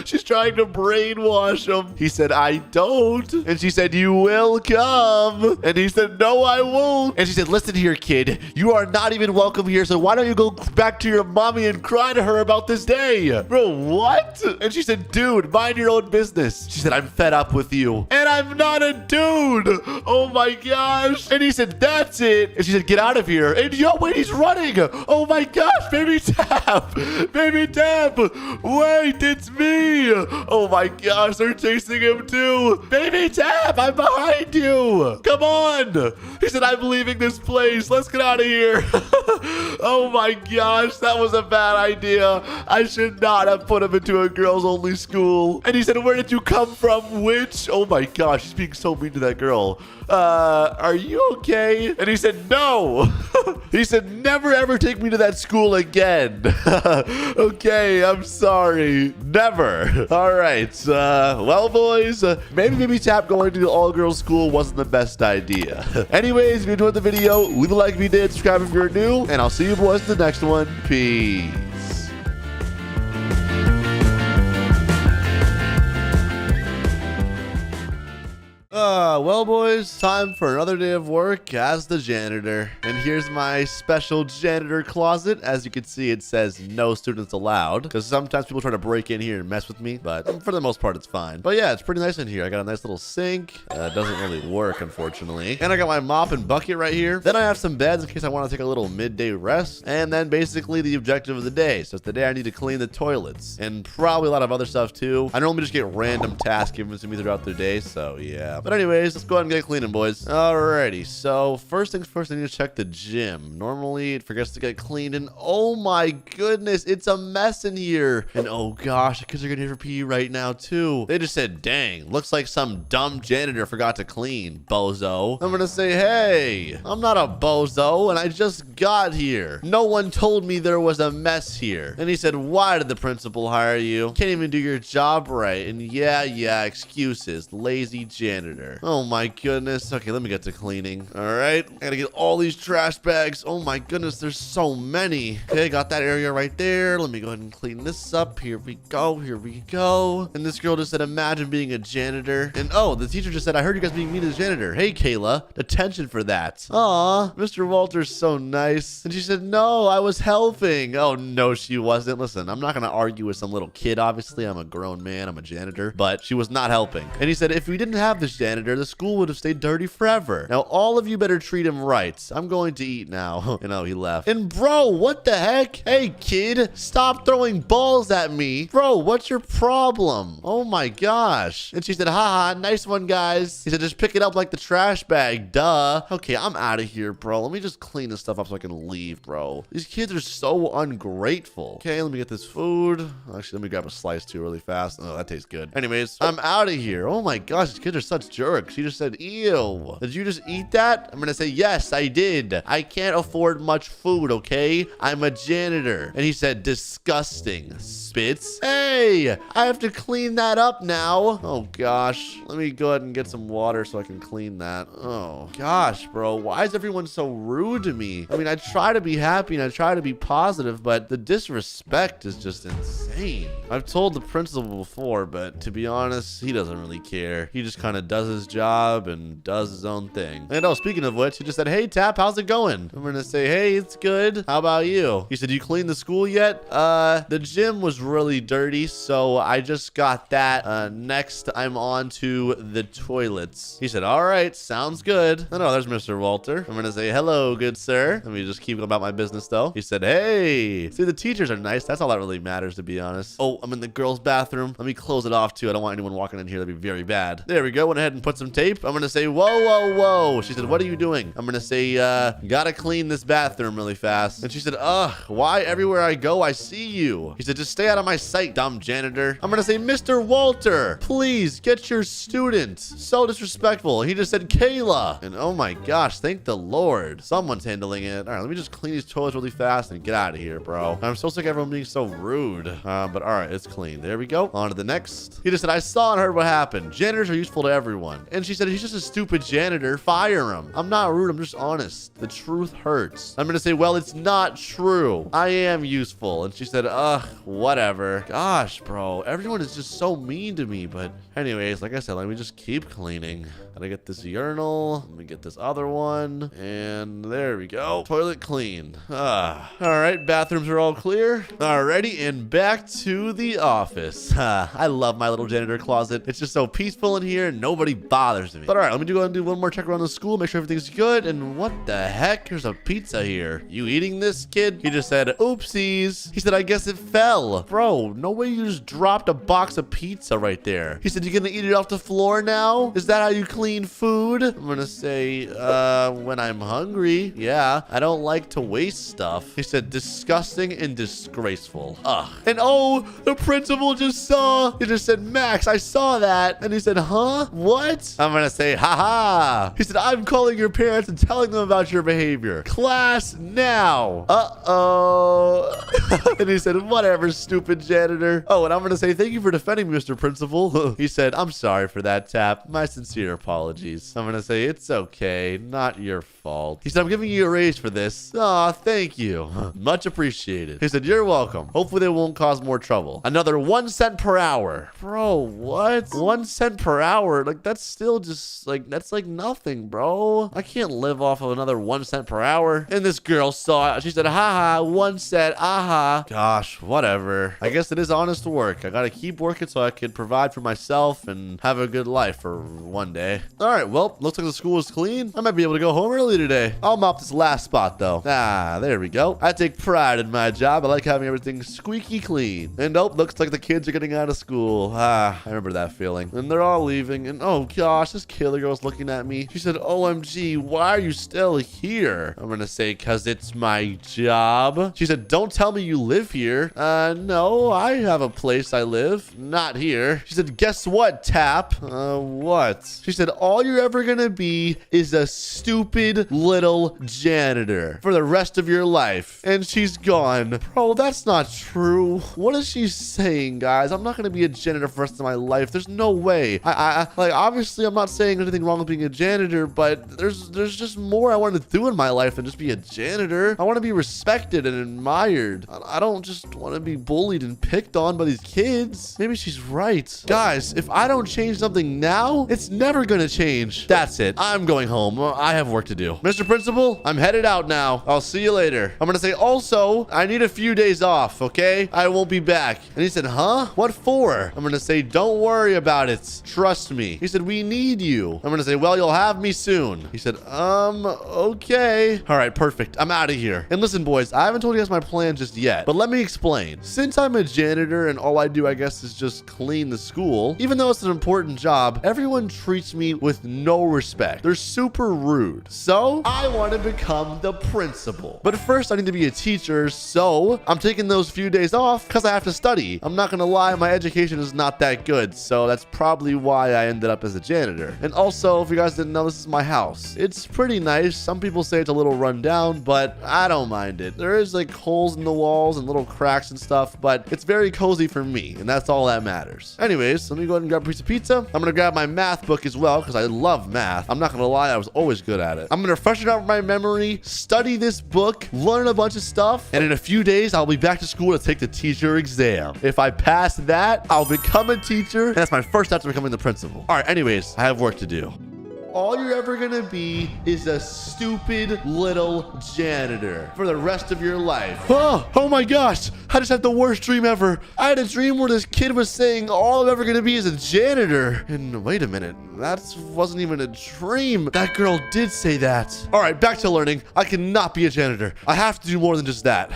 She's trying to brainwash him. He said, I don't. And she said, you will come. And he said, no, I won't. And she said, listen here, kid. You are not even welcome here. So why don't you go back to your mommy and cry to her about this day? Bro, what? And she said, dude, mind your own business. She said, I'm fed up with you. And I'm not a dude. Oh my gosh. And he said, that's it. And she said, get out of here. And yo, wait, he's running. Oh my gosh, baby Tap. Baby Tap. Wait, it's me. Oh my gosh, they're chasing him too. Baby Tap, I'm behind you. Come on. He said, I'm leaving this place. Let's get out of here. Oh my gosh, that was a bad idea. I should not have put him into a girls only school. And he said, where did you come from, witch? Oh my gosh, he's being so mean to that girl. Are you okay? And he said, no. He said, never ever take me to that school again. Okay, I'm sorry. Never. All right. Well, boys, maybe Baby Tap going to the all-girls school wasn't the best idea. Anyways, if you enjoyed the video, leave a like if you did, subscribe if you're new, and I'll see you boys in the next one. Peace. Well, boys, time for another day of work as the janitor. And here's my special janitor closet. As you can see, it says no students allowed, because sometimes people try to break in here and mess with me, but for the most part, it's fine. But yeah, it's pretty nice in here. I got a nice little sink. It doesn't really work, unfortunately. And I got my mop and bucket right here. Then I have some beds in case I want to take a little midday rest. And then basically the objective of the day. So today I need to clean the toilets and probably a lot of other stuff too. I normally just get random tasks given to me throughout the day. So yeah. But anyway, anyways, let's go ahead and get cleaning, boys. Alrighty, so first things first, I need to check the gym. Normally, it forgets to get cleaned, and oh my goodness, it's a mess in here. And oh gosh, the kids are getting here for PE right now, too. They just said, dang, looks like some dumb janitor forgot to clean, bozo. I'm gonna say, hey, I'm not a bozo, and I just got here. No one told me there was a mess here. And he said, why did the principal hire you? Can't even do your job right. And yeah, excuses. Lazy janitor. Oh my goodness. Okay, let me get to cleaning. All right, I gotta get all these trash bags. Oh my goodness, there's so many. Okay, got that area right there. Let me go ahead and clean this up. Here we go. And this girl just said, imagine being a janitor. And oh, the teacher just said, I heard you guys being mean to the janitor. Hey, Kayla, detention for that. Aw, Mr. Walter's so nice. And she said, no, I was helping. Oh no, she wasn't. Listen, I'm not gonna argue with some little kid. Obviously, I'm a grown man. I'm a janitor, but she was not helping. And he said, if we didn't have this janitor, the school would have stayed dirty forever. Now, all of you better treat him right. I'm going to eat now. You know, he left. And bro, what the heck? Hey, kid, stop throwing balls at me. Bro, what's your problem? Oh my gosh. And she said, haha, nice one, guys. He said, just pick it up like the trash bag. Duh. Okay, I'm out of here, bro. Let me just clean this stuff up so I can leave, bro. These kids are so ungrateful. Okay, let me get this food. Actually, let me grab a slice too really fast. Oh, that tastes good. Anyways, I'm out of here. Oh my gosh, these kids are such jerks. She just said, ew. Did you just eat that? I'm gonna say, yes, I did. I can't afford much food, okay? I'm a janitor. And he said, disgusting. Spits. Hey, I have to clean that up now. Oh gosh. Let me go ahead and get some water so I can clean that. Oh gosh, bro. Why is everyone so rude to me? I mean, I try to be happy and I try to be positive, but the disrespect is just insane. I've told the principal before, but to be honest, he doesn't really care. He just kind of does his job and does his own thing. And oh, speaking of which, he just said, hey, Tap, how's it going? I'm gonna say, hey, it's good. How about you? He said, you cleaned the school yet? The gym was really dirty, so I just got that. Next, I'm on to the toilets. He said, all right, sounds good. Oh, no, there's Mr. Walter. I'm gonna say, hello, good sir. Let me just keep about my business, though. He said, hey. See, the teachers are nice. That's all that really matters, to be honest. Oh, I'm in the girls' bathroom. Let me close it off, too. I don't want anyone walking in here. That'd be very bad. There we go. Went ahead and put some tape. I'm gonna say, whoa. She said, what are you doing? I'm gonna say, gotta clean this bathroom really fast. And she said, ugh, why everywhere I go, I see you? He said, just stay out of my sight, dumb janitor. I'm gonna say, Mr. Walter, please get your student. So disrespectful. He just said, Kayla. And oh my gosh, thank the Lord. Someone's handling it. All right, let me just clean these toilets really fast and get out of here, bro. I'm so sick of everyone being so rude. But all right, it's clean. There we go. On to the next. He just said, I saw and heard what happened. Janitors are useful to everyone. And she said, he's just a stupid janitor. Fire him. I'm not rude. I'm just honest. The truth hurts. I'm gonna say, well, it's not true. I am useful. And she said, ugh, whatever. Gosh, bro. Everyone is just so mean to me. But anyways, like I said, let me just keep cleaning. Gotta get this urinal. Let me get this other one. And there we go. Toilet clean. All right, bathrooms are all clear. Alrighty, and back to the office. I love my little janitor closet. It's just so peaceful in here. Nobody bothers me. But all right, let me go ahead and do one more check around the school, make sure everything's good. And what the heck? There's a pizza here. You eating this, kid? He just said, oopsies. He said, I guess it fell. Bro, no way you just dropped a box of pizza right there. He said, you gonna eat it off the floor now? Is that how you clean food? I'm gonna say, when I'm hungry. Yeah, I don't like to waste stuff. He said, disgusting and disgraceful. Ugh. And oh, the principal just saw. He just said, Max, I saw that. And he said, huh? What? I'm gonna say, haha. He said, I'm calling your parents and telling them about your behavior. Class now. Uh-oh. And he said, whatever, stupid janitor. Oh, and I'm gonna say, thank you for defending me, Mr. Principal. He said, I'm sorry for that, Tap. My sincere apologies. I'm gonna say, it's okay. Not your fault. He said, I'm giving you a raise for this. Aw, thank you. Much appreciated. He said, you're welcome. Hopefully they won't cause more trouble. Another 1 cent per hour. Bro, what? 1 cent per hour? Like, that's still just, like, that's like nothing, bro. I can't live off of another 1 cent per hour. And this girl saw it. She said, haha, 1 cent, aha. Gosh, whatever. I guess it is honest work. I gotta keep working so I can provide for myself and have a good life for one day. All right, well, looks like the school is clean. I might be able to go home early early today. I'll mop this last spot, though. Ah, there we go. I take pride in my job. I like having everything squeaky clean. And oh, looks like the kids are getting out of school. Ah, I remember that feeling. And they're all leaving. And oh gosh, this killer girl's looking at me. She said, OMG, why are you still here? I'm gonna say, cause it's my job. She said, don't tell me you live here. No, I have a place I live. Not here. She said, guess what, Tap? What? She said, all you're ever gonna be is a stupid little janitor for the rest of your life. And she's gone. Bro, that's not true. What is she saying, guys? I'm not gonna be a janitor for the rest of my life. There's no way. Like, obviously, I'm not saying anything wrong with being a janitor, but there's just more I want to do in my life than just be a janitor. I want to be respected and admired. I don't just want to be bullied and picked on by these kids. Maybe she's right. Guys, if I don't change something now, it's never gonna change. That's it. I'm going home. I have work to do. Mr. Principal, I'm headed out now. I'll see you later. I'm gonna say, also, I need a few days off, okay? I won't be back. And he said, huh? What for? I'm gonna say, don't worry about it. Trust me. He said, we need you. I'm gonna say, well, you'll have me soon. He said, okay. All right, perfect. I'm out of here. And listen, boys, I haven't told you guys my plan just yet, but let me explain. Since I'm a janitor and all I do, I guess, is just clean the school, even though it's an important job, everyone treats me with no respect. They're super rude. So I want to become the principal. But first, I need to be a teacher, so I'm taking those few days off because I have to study. I'm not gonna lie, my education is not that good, so that's probably why I ended up as a janitor. And also, if you guys didn't know, this is my house. It's pretty nice. Some people say it's a little run down, but I don't mind it. There is like holes in the walls and little cracks and stuff, but it's very cozy for me, and that's all that matters. Anyways, let me go ahead and grab a piece of pizza. I'm gonna grab my math book as well because I love math. I'm not gonna lie, I was always good at it. I'm gonna freshen up my memory, study this book, learn a bunch of stuff, and in a few days, I'll be back to school to take the teacher exam. If I pass that, I'll become a teacher, and that's my first step to becoming the principal. All right, anyways, I have work to do. All you're ever gonna be is a stupid little janitor for the rest of your life. Oh my gosh, I just had the worst dream ever. I had a dream where this kid was saying all I'm ever gonna be is a janitor. And wait a minute, that wasn't even a dream. That girl did say that. All right, back to learning. I cannot be a janitor. I have to do more than just that.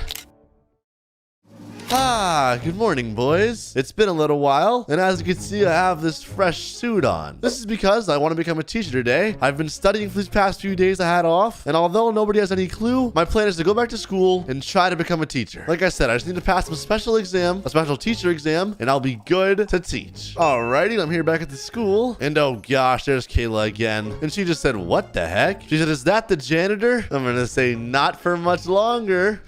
Good morning, boys. It's been a little while, and as you can see, I have this fresh suit on. This is because I want to become a teacher today. I've been studying for these past few days I had off, and although nobody has any clue, my plan is to go back to school and try to become a teacher. Like I said, I just need to pass some special exam, a special teacher exam, and I'll be good to teach. Alrighty, I'm here back at the school, and oh gosh, there's Kayla again. And she just said, what the heck? She said, is that the janitor? I'm gonna say, not for much longer.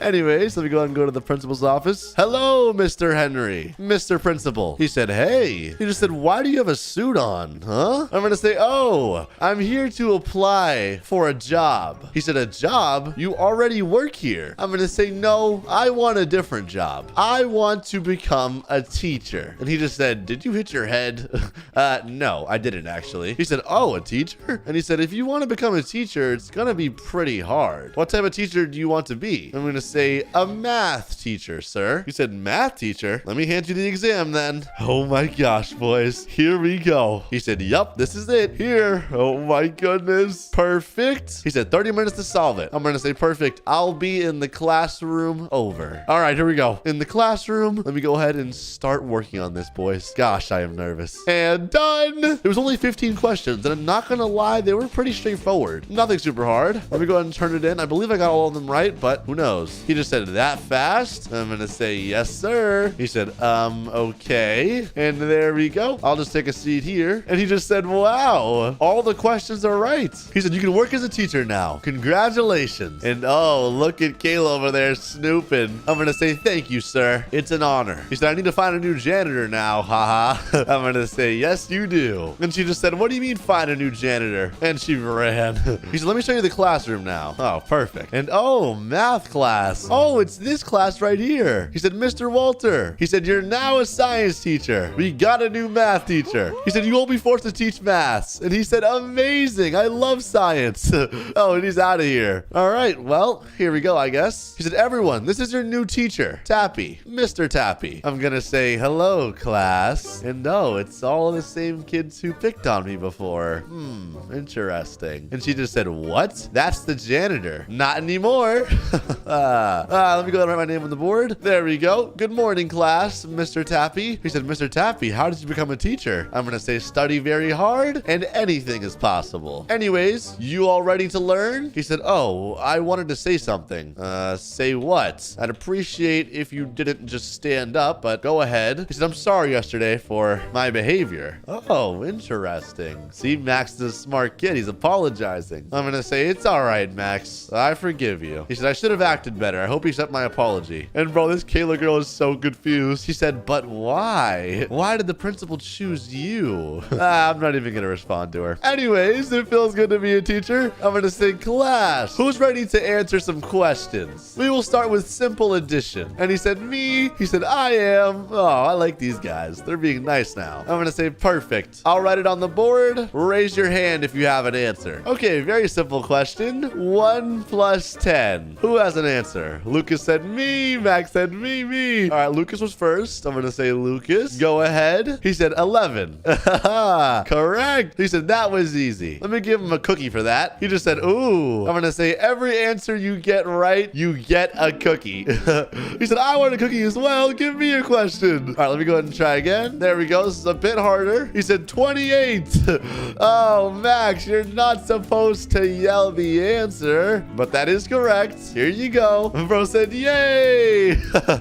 Anyways, let me go ahead and go to the principal's office. Hello, Mr. Henry. Mr. Principal. He said, hey. He just said, why do you have a suit on? Huh? I'm gonna say, oh, I'm here to apply for a job. He said, a job? You already work here. I'm gonna say, no, I want a different job. I want to become a teacher. And he just said, did you hit your head? No, I didn't actually. He said, oh, a teacher? And he said, if you want to become a teacher, it's gonna be pretty hard. What type of teacher do you want to be? I'm gonna say, a math teacher, sir. He said, math teacher? Let me hand you the exam then. Oh my gosh, boys. Here we go. He said, yup, this is it. Here. Oh my goodness. Perfect. He said, 30 minutes to solve it. I'm gonna say, perfect. I'll be in the classroom over. All right, here we go. In the classroom. Let me go ahead and start working on this, boys. Gosh, I am nervous. And done. There was only 15 questions, and I'm not gonna lie, they were pretty straightforward. Nothing super hard. Let me go ahead and turn it in. I believe I got all of them right, but who knows? He just said, that fast? I'm gonna say, yes, sir. He said, okay. And there we go. I'll just take a seat here. And he just said, wow, all the questions are right. He said, you can work as a teacher now. Congratulations. And oh, look at Kayla over there snooping. I'm gonna say, thank you, sir. It's an honor. He said, I need to find a new janitor now. Haha. I'm gonna say, yes, you do. And she just said, what do you mean find a new janitor? And she ran. He said, let me show you the classroom now. Oh, perfect. And oh, math class. Oh, it's this classroom class right here. He said, Mr. Walter. He said, you're now a science teacher. We got a new math teacher. He said, you won't be forced to teach maths. And he said, amazing. I love science. Oh, and he's out of here. All right. Well, here we go, I guess. He said, everyone, this is your new teacher, Tappy, Mr. Tappy. I'm going to say, hello, class. And no, it's all the same kids who picked on me before. Interesting. And she just said, what? That's the janitor. Not anymore. Let me go and write my name on the board. There we go. Good morning, class, Mr. Tappy. He said, Mr. Tappy, how did you become a teacher? I'm going to say, study very hard and anything is possible. Anyways, you all ready to learn? He said, oh, I wanted to say something. Say what? I'd appreciate if you didn't just stand up, but go ahead. He said, I'm sorry yesterday for my behavior. Oh, interesting. See, Max is a smart kid. He's apologizing. I'm going to say, it's all right, Max. I forgive you. He said, I should have acted better. I hope you accept my apology. And bro, this Kayla girl is so confused. She said, but why? Why did the principal choose you? I'm not even going to respond to her. Anyways, it feels good to be a teacher. I'm going to say, class, who's ready to answer some questions? We will start with simple addition. And he said, me. He said, I am. Oh, I like these guys. They're being nice now. I'm going to say, perfect. I'll write it on the board. Raise your hand if you have an answer. Okay, very simple question. 1 plus 10. Who has an answer? Lucas said me. Max said me. All right, Lucas was first. I'm going to say Lucas. Go ahead. He said 11. Correct. He said that was easy. Let me give him a cookie for that. He just said, ooh. I'm going to say every answer you get right, you get a cookie. He said, I want a cookie as well. Give me a question. All right, let me go ahead and try again. There we go. This is a bit harder. He said 28. Oh, Max, you're not supposed to yell the answer, but that is correct. Here you go. Bro said, yay.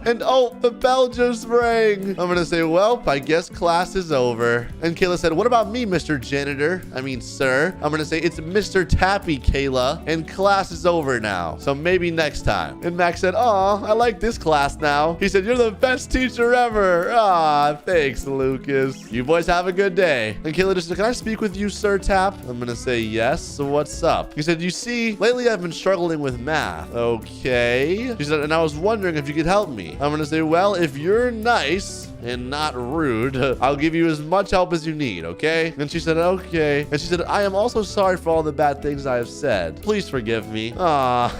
And oh, the bell just rang. I'm going to say, well, I guess class is over. And Kayla said, what about me, Mr. Janitor? I mean, sir. I'm going to say, it's Mr. Tappy, Kayla, and class is over now. So maybe next time. And Max said, oh, I like this class now. He said, you're the best teacher ever. Ah, thanks, Lucas. You boys have a good day. And Kayla just said, can I speak with you, Sir Tap? I'm going to say yes. So what's up? He said, you see, lately I've been struggling with math. Okay. She said, and I was wondering if you could help me. I'm going to say, well, if you're nice and not rude, I'll give you as much help as you need, okay? And she said, okay. And she said, I am also sorry for all the bad things I have said. Please forgive me. Ah.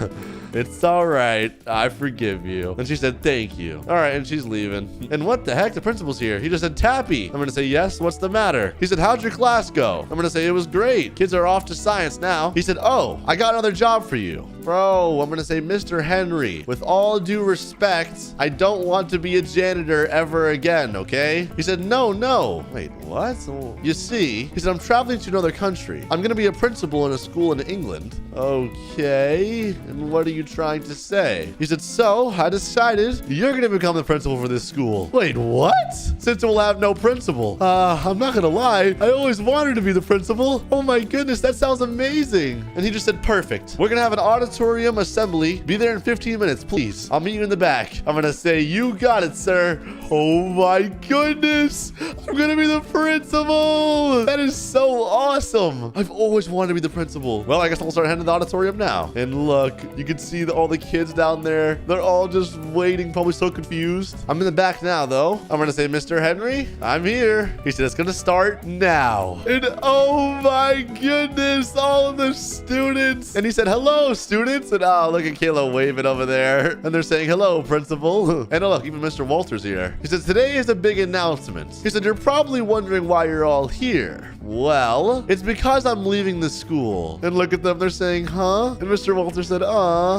It's all right. I forgive you. And she said, thank you. All right, and she's leaving. And what the heck? The principal's here. He just said, Tappy. I'm going to say, yes, what's the matter? He said, how'd your class go? I'm going to say, it was great. Kids are off to science now. He said, oh, I got another job for you. Bro, I'm going to say, Mr. Henry, with all due respect, I don't want to be a janitor ever again, okay? He said, no. Wait, what? You see, he said, I'm traveling to another country. I'm going to be a principal in a school in England. Okay. And what are you trying to say? He said, so I decided you're going to become the principal for this school. Wait, what? Since it will have no principal. I'm not going to lie. I always wanted to be the principal. Oh my goodness, that sounds amazing. And he just said, perfect. We're going to have an auditorium assembly. Be there in 15 minutes, please. I'll meet you in the back. I'm going to say, you got it, sir. Oh my goodness. I'm going to be the principal. That is so awesome. I've always wanted to be the principal. Well, I guess I'll start heading to the auditorium now. And look, you can see all the kids down there. They're all just waiting, probably so confused. I'm in the back now, though. I'm going to say, Mr. Henry, I'm here. He said, it's going to start now. And oh my goodness, all the students. And he said, hello, students. And oh, look at Kayla waving over there. And they're saying, hello, principal. And oh, look, even Mr. Walter's here. He said, today is a big announcement. He said, you're probably wondering why you're all here. Well, it's because I'm leaving the school. And look at them. They're saying, huh? And Mr. Walter said,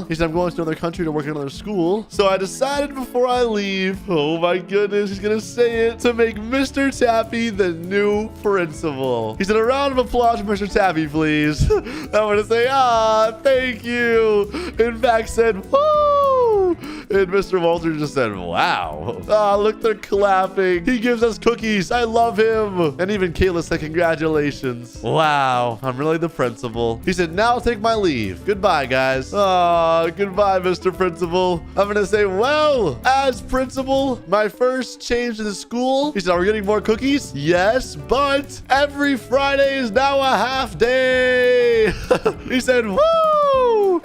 he said, I'm going to another country to work in another school. So I decided before I leave, oh my goodness, he's going to say it, to make Mr. Tappy the new principal. He said, a round of applause for Mr. Tappy, please. I'm going to say, thank you. And Max said, woo. And Mr. Walter just said, wow. Look, they're clapping. He gives us cookies. I love him. And even Kayla said, congratulations. Wow, I'm really the principal. He said, now I'll take my leave. Goodbye, guys. Goodbye, Mr. Principal. I'm going to say, well, as principal, my first change to the school. He said, are we getting more cookies? Yes, but every Friday is now a half day. He said, woo.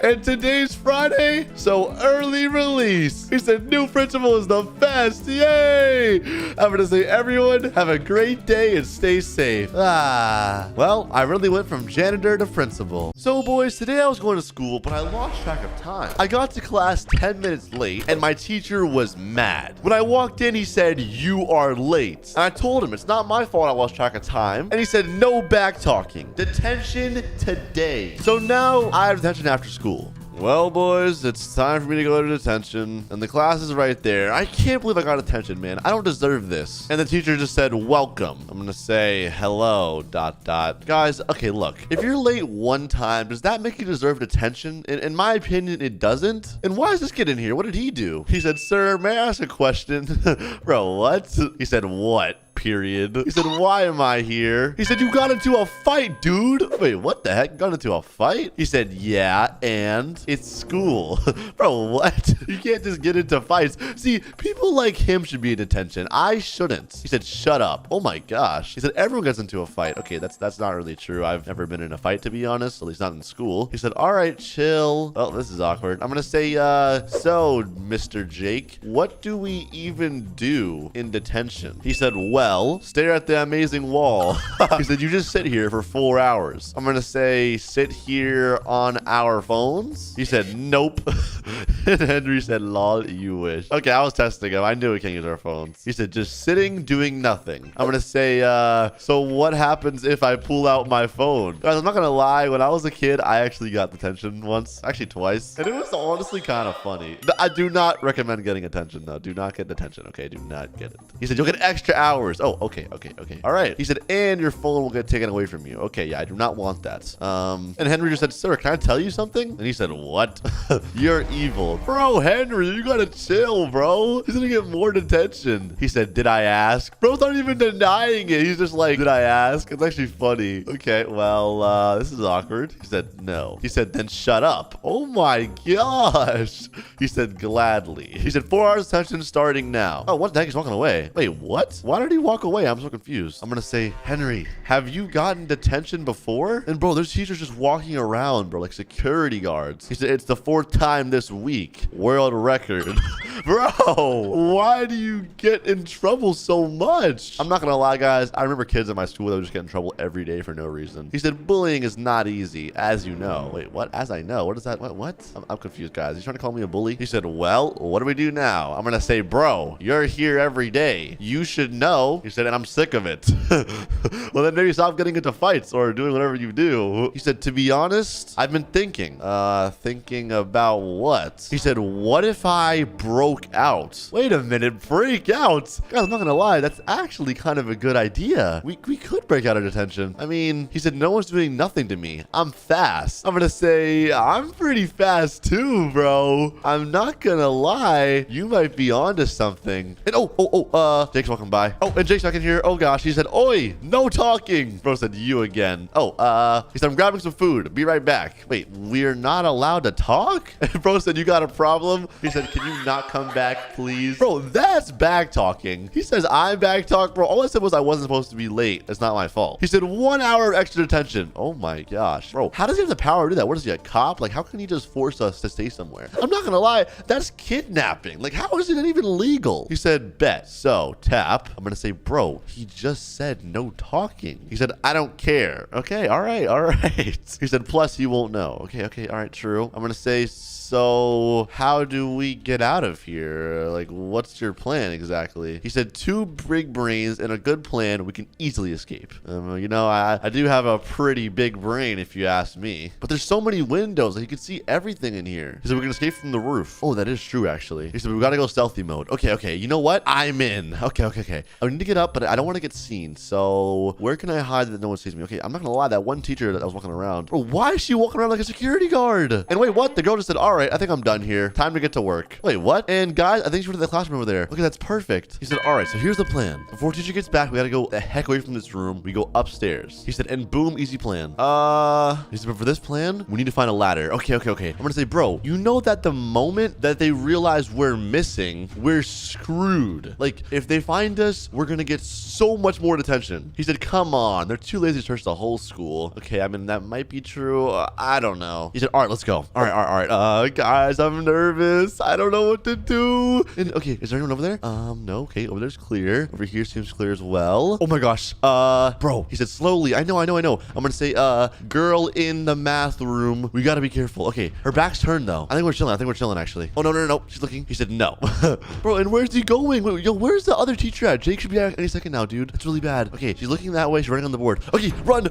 And today's Friday, so early early release. He said, new principal is the best. Yay. I'm going to say, everyone, have a great day and stay safe. Well, I really went from janitor to principal. So, boys, today I was going to school, but I lost track of time. I got to class 10 minutes late, and my teacher was mad. When I walked in, he said, you are late. And I told him, it's not my fault I lost track of time. And he said, no back talking. Detention today. So now I have detention after school. Well, boys, it's time for me to go to detention. And the class is right there. I can't believe I got detention, man. I don't deserve this. And the teacher just said, welcome. I'm going to say, hello, ... Guys, okay, look. If you're late one time, does that make you deserve detention? In my opinion, it doesn't. And why is this kid in here? What did he do? He said, sir, may I ask a question? Bro, what? He said, what? Period. He said, why am I here? He said, you got into a fight, dude. Wait, what the heck? Got into a fight? He said, yeah, and it's school. Bro, what? You can't just get into fights. See, people like him should be in detention. I shouldn't. He said, shut up. Oh my gosh. He said, everyone gets into a fight. Okay, that's not really true. I've never been in a fight, to be honest, at least not in school. He said, all right, chill. Oh, this is awkward. I'm gonna say, so, Mr. Jake, what do we even do in detention? He said, well, stare at the amazing wall. He said, you just sit here for 4 hours. I'm gonna say, sit here on our phones. He said, nope. And Henry said, lol, you wish. Okay, I was testing him. I knew we can't use our phones. He said, just sitting, doing nothing. I'm gonna say, so what happens if I pull out my phone? Guys, I'm not gonna lie. When I was a kid, I actually got detention once, actually twice. And it was honestly kind of funny. I do not recommend getting attention, though. Do not get detention, okay? Do not get it. He said, you'll get extra hours. Oh, okay. All right. He said, and your phone will get taken away from you. Okay, yeah, I do not want that. And Henry just said, sir, can I tell you something? And he said, what? You're evil. Bro, Henry, you gotta chill, bro. He's gonna get more detention. He said, did I ask? Bro's not even denying it. He's just like, did I ask? It's actually funny. Okay, well, this is awkward. He said, no. He said, then shut up. Oh my gosh. He said, gladly. He said, 4 hours detention starting now. Oh, what the heck? He's walking away. Wait, what? Why did he walk away? I'm so confused. I'm gonna say, Henry, have you gotten detention before? And bro, there's teachers just walking around, bro, like security guards. He said, it's the 4th time this week. World record. Bro, why do you get in trouble so much? I'm not gonna lie, guys. I remember kids in my school that would just get in trouble every day for no reason. He said, bullying is not easy, as you know. Wait, what? As I know? What is that? What? I'm confused, guys. He's trying to call me a bully? He said, well, what do we do now? I'm gonna say, bro, you're here every day. You should know. He said, and I'm sick of it. Well, then maybe stop getting into fights or doing whatever you do. He said, to be honest, I've been thinking. Thinking about what? He said, what if I broke out? Wait a minute, break out? Guys, I'm not gonna lie, that's actually kind of a good idea. We could break out of detention. I mean, he said, no one's doing nothing to me. I'm fast. I'm gonna say, I'm pretty fast too, bro. I'm not gonna lie. You might be onto something. And Jake's walking by. Oh, and Jake's not in here. Oh gosh, he said, oi, no talking. Bro said, you again. He said, I'm grabbing some food. Be right back. Wait, we're not allowed to talk? And bro said, you got a problem? He said, can you not come back, please? Bro, that's back talking. He says, I'm back talk, bro. All I said was I wasn't supposed to be late. It's not my fault. He said, 1 hour of extra detention. Oh my gosh. Bro, how does he have the power to do that? What is he, a cop? Like, how can he just force us to stay somewhere? I'm not gonna lie, that's kidnapping. Like, how is it even legal? He said, bet. So, tap. I'm gonna say, bro, he just said no talking. He said, I don't care. Okay, all right. He said, plus you won't know. Okay, all right, true. I'm gonna say, so how do we get out of here? Like, what's your plan exactly? He said, 2 big brains and a good plan, we can easily escape. You know, I do have a pretty big brain if you ask me, but there's so many windows that you can see everything in here. He said, we can escape from the roof. Oh, that is true, actually. He said, we gotta go stealthy mode. Okay, you know what? I'm in. Okay. I need to get up, but I don't want to get seen. So where can I hide that no one sees me? Okay, I'm not gonna lie, that one teacher that I was walking around, bro, why is she walking around like a security guard? And wait, what? The girl just said, all right, I think I'm done here. Time to get to work. Wait, what? And guys, I think she went to the classroom over there. Okay, that's perfect. He said, all right, so here's the plan. Before teacher gets back, we gotta go the heck away from this room. We go upstairs. He said, and boom, easy plan. He said, but for this plan, we need to find a ladder. Okay. I'm gonna say, bro, you know that the moment that they realize we're missing, we're screwed. Like, if they find us, we're gonna get so much more detention. He said, come on, they're too lazy to search the whole school. Okay, I mean, that might be true. I don't know. He said, all right, let's go. All right. Guys, I'm nervous. I don't know what to do. And okay, is there anyone over there? No. Okay, over there's clear. Over here seems clear as well. Oh my gosh. Bro, he said slowly. I know. I'm gonna say, girl in the math room. We gotta be careful. Okay, her back's turned though. I think we're chilling actually. Oh, no. She's looking. He said no. Bro, and where's he going? Wait, yo, where's the other teacher at? Jake should be back any second now, dude. That's really bad. Okay, she's looking that way. She's running on the board. Okay, run.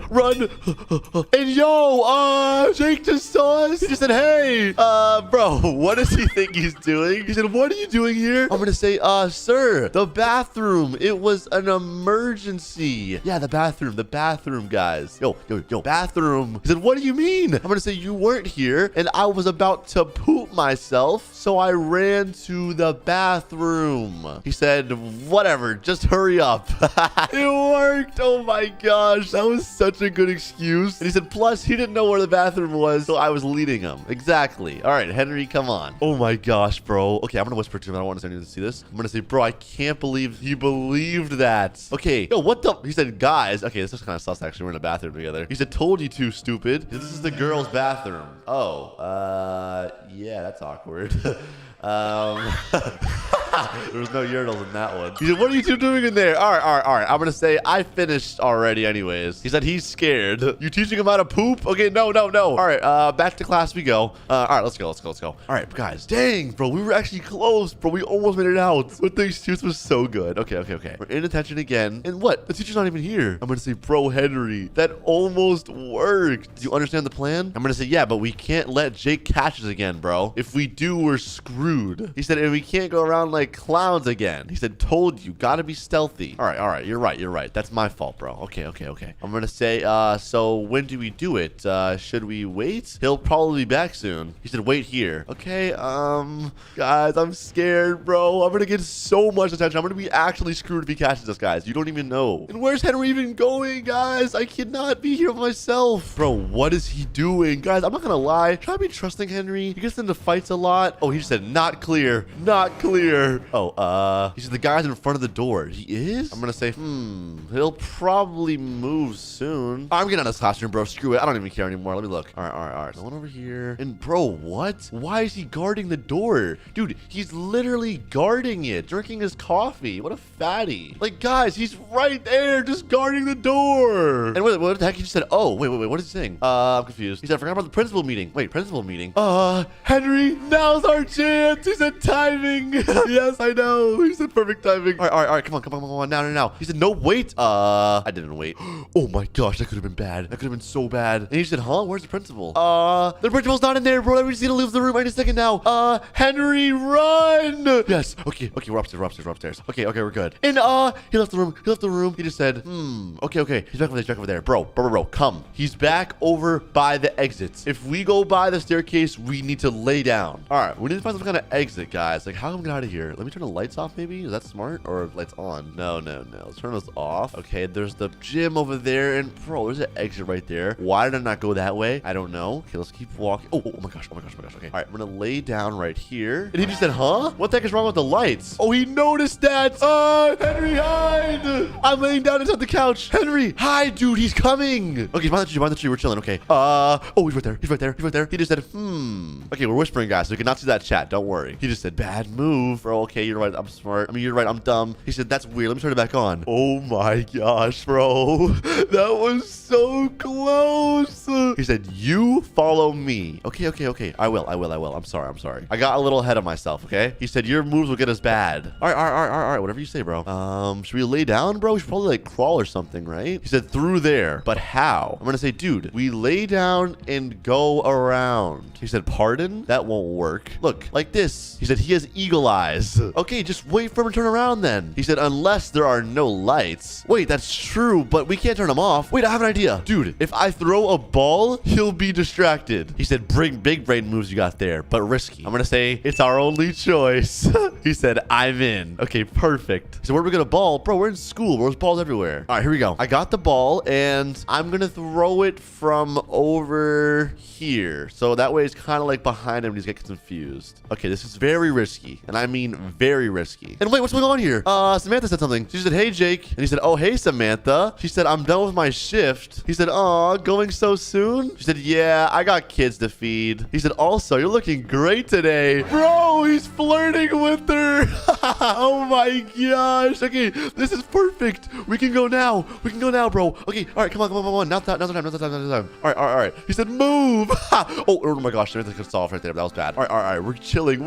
And yo, Jake just saw us. He just said, hey, bro, what does he think he's doing? He said, what are you doing here? I'm gonna say, sir, the bathroom. It was an emergency. Yeah, the bathroom, guys. Yo, bathroom. He said, what do you mean? I'm gonna say, you weren't here, and I was about to poop myself, so I ran to the bathroom. He said, whatever, just hurry up. It worked. Oh my gosh, that was such a good excuse. And he said, plus, he didn't know where the bathroom was, so I was leading him. Exactly. All right, Henry, come on. Oh my gosh, bro. Okay, I'm gonna whisper to him. I don't want anyone to see this. I'm gonna say, bro, I can't believe he believed that. Okay, yo, what the? He said, guys. Okay, this is kind of sus, actually. We're in a bathroom together. He said, told you to, stupid. This is the girls' bathroom. Oh, yeah, that's awkward. There was no urinals in that one. He said, what are you two doing in there? All right. I'm going to say I finished already anyways. He said he's scared. You teaching him how to poop? Okay, no. All right, back to class we go. All right, let's go. All right, guys. Dang, bro, we were actually close, bro. We almost made it out. But the excuse was so good. Okay. We're in detention again. And what? The teacher's not even here. I'm going to say, bro, Henry, that almost worked. Do you understand the plan? I'm going to say, yeah, but we can't let Jake catch us again, bro. If we do, we're screwed. He said, and we can't go around like clowns again. He said, told you, gotta be stealthy. All right. You're right. That's my fault, bro. Okay. I'm gonna say, so when do we do it? Should we wait? He'll probably be back soon. He said, wait here. Okay, guys, I'm scared, bro. I'm gonna get so much attention. I'm gonna be actually screwed if he catches us, guys. You don't even know. And where's Henry even going, guys? I cannot be here by myself. Bro, what is he doing? Guys, I'm not gonna lie. Try to be trusting Henry. He gets into fights a lot. Oh, he just said, not clear. Oh, he said the guy's in front of the door. He is? I'm gonna say, he'll probably move soon. I'm getting out of this classroom, bro. Screw it. I don't even care anymore. Let me look. All right. No one over here. And bro, what? Why is he guarding the door? Dude, he's literally guarding it, drinking his coffee. What a fatty. Like, guys, he's right there just guarding the door. And what the heck? He just said, oh, wait. What is he saying? I'm confused. He said, I forgot about the principal meeting. Wait, principal meeting? Henry, now's our chance. He said timing. Yes, I know. He said perfect timing. All right. Come on. Now. He said, no, wait. I didn't wait. Oh my gosh, that could have been bad. That could have been so bad. And he said, huh? Where's the principal? The principal's not in there, bro. Everybody's gonna leave the room right in a second now. Henry, run. Yes. Okay, we're upstairs. Okay, we're good. And he left the room. He just said, okay. He's back over there. Bro, come. He's back over by the exits. If we go by the staircase, we need to lay down. All right, we need to find some kind of exit, guys. Like, how can we get out of here? Let me turn the lights off, maybe? Is that smart? Or lights on? No. Let's turn those off. Okay, there's the gym over there. And bro, there's an exit right there. Why did I not go that way? I don't know. Okay, let's keep walking. Oh my gosh. Okay, all right, I'm gonna lay down right here. And he just said, huh? What the heck is wrong with the lights? Oh, he noticed that. Henry, hide. I'm laying down inside the couch. Henry, hide, dude. He's coming. Okay, behind the tree. We're chilling. Okay. Oh, he's right there. He just said, Okay, we're whispering, guys, so we cannot see that chat. Don't worry. He just said, bad move. Bro, okay, you're right. I'm smart. I mean, you're right. I'm dumb. He said, that's weird. Let me turn it back on. Oh my gosh, bro. That was so close. He said, you follow me. Okay. I will. I'm sorry. I got a little ahead of myself, okay? He said, your moves will get us bad. All right. Whatever you say, bro. Should we lay down, bro? We should probably like crawl or something, right? He said, through there. But how? I'm gonna say, dude, we lay down and go around. He said, pardon? That won't work. Look, like this. He said, he has eagle eyes. this. Okay, just wait for him to turn around then. He said, unless there are no lights. Wait, that's true, but we can't turn them off. Wait, I have an idea. Dude, if I throw a ball, he'll be distracted. He said, bring big brain moves you got there, but risky. I'm gonna say it's our only choice. He said, I'm in. Okay, perfect. He said, where are we gonna ball? Bro, we're in school. There's balls everywhere. All right, here we go. I got the ball, and I'm gonna throw it from over here. So that way it's kind of like behind him and he's getting confused. Okay, this is very risky, and I mean very risky. And wait, what's going on here? Samantha said something. She said, hey, Jake. And he said, oh, hey, Samantha. She said, I'm done with my shift. He said, aw, going so soon? She said, yeah, I got kids to feed. He said, also, you're looking great today. Bro, he's flirting with her. Oh my gosh. Okay, this is perfect. We can go now. We can go now, bro. Okay, all right, come on. Now's the time. All right. He said, move. Oh my gosh, Samantha cut us off right there. That was bad. All right. We're chilling.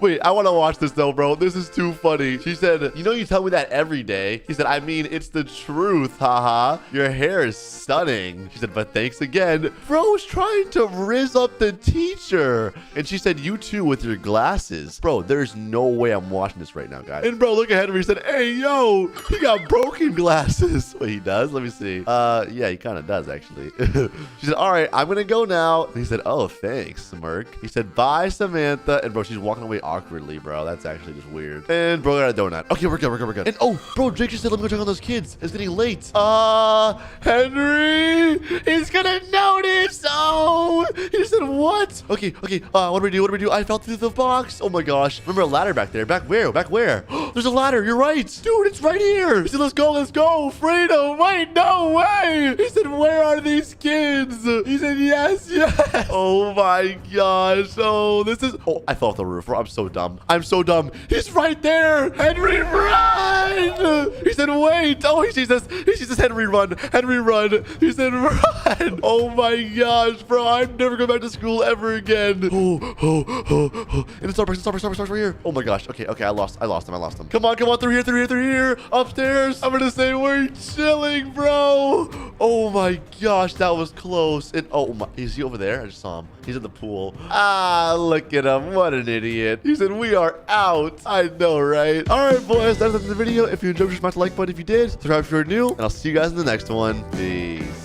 Wait, I want to watch this though, bro. This is too funny. She said, you know, you tell me that every day. He said, I mean, it's the truth. Haha. Your hair is stunning. She said, but thanks again. Bro was trying to rizz up the teacher. And she said, you too with your glasses. Bro, there's no way I'm watching this right now, guys. And bro, look ahead of me. He said, hey, yo, he got broken glasses. Wait, he does? Let me see. Yeah, he kind of does, actually. She said, all right, I'm going to go now. And he said, oh, thanks, smirk. He said, bye, Samantha. And bro, she's walking away awkwardly, bro. That's actually just weird. And bro got a donut. Okay, we're good. And oh, bro, Jake just said, let me go check on those kids. It's getting late. Henry, he's gonna notice. Oh, he said, what? Okay. What do we do? I fell through the box. Oh my gosh. Remember a ladder back there? Back where? There's a ladder. You're right. Dude, it's right here. He said, let's go. Freedom. Wait, no way. He said, where are these kids? He said, yes. Oh my gosh. Oh, I fell off the roof. I'm so dumb. He's right there. Henry, run. He said, wait. Oh, he sees us. Henry, run. He said, run. Oh my gosh, bro. I'm never going back to school ever again. Oh. And it's Starbucks right here. Oh my gosh. Okay. I lost him. Come on. Through here. Upstairs. I'm gonna say we're chilling, bro. Oh my gosh, that was close. And oh my, is he over there? I just saw him. He's in the pool. Look at him. What an idiot. He said, we are out. I know, right? All right, boys. That's the video. If you enjoyed, smash the like button if you did. Subscribe if you're new. And I'll see you guys in the next one. Peace.